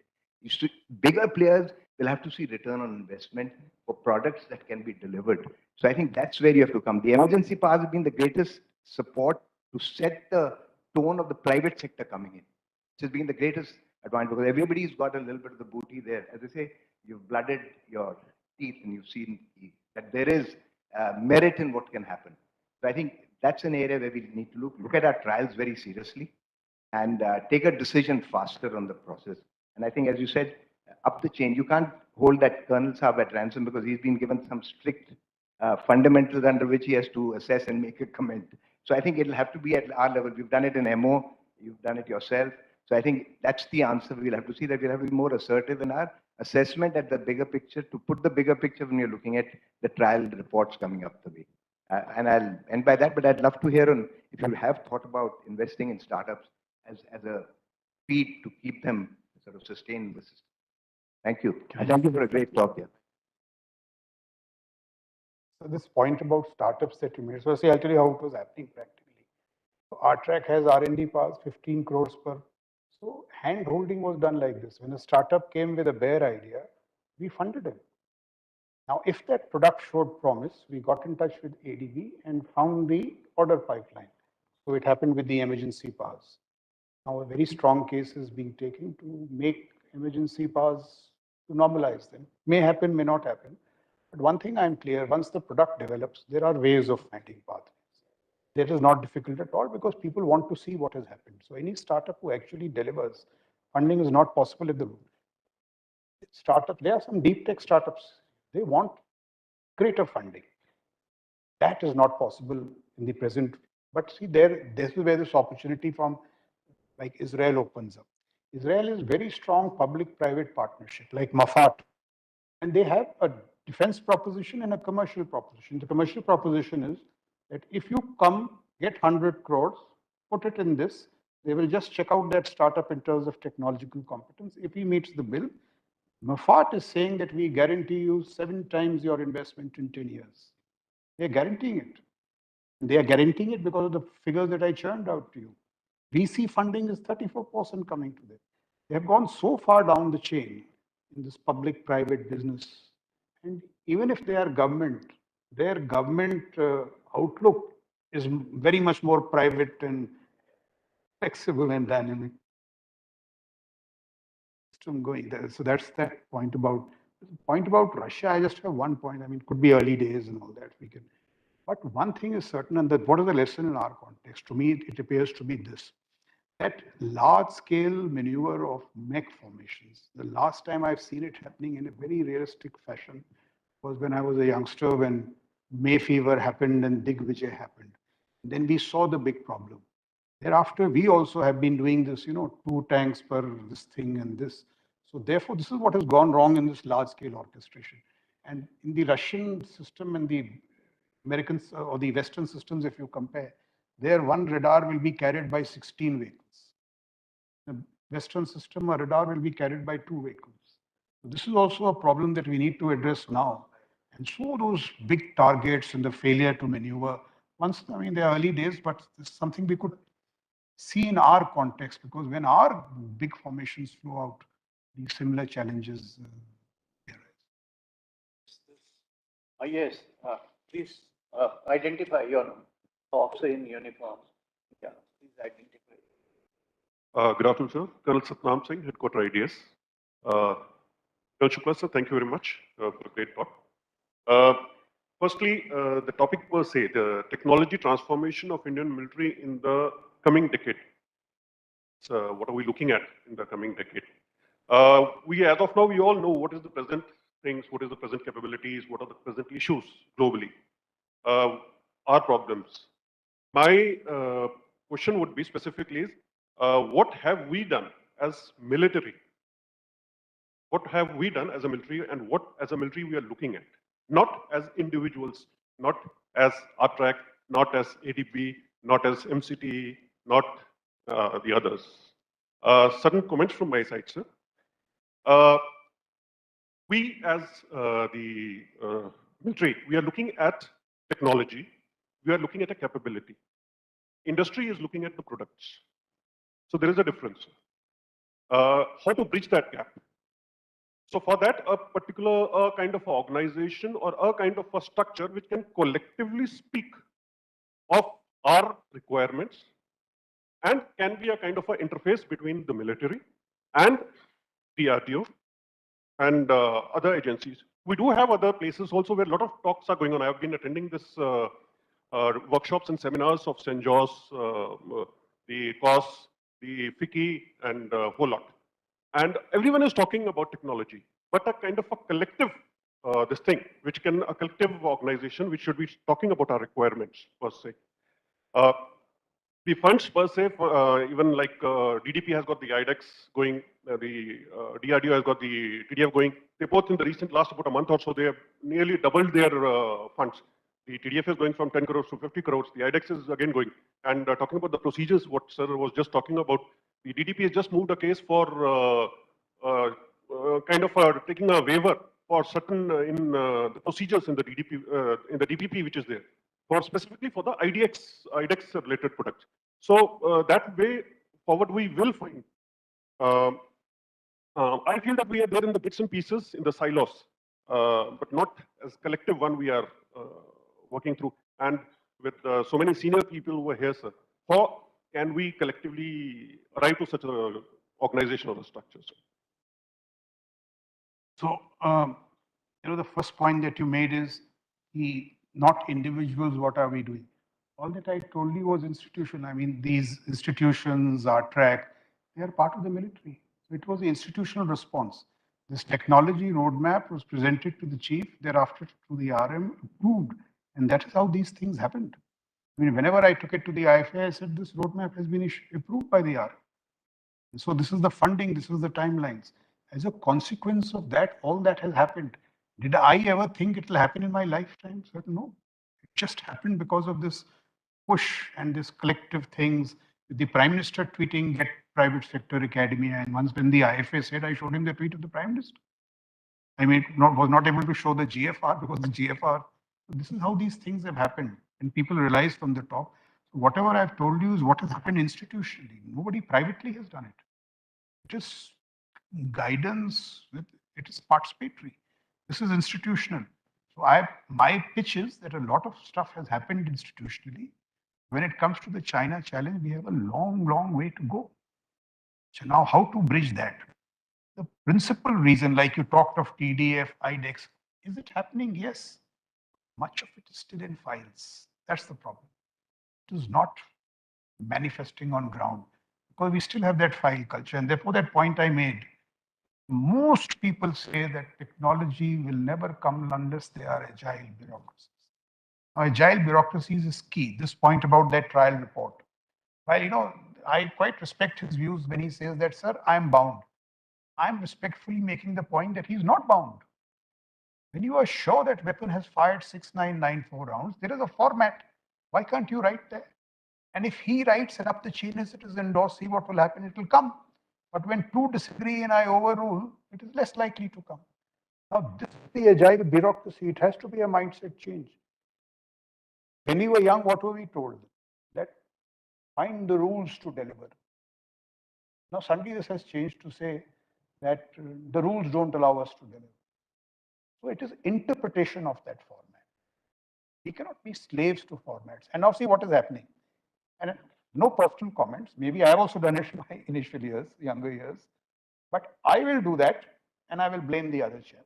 bigger players will have to see return on investment for products that can be delivered. So I think that's where you have to come. The emergency powers have been the greatest support to set the tone of the private sector coming in. Which has been the greatest advantage because everybody's got a little bit of the booty there. As I say, you've blooded your teeth and you've seen that there is merit in what can happen. So I think that's an area where we need to look at our trials very seriously and take a decision faster on the process. And I think, as you said, up the chain, you can't hold that Colonel Saab at ransom because he's been given some strict fundamentals under which he has to assess and make a comment. So I think it'll have to be at our level. We've done it in MO, you've done it yourself. So I think that's the answer. We'll have to see that we'll have to be more assertive in our assessment at the bigger picture to put the bigger picture when you're looking at the trial reports coming up the way. And I'll end by that, but I'd love to hear on if you have thought about investing in startups as a feed to keep them sort of sustained in the system. Thank you. And thank you for a great talk here. So this point about startups that you made, so see, I'll tell you how it was happening practically. So RTRAC has R&D powers, 15 crores per. So hand holding was done like this. When a startup came with a bare idea, we funded him. Now, if that product showed promise, we got in touch with ADB and found the order pipeline. So it happened with the emergency powers. Now, a very strong case is being taken to make emergency powers, to normalize them. May happen, may not happen. But one thing I'm clear, once the product develops, there are ways of finding pathways. That is not difficult at all because people want to see what has happened. So any startup who actually delivers, funding is not possible at the root. Startup, there are some deep tech startups, they want greater funding. That is not possible in the present. But see, this is where this opportunity from like Israel opens up. Israel is very strong public-private partnership, like Mafat. And they have a defense proposition and a commercial proposition. The commercial proposition is that if you come, get 100 crores, put it in this, they will just check out that startup in terms of technological competence. If he meets the bill, Mafat is saying that we guarantee you 7 times your investment in 10 years. They're guaranteeing it. They are guaranteeing it because of the figures that I churned out to you. VC funding is 34% coming to them. They have gone so far down the chain in this public-private business. And even if they are government, their government outlook is very much more private and flexible and dynamic. Going there. So that's that point about Russia. I just have one point. I mean, it could be early days and all that we can. But one thing is certain, and that what is the lesson in our context? To me, it appears to be this: that large-scale maneuver of mech formations. The last time I've seen it happening in a very realistic fashion was when I was a youngster, when May fever happened and Digvijay happened. Then we saw the big problem. Thereafter, we also have been doing this, 2 tanks per this thing and this. So therefore, this is what has gone wrong in this large-scale orchestration. And in the Russian system and the American or the Western systems, if you compare, there one radar will be carried by 16 vehicles. The Western system, a radar will be carried by 2 vehicles. So this is also a problem that we need to address now. And so those big targets and the failure to maneuver, I mean, they're early days, but it's something we could see in our context, because when our big formations flow out, these similar challenges arise. Yes, please identify your officer in uniform. Yeah, please identify. Good afternoon, sir. Colonel Satnam Singh, Headquarter IDS. Colonel Shukla, sir, thank you very much for a great talk. Firstly, the topic per se, the technology transformation of Indian military in the coming decade. So what are we looking at in the coming decade? As of now, we all know what is the present things, what is the present capabilities, what are the present issues globally, our problems. My question would be specifically is, what have we done as military? What have we done as a military, and what as a military we are looking at? Not as individuals, not as RTRAC, not as ADB, not as MCTE, not the others. Certain comments from my side, sir. We as the military, we are looking at technology, we are looking at a capability. Industry is looking at the products. So there is a difference. How to bridge that gap? So for that, a particular kind of organization or a kind of a structure which can collectively speak of our requirements and can be a kind of an interface between the military and DRDO and other agencies. We do have other places also where a lot of talks are going on. I've been attending this workshops and seminars of St. George, the COS, the FICI, and a whole lot. And everyone is talking about technology, but a kind of a collective, this thing, which can, a collective organization, which should be talking about our requirements per se. The funds per se, even like DDP has got the IDEX going, the DRDO has got the TDF going. They both in the recent last about a month or so, they have nearly doubled their funds. The TDF is going from 10 crores to 50 crores. The IDEX is again going. And talking about the procedures, what sir was just talking about, the DDP has just moved a case for kind of taking a waiver for certain in the procedures in the DPP, which is there, for specifically for the IDEX related products. So that way forward we will find. I feel that we are there in the bits and pieces in the silos, but not as collective one we are working through. And with so many senior people who are here, sir, how can we collectively arrive to such an organization or a structure, sir? So, the first point that you made is not individuals, what are we doing? All that I told you was institution. I mean, these institutions, RTRAC, they are part of the military. So it was the institutional response. This technology roadmap was presented to the chief, thereafter to the RM, approved. And that is how these things happened. I mean, whenever I took it to the IFA, I said, this roadmap has been approved by the RM. And so this is the funding, this is the timelines. As a consequence of that, all that has happened. Did I ever think it will happen in my lifetime? Certainly no. It just happened because of this push and this collective things. The Prime Minister tweeting, get private sector academia. And once when the IFA said, I showed him the tweet of the Prime Minister. I mean, was not able to show the GFR because the GFR. This is how these things have happened. And people realize from the top. Whatever I've told you is what has happened institutionally. Nobody privately has done it. It is guidance, it is participatory. This is institutional. So my pitch is that a lot of stuff has happened institutionally. When it comes to the China challenge, we have a long, long way to go. So now how to bridge that? The principal reason, like you talked of TDF, IDEX, is it happening? Yes. Much of it is still in files. That's the problem. It is not manifesting on ground because we still have that file culture. And therefore, that point I made, most people say that technology will never come unless they are agile bureaucracies. Now, agile bureaucracies is key. This point about that trial report. While, I quite respect his views when he says that, sir, I'm bound. I'm respectfully making the point that he's not bound. When you are sure that weapon has fired 6994 rounds, there is a format. Why can't you write there? And if he writes and up the chain as it is endorsed, see what will happen, it will come. But when two disagree and I overrule, it is less likely to come. Now, this is the agile bureaucracy. It has to be a mindset change. When we were young, what were we told? That find the rules to deliver. Now, suddenly this has changed to say that the rules don't allow us to deliver. So it is interpretation of that format. We cannot be slaves to formats. And now see what is happening. And no personal comments. Maybe I have also done it in my initial years, younger years. But I will do that and I will blame the other chair.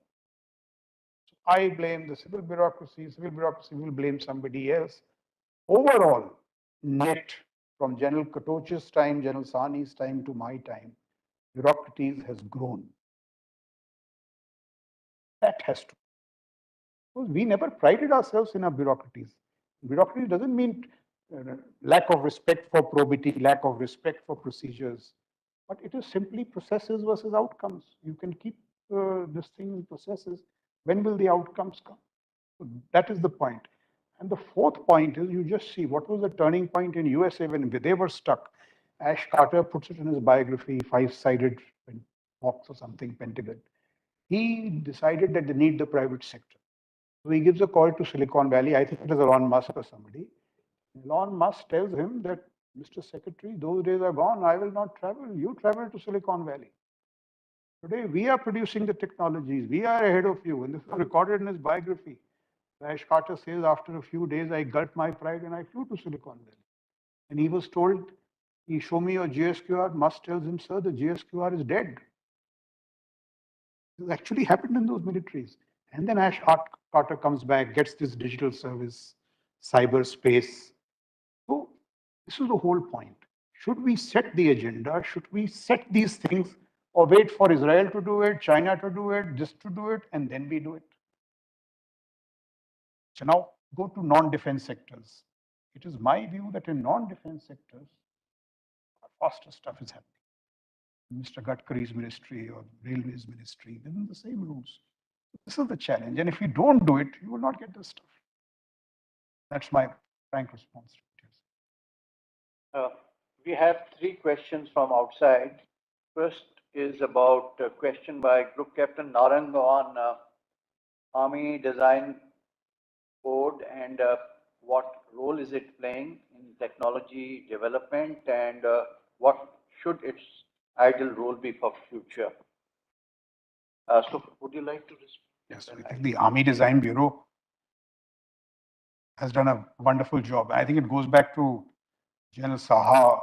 So I blame the civil bureaucracy will blame somebody else. Overall, net from General Katoch's time, General Sani's time to my time, bureaucracies has grown. That has to. Because we never prided ourselves in our bureaucracies. Bureaucracy doesn't mean lack of respect for probity, lack of respect for procedures, but it is simply processes versus outcomes. You can keep this thing in processes. When will the outcomes come? So that is the point. And the fourth point is you just see what was the turning point in USA when they were stuck. Ash Carter puts it in his biography, 5-sided box or something, pentagon. He decided that they need the private sector. So he gives a call to Silicon Valley. I think it is Elon Musk or somebody. Elon Musk tells him that, Mr. Secretary, those days are gone. I will not travel. You travel to Silicon Valley. Today, we are producing the technologies. We are ahead of you. And this is recorded in his biography. Ash Carter says, after a few days, I gulped my pride and I flew to Silicon Valley. And he was told, show me your GSQR. Musk tells him, sir, the GSQR is dead. This actually happened in those militaries. And then Ash Carter comes back, gets this digital service, cyberspace. So this is the whole point. Should we set the agenda? Should we set these things or wait for Israel to do it, China to do it, this to do it, and then we do it? So now go to non-defense sectors. It is my view that in non-defense sectors, faster stuff is happening. Mr. Gadkari's ministry or Railways ministry, within the same rules. This is the challenge. And if you don't do it, you will not get this stuff. That's my frank response. We have 3 questions from outside. First is about a question by Group Captain Narang on Army Design Board and what role is it playing in technology development and what should its ideal role be for future? So would you like to respond? Yes, I think the Army Design Bureau has done a wonderful job. I think it goes back to General Saha,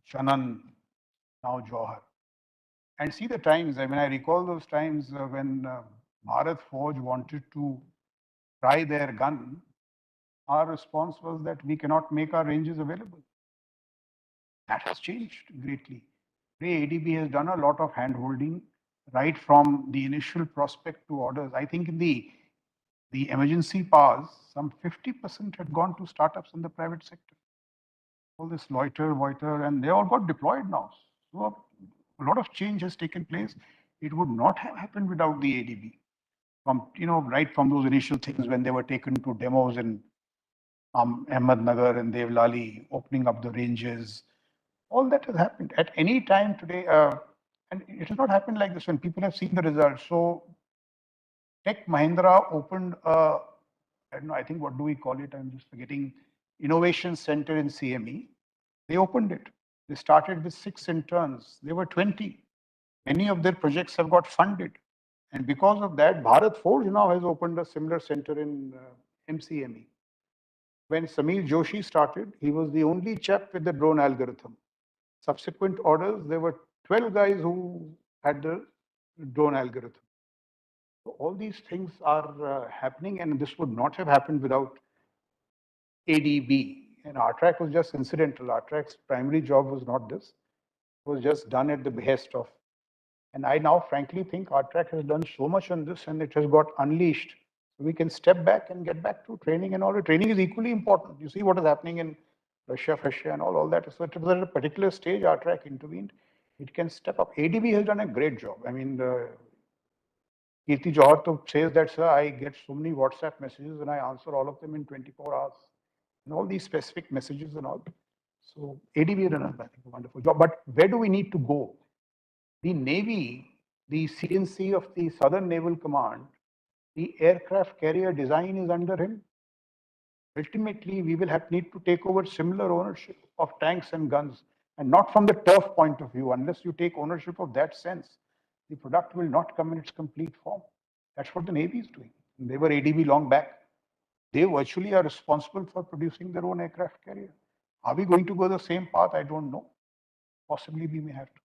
Chanan, now Jauhar. And see the times, I mean, I recall those times when Bharat Forge wanted to try their gun. Our response was that we cannot make our ranges available. That has changed greatly. Today, ADB has done a lot of hand-holding right from the initial prospect to orders. I think in the emergency powers, some 50% had gone to startups in the private sector. All this loiter, and they all got deployed now. So a lot of change has taken place. It would not have happened without the ADB. From, right from those initial things when they were taken to demos in Ahmednagar and Devlali, opening up the ranges, all that has happened. At any time today, and it has not happened like this when people have seen the results. So Tech Mahindra opened, I don't know, I think what do we call it? I'm just forgetting. innovation center in CME. They opened it. They started with 6 interns. They were 20. Many of their projects have got funded. And because of that, Bharat Forge now has opened a similar center in MCME. When Samir Joshi started, he was the only chap with the drone algorithm. Subsequent orders, there were 12 guys who had the drone algorithm. So all these things are happening, and this would not have happened without ADB. And RTRAC was just incidental. RTRAC's primary job was not this. It was just done at the behest of. And I now frankly think RTRAC has done so much on this and it has got unleashed. So we can step back and get back to training and all. The training is equally important. You see what is happening in Russia and all that. So it was at a particular stage RTRAC intervened. It can step up. ADB has done a great job. I mean, Kirti Johar says that, sir, I get so many WhatsApp messages and I answer all of them in 24 hours. And all these specific messages and all. So ADB has done, I think, a wonderful job. But where do we need to go? The Navy, the CNC of the Southern Naval Command, the aircraft carrier design is under him. Ultimately, we will need to take over similar ownership of tanks and guns, and not from the turf point of view. Unless you take ownership of that sense, the product will not come in its complete form. That's what the Navy is doing. And they were ADB long back. They virtually are responsible for producing their own aircraft carrier. Are we going to go the same path? I don't know. Possibly we may have to.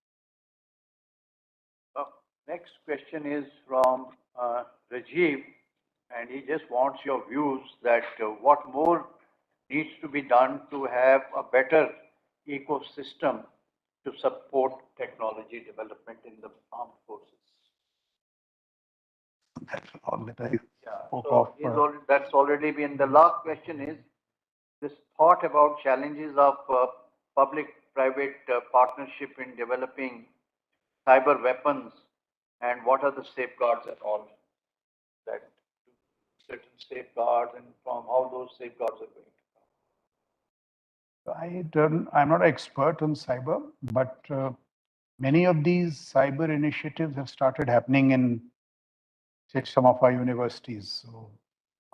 Next question is from Rajiv, and he just wants your views that what more needs to be done to have a better ecosystem to support technology development in the armed forces. That's all that I spoke So of. that's already been, the last question is this thought about challenges of public-private partnership in developing cyber weapons, and what are the safeguards and all that, certain safeguards, and from how those safeguards are going to come. I'm not an expert on cyber, but many of these cyber initiatives have started happening in, say, some of our universities, so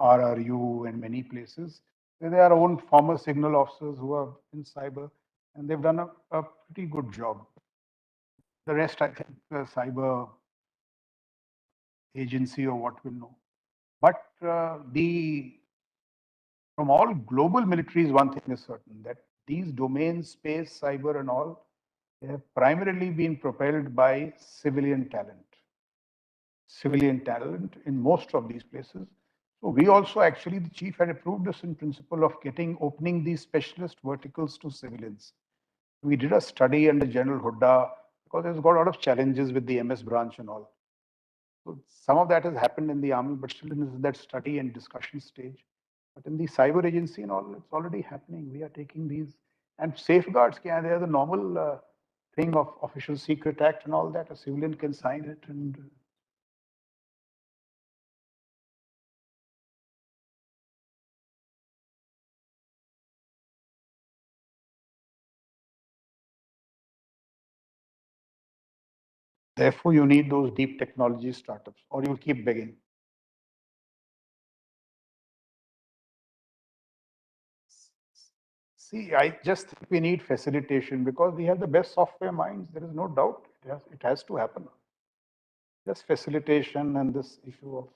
RRU and many places. There are own former signal officers who are in cyber, and they've done a pretty good job. The rest, I think, the cyber agency or what will know. But from all global militaries, one thing is certain, that these domains, space, cyber and all, they have primarily been propelled by civilian talent. Civilian talent in most of these places. So we also actually, the chief had approved us in principle of opening these specialist verticals to civilians. We did a study under General Hooda because there's got a lot of challenges with the MS branch and all. So some of that has happened in the army, but still in that study and discussion stage. But in the cyber agency and all, it's already happening. We are taking these, and safeguards, they are the normal thing of Official Secret Act and all that. A civilian can sign it and therefore, you need those deep technology startups, or you'll keep begging. See, I just think we need facilitation because we have the best software minds. There is no doubt. It has to happen. Just facilitation and this issue of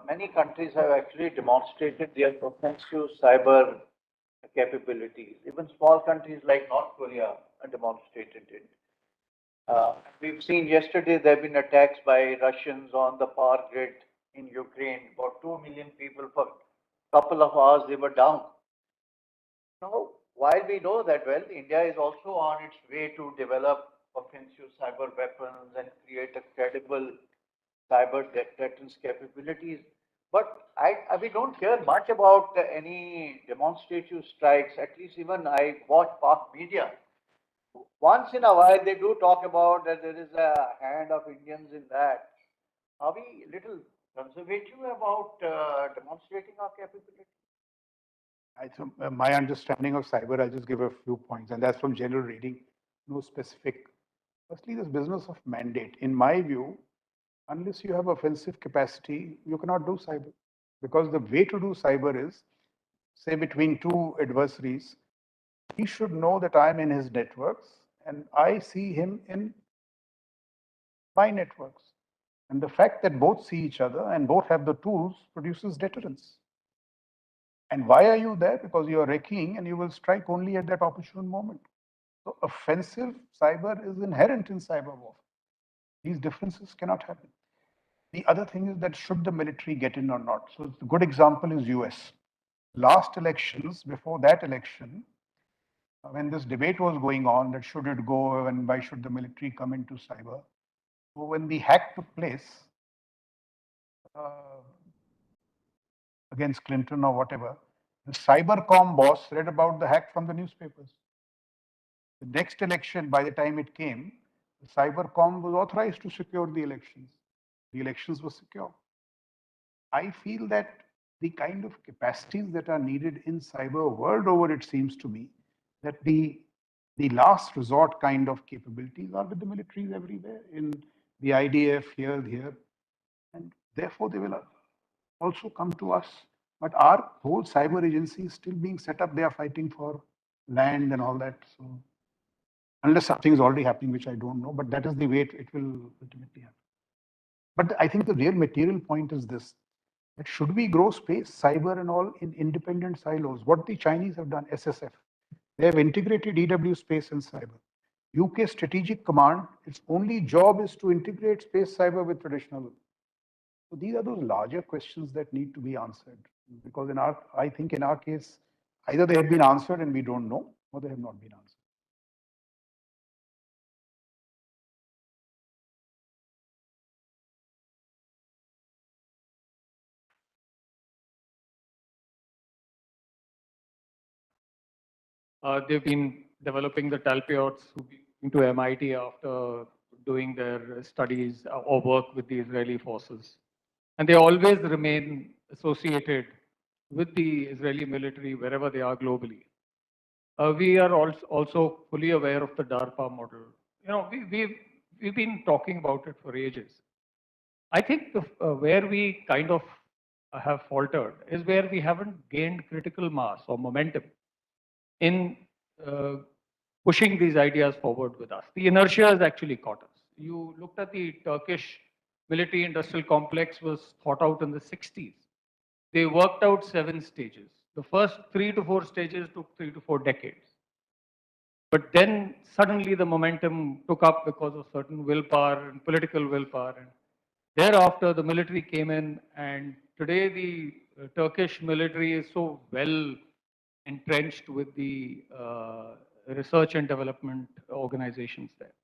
many countries have actually demonstrated their offensive cyber capabilities. Even small countries like North Korea have demonstrated it. We've seen yesterday there have been attacks by Russians on the power grid in Ukraine. About 2 million people for a couple of hours they were down. Now, while we know that well, India is also on its way to develop offensive cyber weapons and create a credible cyber deterrence capabilities. But we don't hear much about any demonstrative strikes. At least even I watch Pak media. Once in a while, they do talk about that there is a hand of Indians in that. Are we a little conservative about demonstrating our capability? My understanding of cyber, I'll just give a few points, and that's from general reading, no specific. Firstly, this business of mandate. In my view, unless you have offensive capacity, you cannot do cyber. Because the way to do cyber is, say, between two adversaries, he should know that I'm in his networks and I see him in my networks. And the fact that both see each other and both have the tools produces deterrence. And why are you there? Because you are wrecking and you will strike only at that opportune moment. So offensive cyber is inherent in cyber warfare. These differences cannot happen. The other thing is that should the military get in or not? So a good example is US. Last elections, before that election, when this debate was going on that should it go and why should the military come into cyber? So when the hack took place against Clinton or whatever, the cybercom boss read about the hack from the newspapers. The next election, by the time it came, the cybercom was authorized to secure the elections. The elections were secure. I feel that the kind of capacities that are needed in cyber world over, it seems to me, that the last resort kind of capabilities are with the militaries everywhere, in the IDF, here, and therefore they will also come to us. But our whole cyber agency is still being set up. They are fighting for land and all that. So unless something is already happening, which I don't know, but that is the way it will ultimately happen. But I think the real material point is this, that should we grow space, cyber and all in independent silos? What the Chinese have done, SSF, they have integrated EW space and cyber. UK Strategic Command, its only job is to integrate space cyber with traditional. So these are those larger questions that need to be answered. Because I think in our case, either they have been answered and we don't know, or they have not been answered. They've been developing the Talpiot into MIT after doing their studies or work with the Israeli forces. And they always remain associated with the Israeli military wherever they are globally. We are also fully aware of the DARPA model. You know, we've been talking about it for ages. I think where we kind of have faltered is where we haven't gained critical mass or momentum in pushing these ideas forward with us. The inertia has actually caught us. You looked at the Turkish military industrial complex was thought out in the 60s. They worked out 7 stages. The first 3 to 4 stages took 3 to 4 decades. But then suddenly the momentum took up because of certain willpower and political willpower. And thereafter, the military came in, and today the Turkish military is so well entrenched with the research and development organizations there.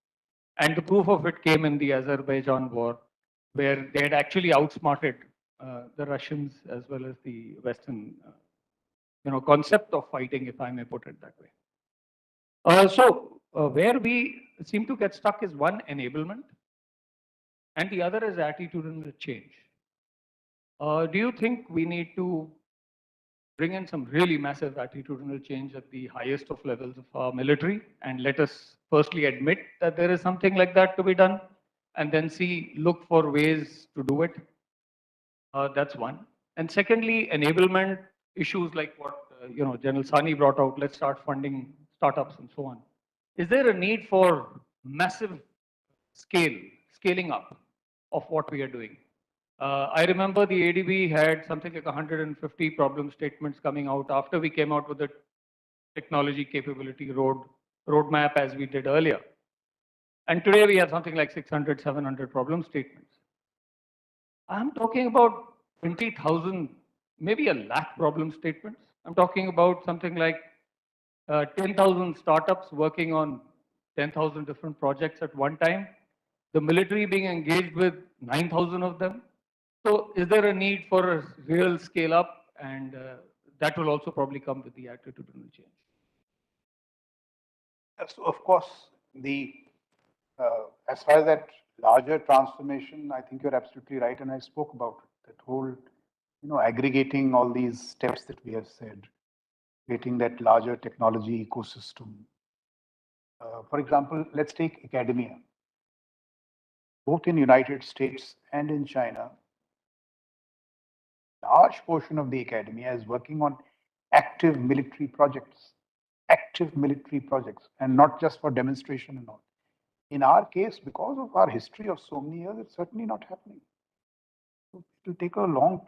And the proof of it came in the Azerbaijan war, where they had actually outsmarted the Russians as well as the Western concept of fighting, if I may put it that way. Where we seem to get stuck is one, enablement, and the other is attitudinal change. Do you think we need to bring in some really massive attitudinal change at the highest of levels of our military, and let us firstly admit that there is something like that to be done, and then look for ways to do it? That's one. And secondly, enablement issues like what General Sani brought out. Let's start funding startups and so on. Is there a need for massive scaling up of what we are doing? I remember the ADB had something like 150 problem statements coming out after we came out with the technology capability roadmap as we did earlier. And today we have something like 600, 700 problem statements. I'm talking about 20,000, maybe a lakh problem statements. I'm talking about something like 10,000 startups working on 10,000 different projects at one time. The military being engaged with 9,000 of them. So is there a need for a real scale up? And that will also probably come with the attitudinal change. So of course, as far as that larger transformation, I think you're absolutely right, and I spoke about it, that whole, aggregating all these steps that we have said, creating that larger technology ecosystem. For example, let's take academia. Both in United States and in China, large portion of the academia is working on active military projects, and not just for demonstration and all. In our case, because of our history of so many years, it's certainly not happening. So it will take a long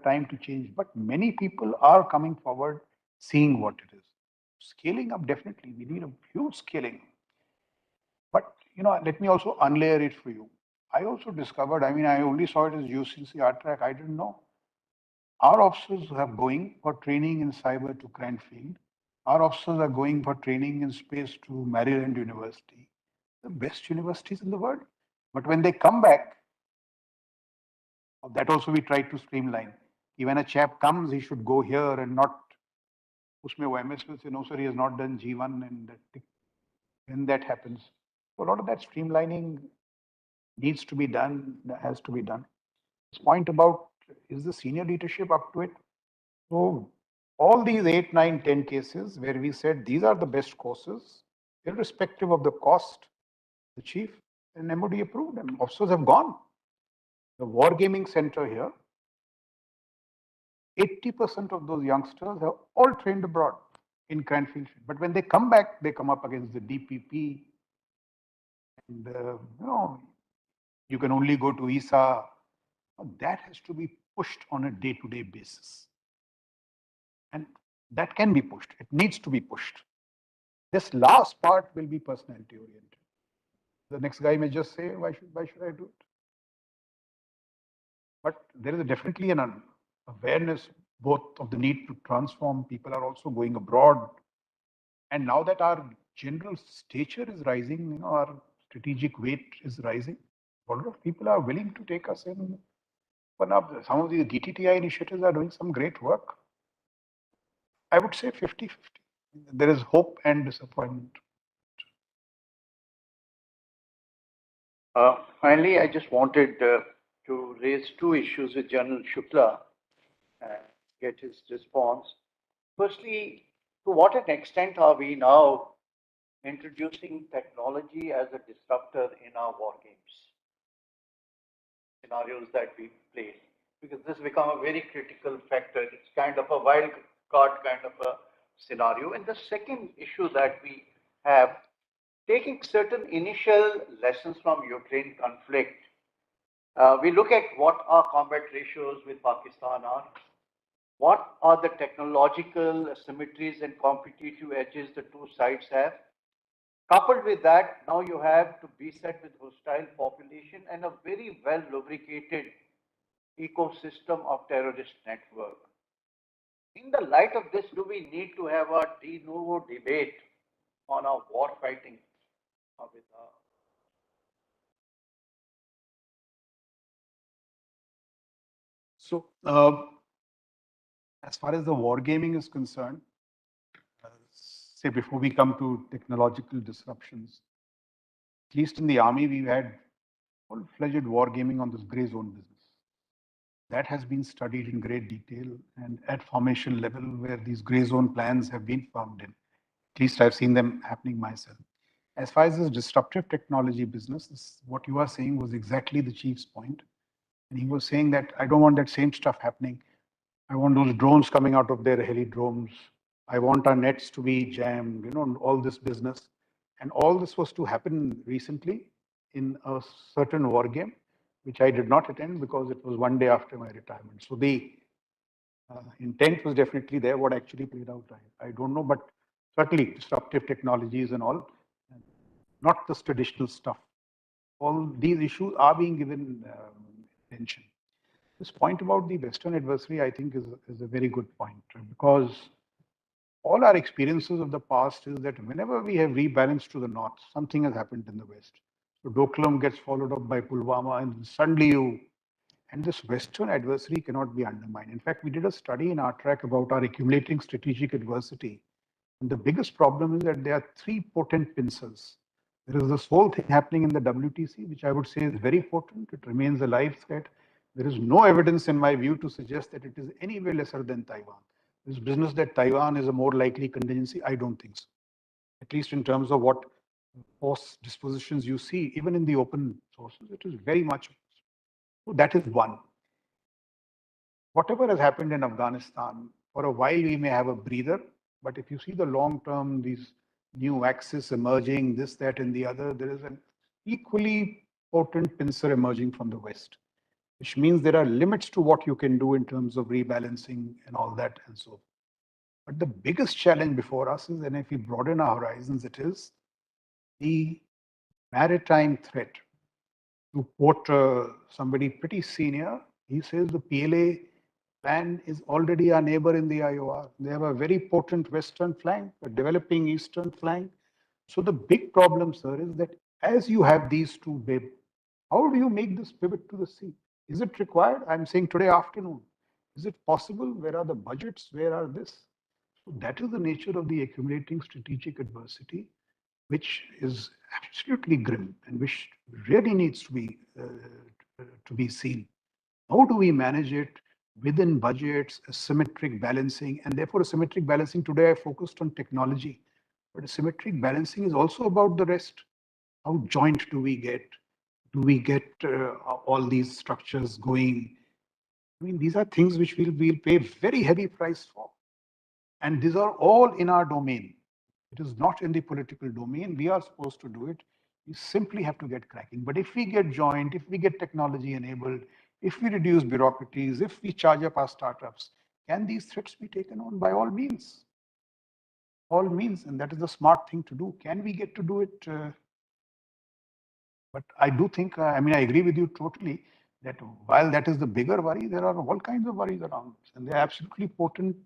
time to change, but many people are coming forward, seeing what it is. Scaling up, definitely, we need a huge scaling. But, let me also unlayer it for you. I also discovered, I only saw it as UCC track. I didn't know. Our officers are going for training in cyber to Cranfield. Our officers are going for training in space to Maryland University, the best universities in the world. But when they come back, that also we try to streamline. When a chap comes, he should go here and not. Usme wo MS will say, no, sir, he has not done G1, and when that happens. So a lot of that streamlining needs to be done, has to be done. This point about, is the senior leadership up to it? So all these 8, 9, 10 cases where we said these are the best courses, irrespective of the cost, the chief and MOD approved them. Officers have gone. The Wargaming Center here, 80% of those youngsters have all trained abroad in Cranfield. But when they come back, they come up against the DPP. And, you can only go to ISA. That has to be pushed on a day-to-day basis. And that can be pushed. It needs to be pushed. This last part will be personality oriented. The next guy may just say, why should I do it? But there is definitely an awareness both of the need to transform. People are also going abroad. And now that our general stature is rising, our strategic weight is rising, a lot of people are willing to take us in. But now some of these DTTI initiatives are doing some great work. I would say 50-50. There is hope and disappointment. Finally, I just wanted to raise two issues with General Shukla and get his response. Firstly, to what an extent are we now introducing technology as a disruptor in our war games scenarios that we play? Because this has become a very critical factor. It's kind of a wild card kind of a scenario. And the second issue that we have, taking certain initial lessons from Ukraine conflict, we look at what our combat ratios with Pakistan are, what are the technological asymmetries and competitive edges the two sides have. Coupled with that, now you have to be set with hostile population and a very well lubricated ecosystem of terrorist network. In the light of this, do we need to have a de novo debate on our war fighting with So, as far as the wargaming is concerned, say before we come to technological disruptions, at least in the army, we've had full-fledged wargaming on this Greyzone business. That has been studied in great detail and at formation level where these Greyzone plans have been formed in. At least I've seen them happening myself. As far as this disruptive technology business, what you are saying was exactly the chief's point. And he was saying that I don't want that same stuff happening. I want those drones coming out of their helidromes. I want our nets to be jammed, all this business. And all this was to happen recently in a certain war game, which I did not attend because it was one day after my retirement. So the intent was definitely there. What actually played out, I don't know, but certainly disruptive technologies and all, not this traditional stuff. All these issues are being given attention. This point about the Western adversary, I think, is a very good point, because all our experiences of the past is that whenever we have rebalanced to the north, something has happened in the west. So Doklam gets followed up by Pulwama, and suddenly and this Western adversary cannot be undermined. In fact, we did a study in our track about our accumulating strategic adversity. And the biggest problem is that there are three potent pincers. There is this whole thing happening in the WTC, which I would say is very potent. It remains a live threat. There is no evidence, in my view, to suggest that it is any way lesser than Taiwan. This business that Taiwan is a more likely contingency, I don't think so. At least in terms of what force dispositions you see, even in the open sources, it is very much. So that is one. whatever has happened in Afghanistan, for a while we may have a breather, but if you see the long term, these new axis emerging, this, that, and the other, there is an equally potent pincer emerging from the West, which means there are limits to what you can do in terms of rebalancing and all that and so forth. But the biggest challenge before us is, and if we broaden our horizons, it is the maritime threat. To quote somebody pretty senior, he says the PLA plan is already our neighbor in the IOR. They have a very potent western flank, a developing eastern flank. So the big problem, sir, is that as you have these two big, how do you make this pivot to the sea? Is it required? I'm saying today afternoon. Is it possible? Where are the budgets? Where are this? So that is the nature of the accumulating strategic adversity, which is absolutely grim and which really needs to be seen. How do we manage it within budgets, a symmetric balancing, and therefore a symmetric balancing today I focused on technology, but a symmetric balancing is also about the rest. How joint do we get? Do we get all these structures going? I mean, these are things which we'll pay very heavy price for. And these are all in our domain. It is not in the political domain. We are supposed to do it. We simply have to get cracking. But if we get joint, if we get technology enabled, if we reduce bureaucracies, if we charge up our startups, can these threats be taken on? By all means. All means, and that is the smart thing to do. Can we get to do it? But I do think, I mean, I agree with you totally that while that is the bigger worry, there are all kinds of worries around this, and they're absolutely potent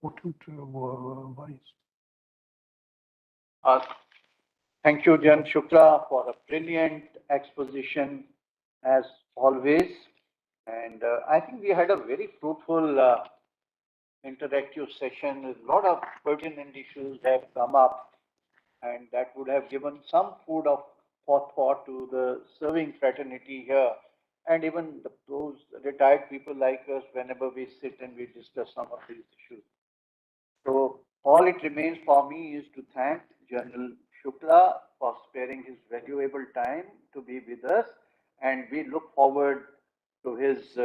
worries. Thank you, Jan Shukla, for a brilliant exposition as always. And I think we had a very fruitful interactive session. A lot of pertinent issues have come up, and that would have given some food for thought to the serving fraternity here, and even those retired people like us whenever we sit and we discuss some of these issues. So all it remains for me is to thank General Shukla for sparing his valuable time to be with us, and we look forward to his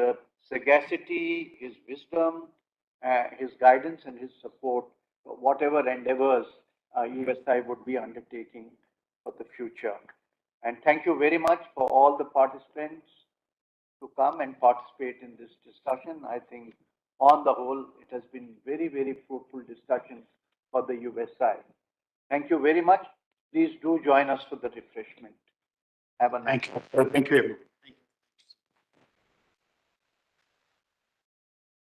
sagacity, his wisdom, his guidance, and his support, whatever endeavors USI would be undertaking for the future. And thank you very much for all the participants to come and participate in this discussion. I think on the whole, it has been very, very fruitful discussion for the USI. Thank you very much. Please do join us for the refreshment. Have a nice day. Thank you. Thank you.